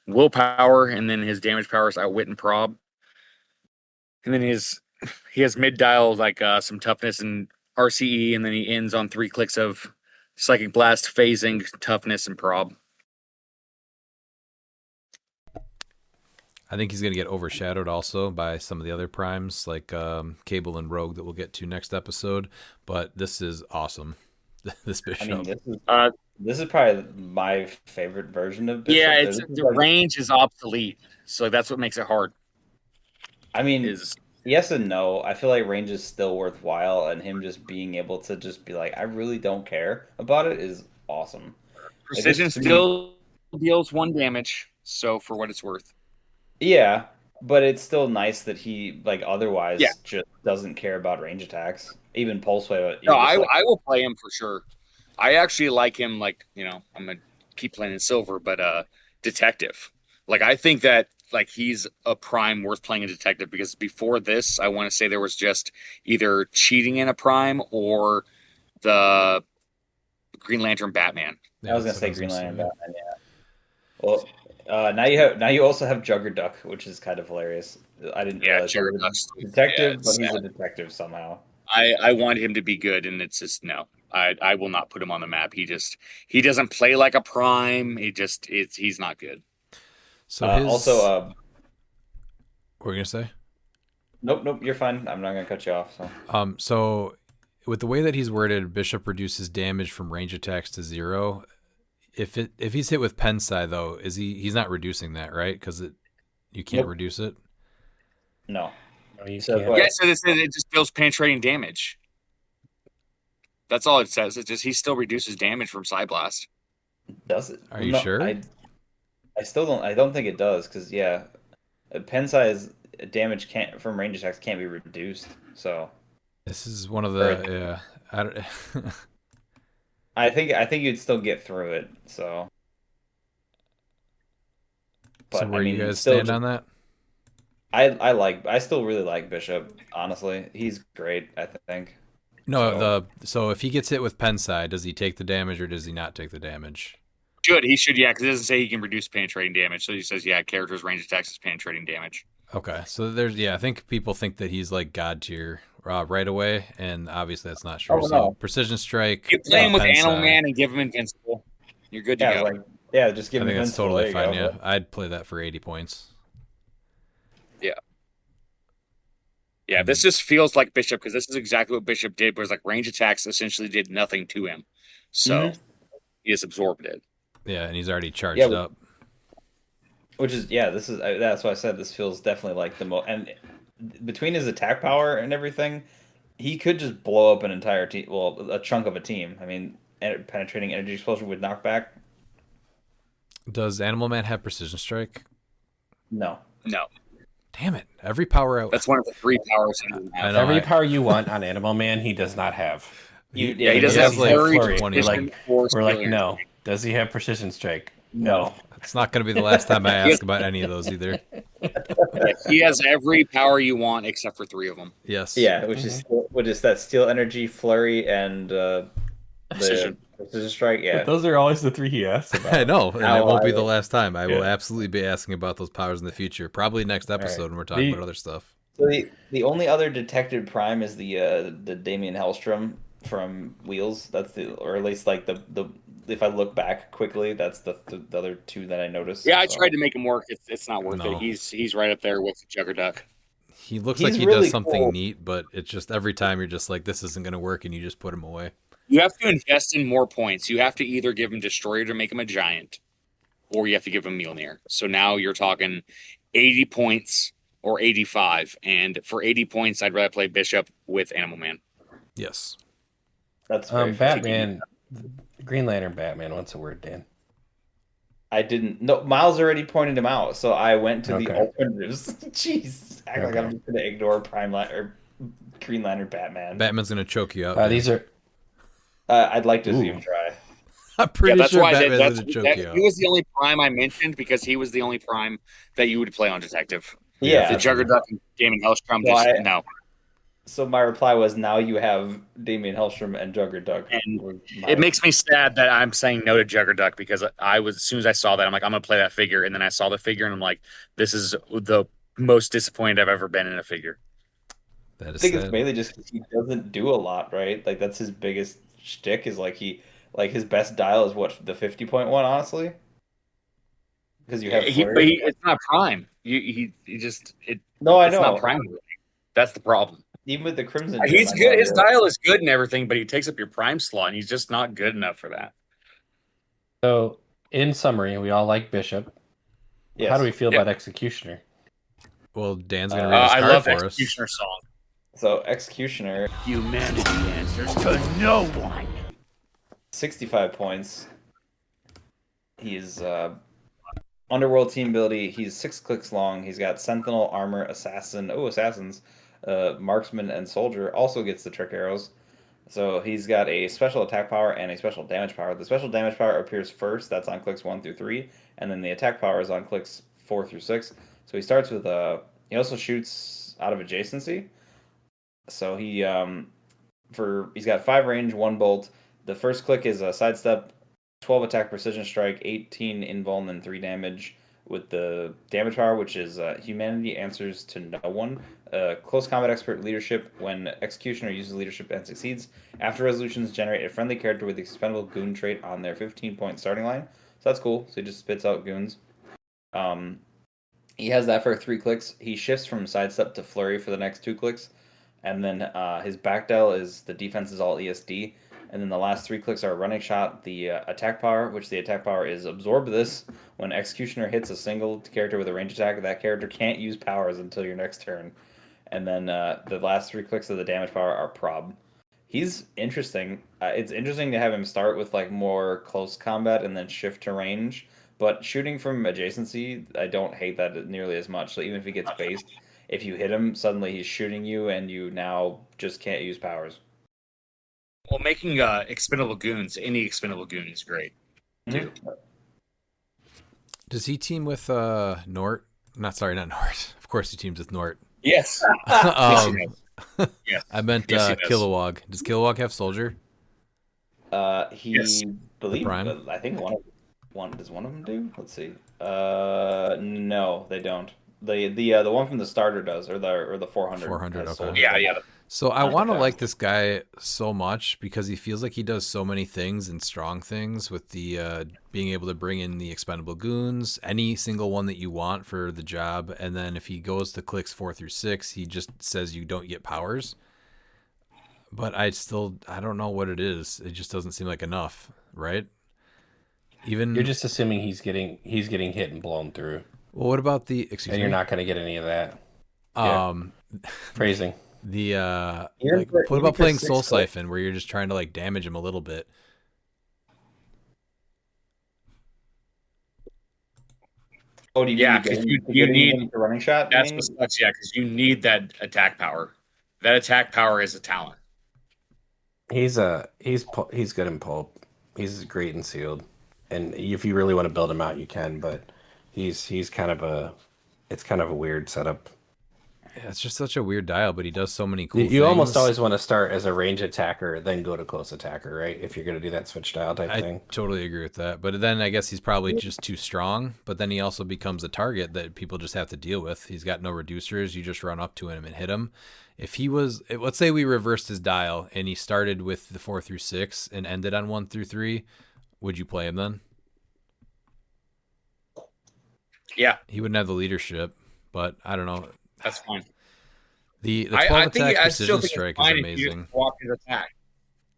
Willpower, and then his damage power is Outwit and Prob. And then he has mid-dial, like some toughness and RCE, and then he ends on 3 clicks of Psychic Blast, Phasing, Toughness, and Prob. I think he's going to get overshadowed also by some of the other primes like Cable and Rogue that we'll get to next episode. But this is awesome. This Bishop. I mean, this is probably my favorite version of Bishop. Yeah, the range is obsolete, so that's what makes it hard. I mean, yes and no. I feel like range is still worthwhile, and him just being able to just be like, I really don't care about it is awesome. Precision still deals 1 damage, so for what it's worth. Yeah, but it's still nice that he otherwise just doesn't care about range attacks, even pulse wave. No, I will play him for sure. I actually like him. I'm gonna keep playing in silver, but detective. Like I think that like he's a prime worth playing a detective because before this, I want to say there was just either cheating in a prime or the Green Lantern Batman. I was gonna say Green Lantern Batman. Yeah. Well, now you also have Juggerduck, which is kind of hilarious. I didn't realize he was a detective, but he's a detective somehow. I want him to be good, and it's just no. I will not put him on the map. He doesn't play like a prime. He's not good. So what were you gonna say? Nope, you're fine. I'm not gonna cut you off. So with the way that he's worded, Bishop reduces damage from range attacks to 0. If he's hit with Pensai though, he's not reducing that, right? Because you can't reduce it. No, you can't. Yeah, so it just deals penetrating damage. That's all it says. It's just he still reduces damage from Psy Blast. Does it? Are you sure? I still don't. I don't think it does because Pensai is damage from range attacks can't be reduced. So this is one of the I think you'd still get through it. So. So where you guys stand on that? I still really like Bishop. Honestly, he's great. I think. No, so if he gets hit with Pensai, does he take the damage or does he not take the damage? He should, yeah, because it doesn't say he can reduce penetrating damage. So he says, yeah, character's range attacks is penetrating damage. Okay, so I think people think that he's like God tier right away, and obviously that's not true. So Precision Strike. You play him with Animal Man and give him Invincible. You're good to go. Just give him Invincible. I think that's totally fine. Yeah, I'd play that for 80 points. Yeah. Yeah, this just feels like Bishop because this is exactly what Bishop did, where it's like range attacks essentially did nothing to him. So he just absorbed it. Yeah, and he's already charged up. Which is that's why I said this feels definitely like the most. And between his attack power and everything, he could just blow up an entire team. Well, a chunk of a team. I mean, penetrating energy explosion with knockback. Does Animal Man have Precision Strike? No. Damn it! Every power. That's one of the 3 powers. Every power you want on Animal Man, he does not have. He doesn't have flurry. Flurry. We're like, no. Does he have Precision Strike? No. It's not going to be the last time I ask about any of those either. He has every power you want except for 3 of them. Yes. Yeah, which is that Steel Energy, Flurry, and Precision Strike. Yeah, but those are always the 3 he asks about. I know, and it won't be the last time. I will absolutely be asking about those powers in the future. Probably next episode when we're talking about other stuff. So the only other detected prime is the Damian Hellstrom from Wheels. That's or at least like the if I look back quickly, that's the other 2 that I noticed. Yeah, I tried to make him work. It's not worth it. He's right up there with Juggerduck. He looks like he does something neat, but it's just every time you're just like, this isn't going to work, and you just put him away. You have to invest in more points. You have to either give him Destroyer to make him a giant, or you have to give him Mjolnir. So now you're talking 80 points or 85. And for 80 points, I'd rather play Bishop with Animal Man. Yes. That's Batman. Green Lantern Batman. What's the word, Dan? I didn't. No, Miles already pointed him out, so I went to the alternatives. Jeez, act like I'm just gonna ignore Green Lantern Batman. Batman's gonna choke you out. These are. I'd like to see him try. I'm pretty sure Batman's gonna choke you out. He was the only prime I mentioned because he was the only prime that you would play on Detective. Yeah, the Juggerduck and Damian Hellstrom. No. So my reply was, now you have Damian Hellstrom and Juggerduck. And it makes me sad that I'm saying no to Juggerduck because as soon as I saw that, I'm like, I'm going to play that figure. And then I saw the figure and I'm like, this is the most disappointed I've ever been in a figure. That is I think it's mainly just because he doesn't do a lot, right? Like that's his biggest shtick is his best dial is what, the 50.1, honestly? Because you have it's not prime. I know. It's not prime. That's the problem. Even with the Crimson, he's good. His dial is good and everything, but he takes up your prime slot, and he's just not good enough for that. So, in summary, we all like Bishop. Yes. How do we feel about Executioner? Well, Dan's gonna read his card I love for Executioner us. song. So, Executioner, humanity answers to no one. 65 points. He's Underworld team ability. He's 6 clicks long. He's got Sentinel, Armor, Assassin. Assassins. Marksman and Soldier also gets the trick arrows. So he's got a special attack power and a special damage power. The special damage power appears first. That's on clicks 1 through 3, and then the attack power is on clicks 4 through 6. So he starts with a. He also shoots out of adjacency. So he's got 5 range, 1 bolt. The first click is a sidestep, 12 attack, precision strike, 18 invuln, and 3 damage. With the damage power, which is humanity answers to no one. Close combat expert leadership. When executioner uses leadership and succeeds, after resolutions generate a friendly character with the expendable goon trait on their 15-point starting line. So that's cool. So he just spits out goons. He has that for 3 clicks. He shifts from sidestep to flurry for the next 2 clicks. And then his back dial is the defense is all ESD. And then the last 3 clicks are running shot, the attack power, which the attack power is absorb this. When executioner hits a single character with a range attack, that character can't use powers until your next turn. And then the last 3 clicks of the damage power are prob. He's interesting. It's interesting to have him start with like more close combat and then shift to range. But shooting from adjacency, I don't hate that nearly as much. So even if he gets based, if you hit him, suddenly he's shooting you and you now just can't use powers. Well, making expendable goons, any expendable goon is great too. Does he team with Nort? Not Nort. Of course he teams with Nort. Yes. Yes, he does. Yes. I meant Yes, he does. Kilowog. Does Kilowog have soldier? He believe Prime? I think one does one of them do? Let's see. No, they don't. The one from the starter does, or the 400. 400. has Okay. soldier. Yeah. So I want to like this guy so much because he feels like he does so many things and strong things with the being able to bring in the expendable goons, any single one that you want for the job. And then if he goes to clicks 4 through 6, he just says you don't get powers. But I don't know what it is. It just doesn't seem like enough, right? Even You're just assuming he's getting hit and blown through. Well, what about and you're not going to get any of that. Phrasing. What about playing Soul Siphon where you're just trying to like damage him a little bit? Oh, do you because you need the running shot? That's what sucks. Yeah, because you need that attack power. That attack power is a talent. He's good in pulp. He's great in sealed, and if you really want to build him out, you can. But he's kind of a weird setup. Yeah, it's just such a weird dial, but he does so many cool things. You almost always want to start as a range attacker, then go to close attacker, right? If you're going to do that switch dial type thing. I totally agree with that. But then I guess he's probably just too strong. But then he also becomes a target that people just have to deal with. He's got no reducers. You just run up to him and hit him. If he was, let's say we reversed his dial and he started with the 4 through 6 and ended on 1 through 3, would you play him then? Yeah. He wouldn't have the leadership, but I don't know. That's fine. The 12 attack precision strike is amazing.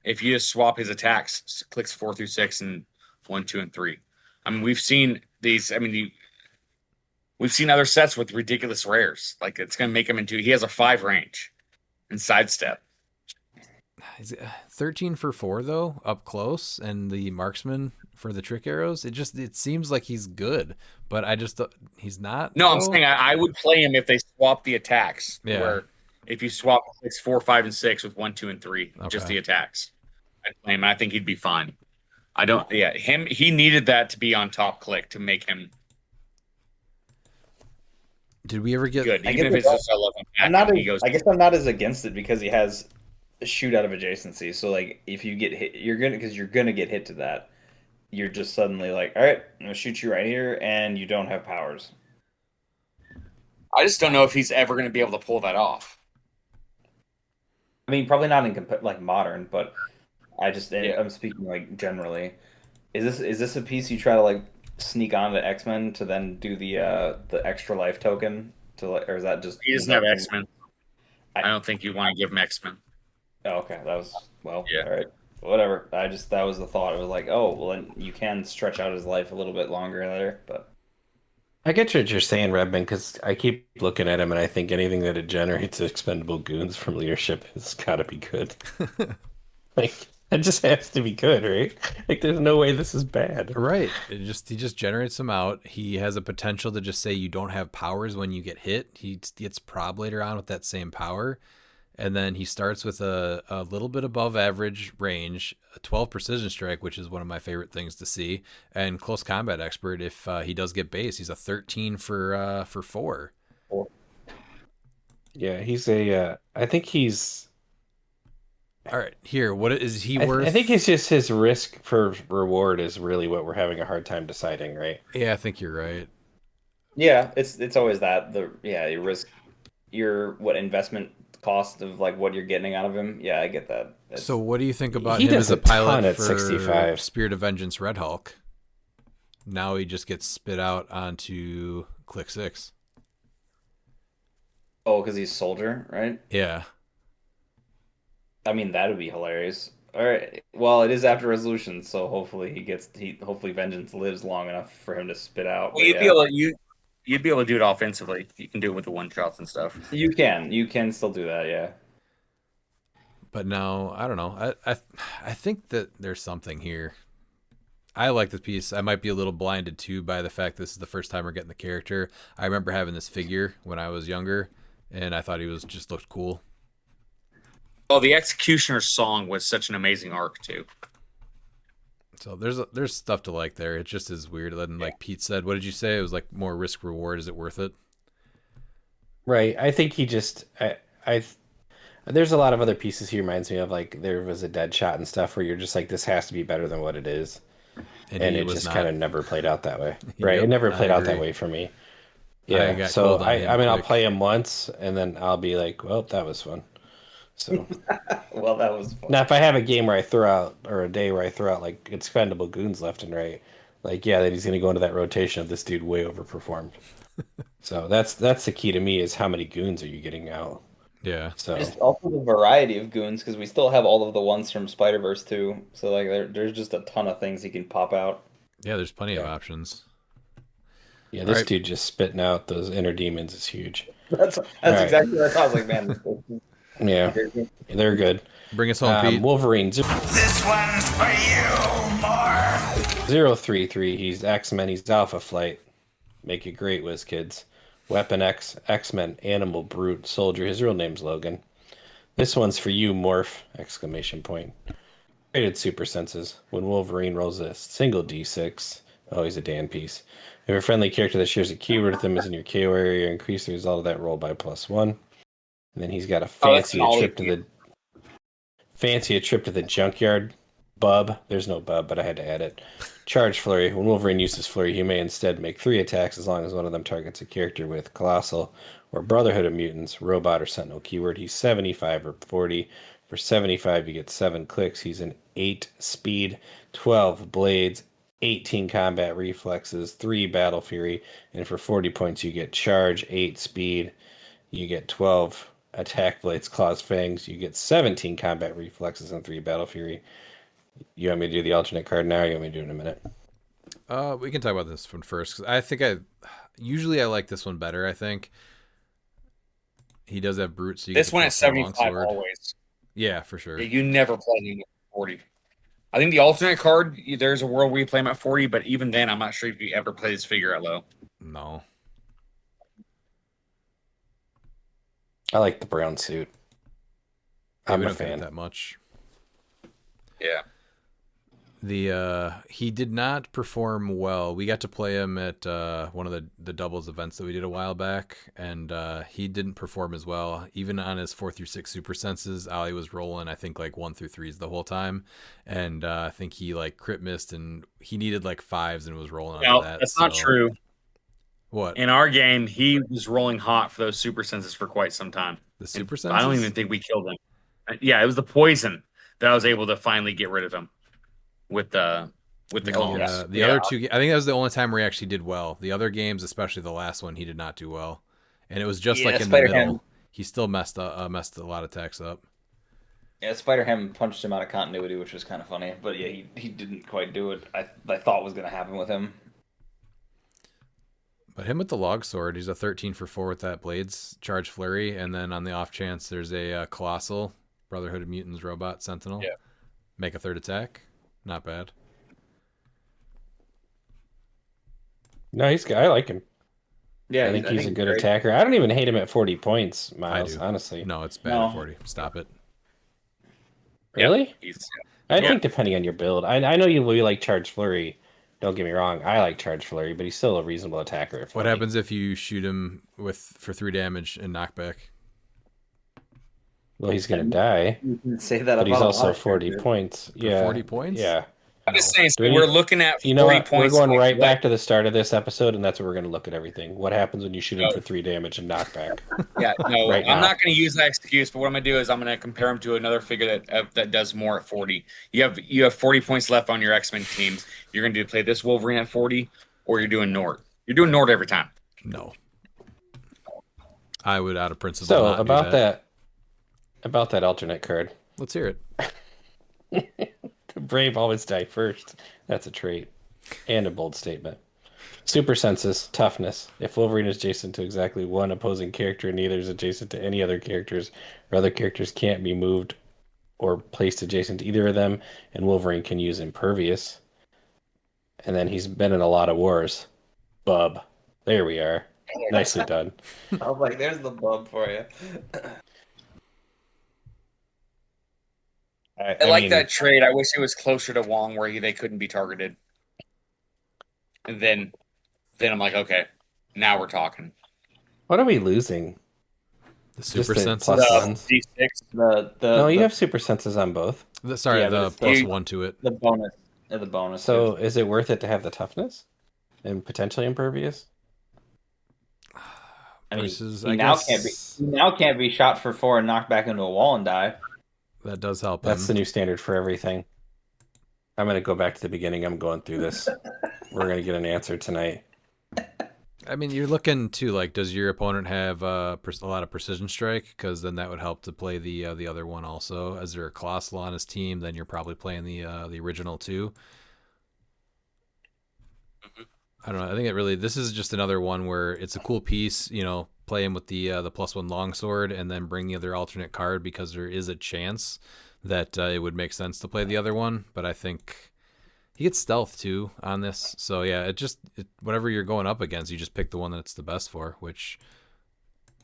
If you just swap his attacks, clicks 4 through 6 and 1, 2, and 3. I mean, we've seen these. I mean, we've seen other sets with ridiculous rares. Like it's going to make him into. He has a 5 range and sidestep. Is it 13 for 4 though, up close, and the marksman for the trick arrows. It seems like he's good, but he's not. No, I'm saying I would play him if they swap the attacks. Yeah. Where if you swap 6, 4, 5, and 6 with 1, 2, and 3, just the attacks, I'd play him. I think he'd be fine. I don't. Yeah, he needed that to be on top click to make him. Did we ever get good? Even if it's just 11. I guess I'm not as against it because he has a shoot out of adjacency. So like, if you get hit, you're gonna get hit to that. You're just suddenly like, all right, I'm gonna shoot you right here, and you don't have powers. I just don't know if he's ever going to be able to pull that off. I mean, probably not in like modern, but I'm speaking like generally. Is this a piece you try to like sneak onto X-Men to then do the extra life token or is that just he doesn't have X-Men? I don't think you want to give him X-Men. Oh, okay, that was all right. Whatever. That was the thought. It was like, oh, well, then you can stretch out his life a little bit longer there, but. I get what you're saying, Redman, because I keep looking at him and I think anything that it generates expendable goons from leadership has got to be good. Like, it just has to be good, right? Like, there's no way this is bad. Right. He just generates them out. He has a potential to just say you don't have powers when you get hit. He gets prob later on with that same power. And then he starts with a little bit above average range, a 12 precision strike, which is one of my favorite things to see, and close combat expert. If he does get base, he's a 13 for 4. Yeah, he's a. I think he's. All right, here. What is he worth? I think it's just his risk for reward is really what we're having a hard time deciding, right? Yeah, I think you're right. Yeah, it's always that your risk, your investment cost of like what you're getting out of him. Yeah, I get that. So what do you think about He him does as a a ton pilot at for 65. Spirit of Vengeance Red Hulk? Now he just gets spit out onto CliX. Oh, because he's soldier, right? Yeah. I mean, that would be hilarious. All right. Well, it is after resolution, so hopefully hopefully Vengeance lives long enough for him to spit out. Well, But you'd be able to do it offensively. You can do it with the one shots and stuff. you can still do that, yeah. But now I don't know. I think that there's something here. I like this piece. I might be a little blinded too by the fact this is the first time we're getting the character. I remember having this figure when I was younger, and I thought he was just looked cool. Oh, the Executioner's song was such an amazing arc too. So there's stuff to like there. It just is weird. And like Pete said, what did you say? It was like more risk reward. Is it worth it? Right. I think he just. There's a lot of other pieces he reminds me of. Like there was a dead shot and stuff where you're just like, this has to be better than what it is. And it just kind of never played out that way. Right. Yep, It never played I out that agree. way for me. I Yeah. got So cold on him I mean, I'll quick. play him once and then I'll be like, well, that was fun. So Well, that was fun. now if I have a game where I throw out, or a day where I throw out like expendable goons left and right, like yeah, then he's gonna go into that rotation of this dude way overperformed. So that's the key to me is how many goons are you getting out? Yeah. So Just also the variety of goons, because we still have all of the ones from Spider-Verse too. So like there's just a ton of things he can pop out. Yeah, there's plenty of options. yeah, this Alright. dude just spitting out those inner demons is huge. That's Alright. exactly what I was like, man. Yeah, they're good. Bring us home, Pete. Wolverine This one's for you, Marv. 033. He's X-Men. He's Alpha Flight. Make it great, Whiz Kids. Weapon X, X-Men, Animal, Brute, Soldier. His real name's Logan. This one's for you, Morph! Exclamation point. Rated super senses. When Wolverine rolls a single D6, oh, he's a Dan piece. If a friendly character that shares a keyword with them is in your KO area, increase the result of that roll by +1. And then he's got a fancy trip to the junkyard. Bub. There's no bub, but I had to add it. Charge Flurry. When Wolverine uses Flurry, he may instead make 3 attacks as long as one of them targets a character with Colossal or Brotherhood of Mutants, Robot, or Sentinel keyword. He's 75 or 40. For 75, you get 7 clicks. He's an 8 speed, 12 blades, 18 combat reflexes, 3 battle fury, and for 40 points, you get charge, 8 speed. You get 12 attack blades, claws, fangs. You get 17 combat reflexes and 3 battle fury. You want me to do the alternate card now, or you want me to do it in a minute? We can talk about this one first, 'cause I think I like this one better. I think he does have brute. So you This get one the at plus 75 longsword. always. Yeah, for sure. You never play him at 40. I think the alternate card, there's a world where you play him at 40, but even then, I'm not sure if you ever play this figure at low. No. I like the brown suit. Yeah, I'm we a don't get it fan. that much. Yeah. He did not perform well. We got to play him at one of the doubles events that we did a while back, and he didn't perform as well. Even on his 4 through 6 super senses, Ollie was rolling I think like 1 through 3s the whole time, and I think he like crit missed, and he needed like 5s and was rolling No, on that. that's not true. What? In our game, he was rolling hot for those super senses for quite some time. The super I don't senses? even think we killed him. Yeah, it was the poison that I was able to finally get rid of him with the columns. The other two, I think that was the only time where he actually did well. The other games, especially the last one, he did not do well, and it was just like in the middle. He still messed a lot of attacks up. Yeah, Spider-Ham punched him out of continuity, which was kind of funny. But yeah, he didn't quite do it. I thought was going to happen with him. But him with the log sword, he's a 13 for 4 with that blades charge flurry, and then on the off chance there's a colossal Brotherhood of Mutants robot sentinel. Yeah. Make a 3rd attack. Not bad. Nice guy. I like him. Yeah, I think he's a good attacker. I don't even hate him at 40 points, Miles, honestly. No, it's bad at 40. Stop it. Really? Yeah, I think depending on your build. I know you like Charge Flurry. Don't get me wrong. I like Charge Flurry, but he's still a reasonable attacker at 40. What happens if you shoot him for 3 damage and knockback? Well, he's going to die. You can say that but he's about a also lot of 40 characters. points. For Yeah. 40 points? Yeah. I'm just saying, so Do we we're need- looking at 40 You know what? points. We're going right like- back to the start of this episode, and that's what we're going to look at everything. What happens when you shoot him for 3 damage and knockback? Yeah, no, Right I'm now. not going to use that excuse. But what I'm going to do is I'm going to compare him to another figure that does more at 40. You have 40 points left on your X-Men team. You're going to play this Wolverine at 40, or you're doing Nord. You're doing Nord every time. No. I would, out of principle, So not about do that, about that alternate card. Let's hear it. The brave always die first. That's a trait and a bold statement. Super senses, toughness. If Wolverine is adjacent to exactly one opposing character and neither is adjacent to any other characters, or other characters can't be moved or placed adjacent to either of them, and Wolverine can use impervious. And then he's been in a lot of wars. Bub. There we are. Nicely done. I was like, there's the bub for you. I like that trade. I wish it was closer to Wong, where they couldn't be targeted. And then I'm like, okay, now we're talking. What are we losing? The super Just senses. plus ones? D6. No, you have super senses on both. The but plus it's 1 to it. The bonus. The bonus. So is it worth it to have the toughness and potentially impervious? I mean, Versus, he I now guess can't be shot for 4 and knocked back into a wall and die. that does help That's him. the new standard for everything. I'm going to go back to the beginning. I'm going through this. We're going to get an answer tonight. I mean, you're looking to, like, does your opponent have a lot of precision strike? Because then that would help to play the other one also. Is there a Colossal on his team? Then you're probably playing the original too. I don't know. I think this is just another one where it's a cool piece, play him with the +1 longsword and then bring the other alternate card, because there is a chance that it would make sense to play the other one. But I think he gets stealth too on this. So yeah, whatever you're going up against, you just pick the one that's the best for, which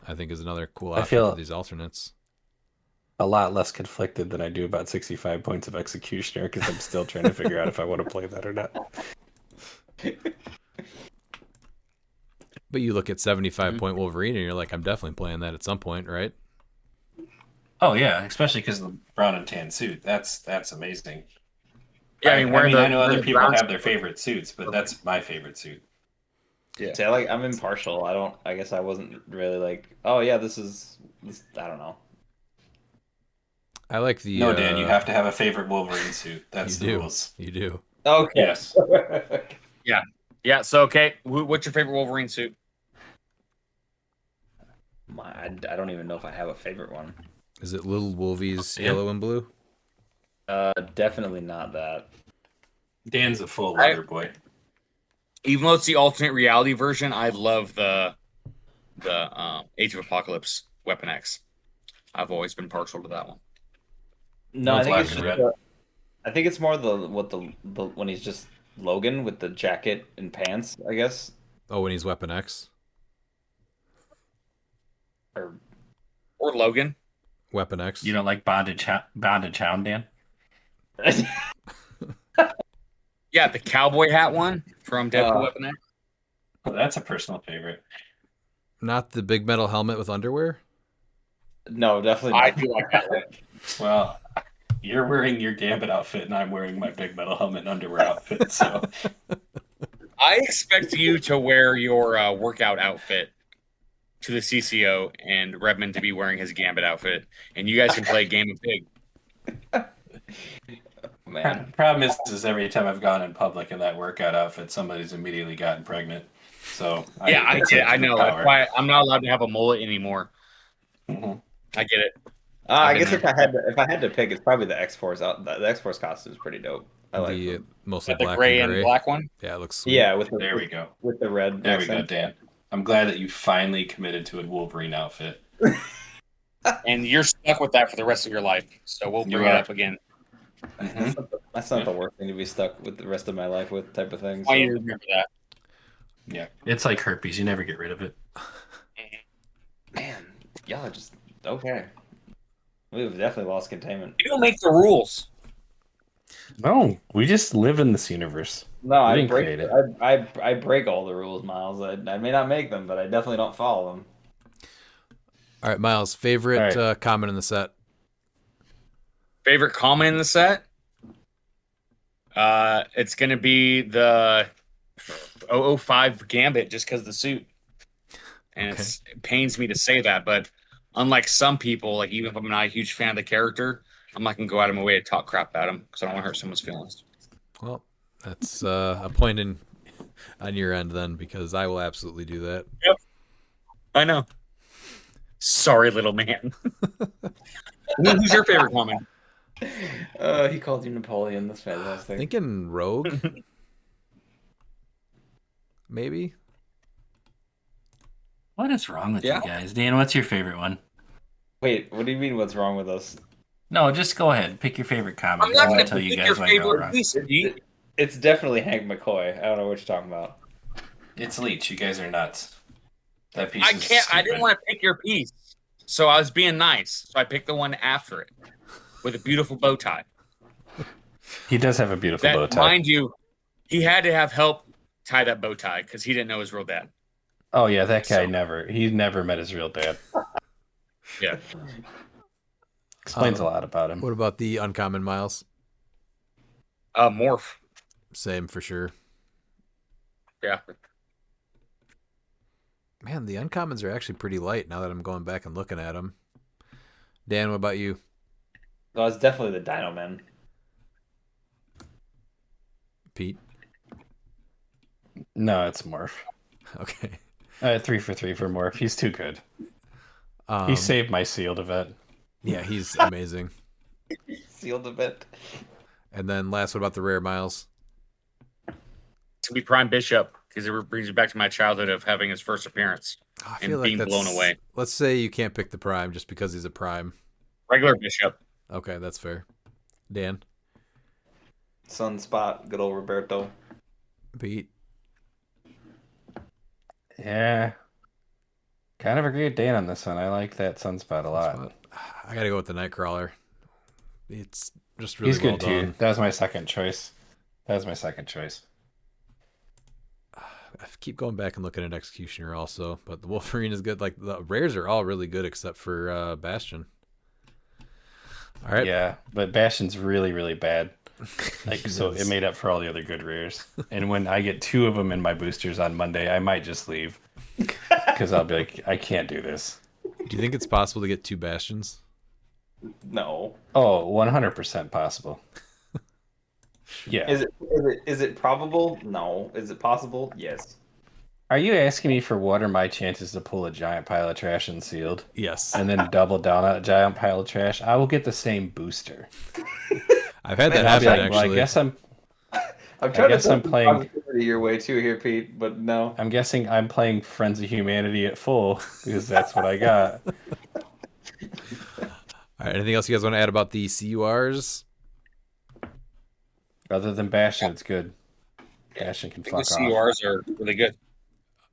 I think is another cool option for these alternates. A lot less conflicted than I do about 65 points of Executioner, because I'm still trying to figure out if I want to play that or not. But you look at 75-point Wolverine and you're like, I'm definitely playing that at some point, right? Oh yeah, especially because of the brown and tan suit. That's amazing. Yeah, I know other people have their favorite suits, but that's my favorite suit. Yeah. See, I'm impartial. I guess I wasn't really like, oh yeah, this. I don't know. I like the. No, Dan, you have to have a favorite Wolverine suit. That's the rules. You do. Okay. Yes. Yeah. So okay, what's your favorite Wolverine suit? I don't even know if I have a favorite one. Is it Little Wolvie's yellow and blue? Definitely not that. Dan's a full leather boy. Even though it's the alternate reality version, I love the Age of Apocalypse Weapon X. I've always been partial to that one. No, I think it's more the when he's just Logan with the jacket and pants, I guess. Oh, when he's Weapon X? Or Logan. Weapon X. You don't like Bondage Hound, Dan? Yeah, the cowboy hat one from Deadpool Weapon X. Oh, that's a personal favorite. Not the big metal helmet with underwear? No, definitely not. I do like that one. Well, you're wearing your Gambit outfit, and I'm wearing my big metal helmet and underwear outfit, so... I expect you to wear your workout outfit to the CCO and Redmond to be wearing his Gambit outfit, and you guys can play Game of Pig. Man. Problem is every time I've gone in public in that workout outfit, somebody's immediately gotten pregnant. So I get it. I know. That's why I'm not allowed to have a mullet anymore. Mm-hmm. I get it. I guess if I had to pick, it's probably the X-Force. The X-Force costume is pretty dope. I like mostly the black gray and and black one. Yeah, it looks sweet. Yeah, there we go. With the red. There accent. we go, Dan. I'm glad that you finally committed to a Wolverine outfit. And you're stuck with that for the rest of your life. So we'll bring it up again. That's not the worst thing to be stuck with the rest of my life with type of thing. Why you remember that? Yeah, it's like herpes. You never get rid of it. Man, y'all are just okay. We've definitely lost containment. You don't make the rules. No, we just live in this universe. No, we I didn't break. create it. I break all the rules, Miles. I may not make them, but I definitely don't follow them. All right, Miles. Favorite comment in the set. Favorite comment in the set? It's gonna be the 005 Gambit, just because of the suit. And it pains me to say that, but unlike some people, like even if I'm not a huge fan of the character, I'm not gonna go out of my way to talk crap about him because I don't want to hurt someone's feelings. Well, that's a point on your end then, because I will absolutely do that. Yep, I know. Sorry, little man. Who's your favorite comment? He called you Napoleon. That's fantastic. Thinking Rogue, maybe. What is wrong with you guys? Dan, what's your favorite one? Wait, what do you mean what's wrong with us? No, just go ahead. Pick your favorite comment. I'm not going to tell you pick guys your why you're all favorite wrong. piece, Pete. It's definitely Hank McCoy. I don't know what you're talking about. It's Leech. You guys are nuts. That piece I is can't. I didn't stupid. want to pick your piece, so I was being nice. So I picked the one after it with a beautiful bow tie. He does have a beautiful bow tie. Mind you, he had to have help tie that bow tie because he didn't know his real dad. Oh yeah, that guy he never met his real dad. Yeah. Explains a lot about him. What about the uncommon, Miles? Morph. Same for sure. Yeah. Man, the uncommons are actually pretty light now that I'm going back and looking at them. Dan, what about you? No, it's definitely the Dino Man. Pete? No, it's Morph. Okay. 3 for 3 for Morph. He's too good. He saved my sealed event. Yeah, he's amazing. Sealed event. And then last, what about the rare, Miles? To be Prime Bishop, because it brings me back to my childhood of having his first appearance and being blown away. Let's say you can't pick the Prime just because he's a Prime. Regular Bishop. Okay, that's fair. Dan? Sunspot, good old Roberto. Pete? Yeah. Kind of agree with Dan on this one. I like that Sunspot a lot. I gotta go with the Nightcrawler. It's just really He's well good too. done. That was my second choice. I keep going back and looking at Executioner also, but the Wolverine is good. Like the rares are all really good except for Bastion. All right. Yeah, but Bastion's really, really bad. Like so, it made up for all the other good rares. And when I get 2 of them in my boosters on Monday, I might just leave because I'll be like, I can't do this. Do you think it's possible to get 2 Bastions? No. Oh, 100% possible. Yeah. Is it probable? No. Is it possible? Yes. Are you asking me for what are my chances to pull a giant pile of trash and sealed? Yes. And then double down on a giant pile of trash? I will get the same booster. I've had that happen, actually. Well, I guess I'm trying I'm playing positivity your way too here, Pete, but no. I'm guessing I'm playing Friends of Humanity at full because that's what I got. All right. Anything else you guys want to add about the CURs? Other than Bastion, it's good. Bastion can fuck off. The CURs are really good.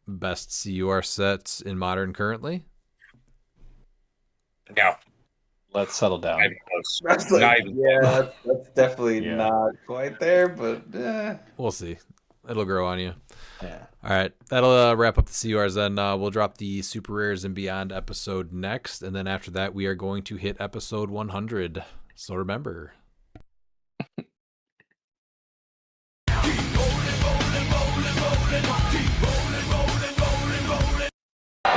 Best CUR sets in Modern currently? No. Let's settle down. That's definitely not quite there, but we'll see. It'll grow on you. Yeah. All right. That'll wrap up the CURs then. We'll drop the Super Rares and Beyond episode next. And then after that, we are going to hit episode 100. So remember.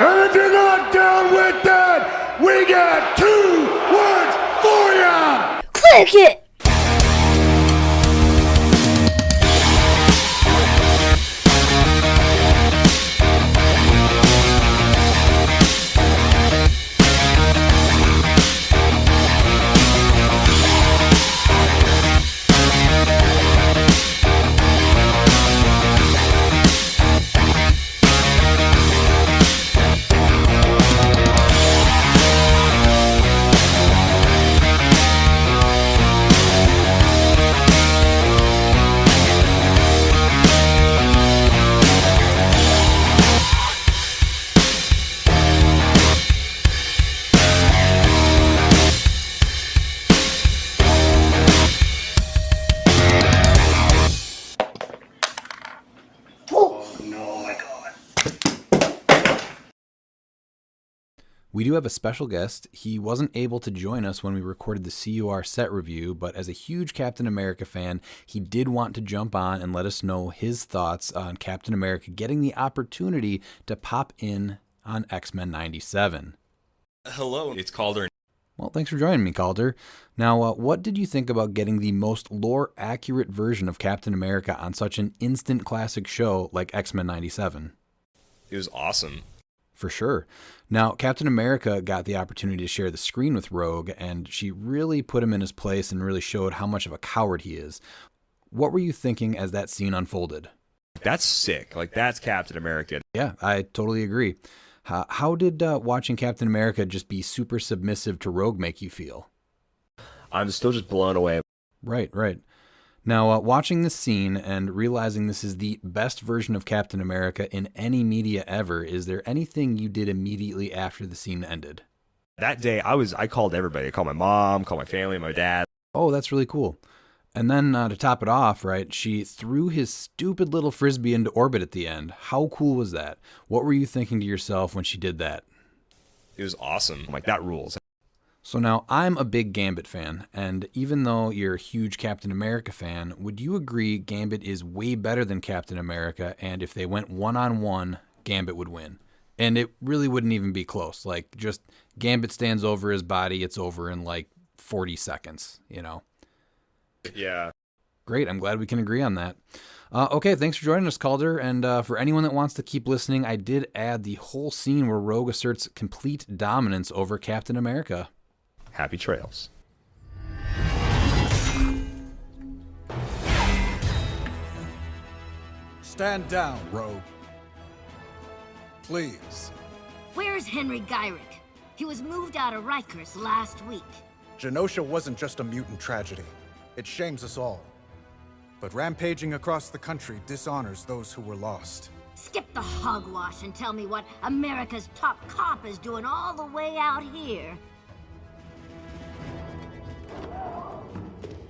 And if you're not down with that, we got 2 words for ya! Click it! We do have a special guest. He wasn't able to join us when we recorded the CUR set review, but as a huge Captain America fan, he did want to jump on and let us know his thoughts on Captain America getting the opportunity to pop in on X-Men 97. Hello, it's Calder. Well, thanks for joining me, Calder. Now, what did you think about getting the most lore-accurate version of Captain America on such an instant classic show like X-Men 97? It was awesome. For sure. Now, Captain America got the opportunity to share the screen with Rogue, and she really put him in his place and really showed how much of a coward he is. What were you thinking as that scene unfolded? That's sick. Like, that's Captain America. Yeah, I totally agree. How did watching Captain America just be super submissive to Rogue make you feel? I'm still just blown away. Right. Now, watching this scene and realizing this is the best version of Captain America in any media ever, is there anything you did immediately after the scene ended? That day, I called everybody. I called my mom, called my family, my dad. Oh, that's really cool. And then to top it off, right, she threw his stupid little frisbee into orbit at the end. How cool was that? What were you thinking to yourself when she did that? It was awesome. I'm like, that rules. So now, I'm a big Gambit fan, and even though you're a huge Captain America fan, would you agree Gambit is way better than Captain America, and if they went one-on-one, Gambit would win? And it really wouldn't even be close. Like, just Gambit stands over his body, it's over in like 40 seconds, you know? Yeah. Great, I'm glad we can agree on that. Okay, thanks for joining us, Calder. And for anyone that wants to keep listening, I did add the whole scene where Rogue asserts complete dominance over Captain America. Happy trails. Stand down, Rogue. Please. Where's Henry Gyrick? He was moved out of Rikers last week. Genosha wasn't just a mutant tragedy. It shames us all. But rampaging across the country dishonors those who were lost. Skip the hogwash and tell me what America's top cop is doing all the way out here.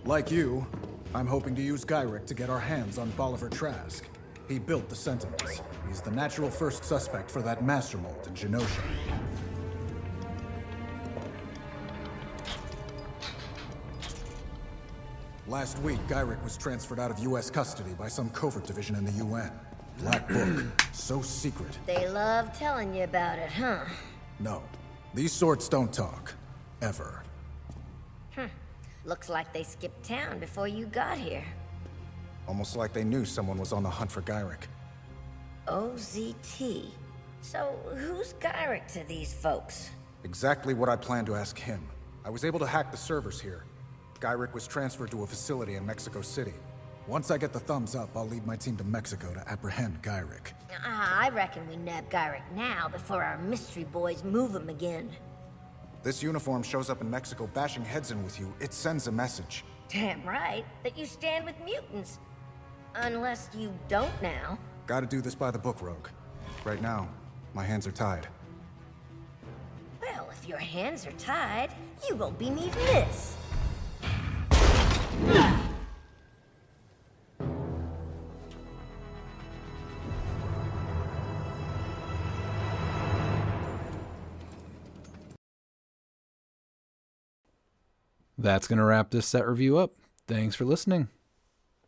Like you, I'm hoping to use Gyrick to get our hands on Bolivar Trask. He built the Sentinels. He's the natural first suspect for that master mold in Genosha. Last week, Gyrick was transferred out of U.S. custody by some covert division in the UN. Black Book. So secret. They love telling you about it, huh? No. These sorts don't talk. Ever. Looks like they skipped town before you got here. Almost like they knew someone was on the hunt for Gyrick. OZT. So, who's Gyrick to these folks? Exactly what I planned to ask him. I was able to hack the servers here. Gyrick was transferred to a facility in Mexico City. Once I get the thumbs up, I'll lead my team to Mexico to apprehend Gyrick. I reckon we nab Gyrick now before our mystery boys move him again. This uniform shows up in Mexico bashing heads in with you. It sends a message. Damn right that you stand with mutants. Unless you don't now. Gotta do this by the book, Rogue. Right now, my hands are tied. Well, if your hands are tied, you won't be needing this. That's going to wrap this set review up. Thanks for listening.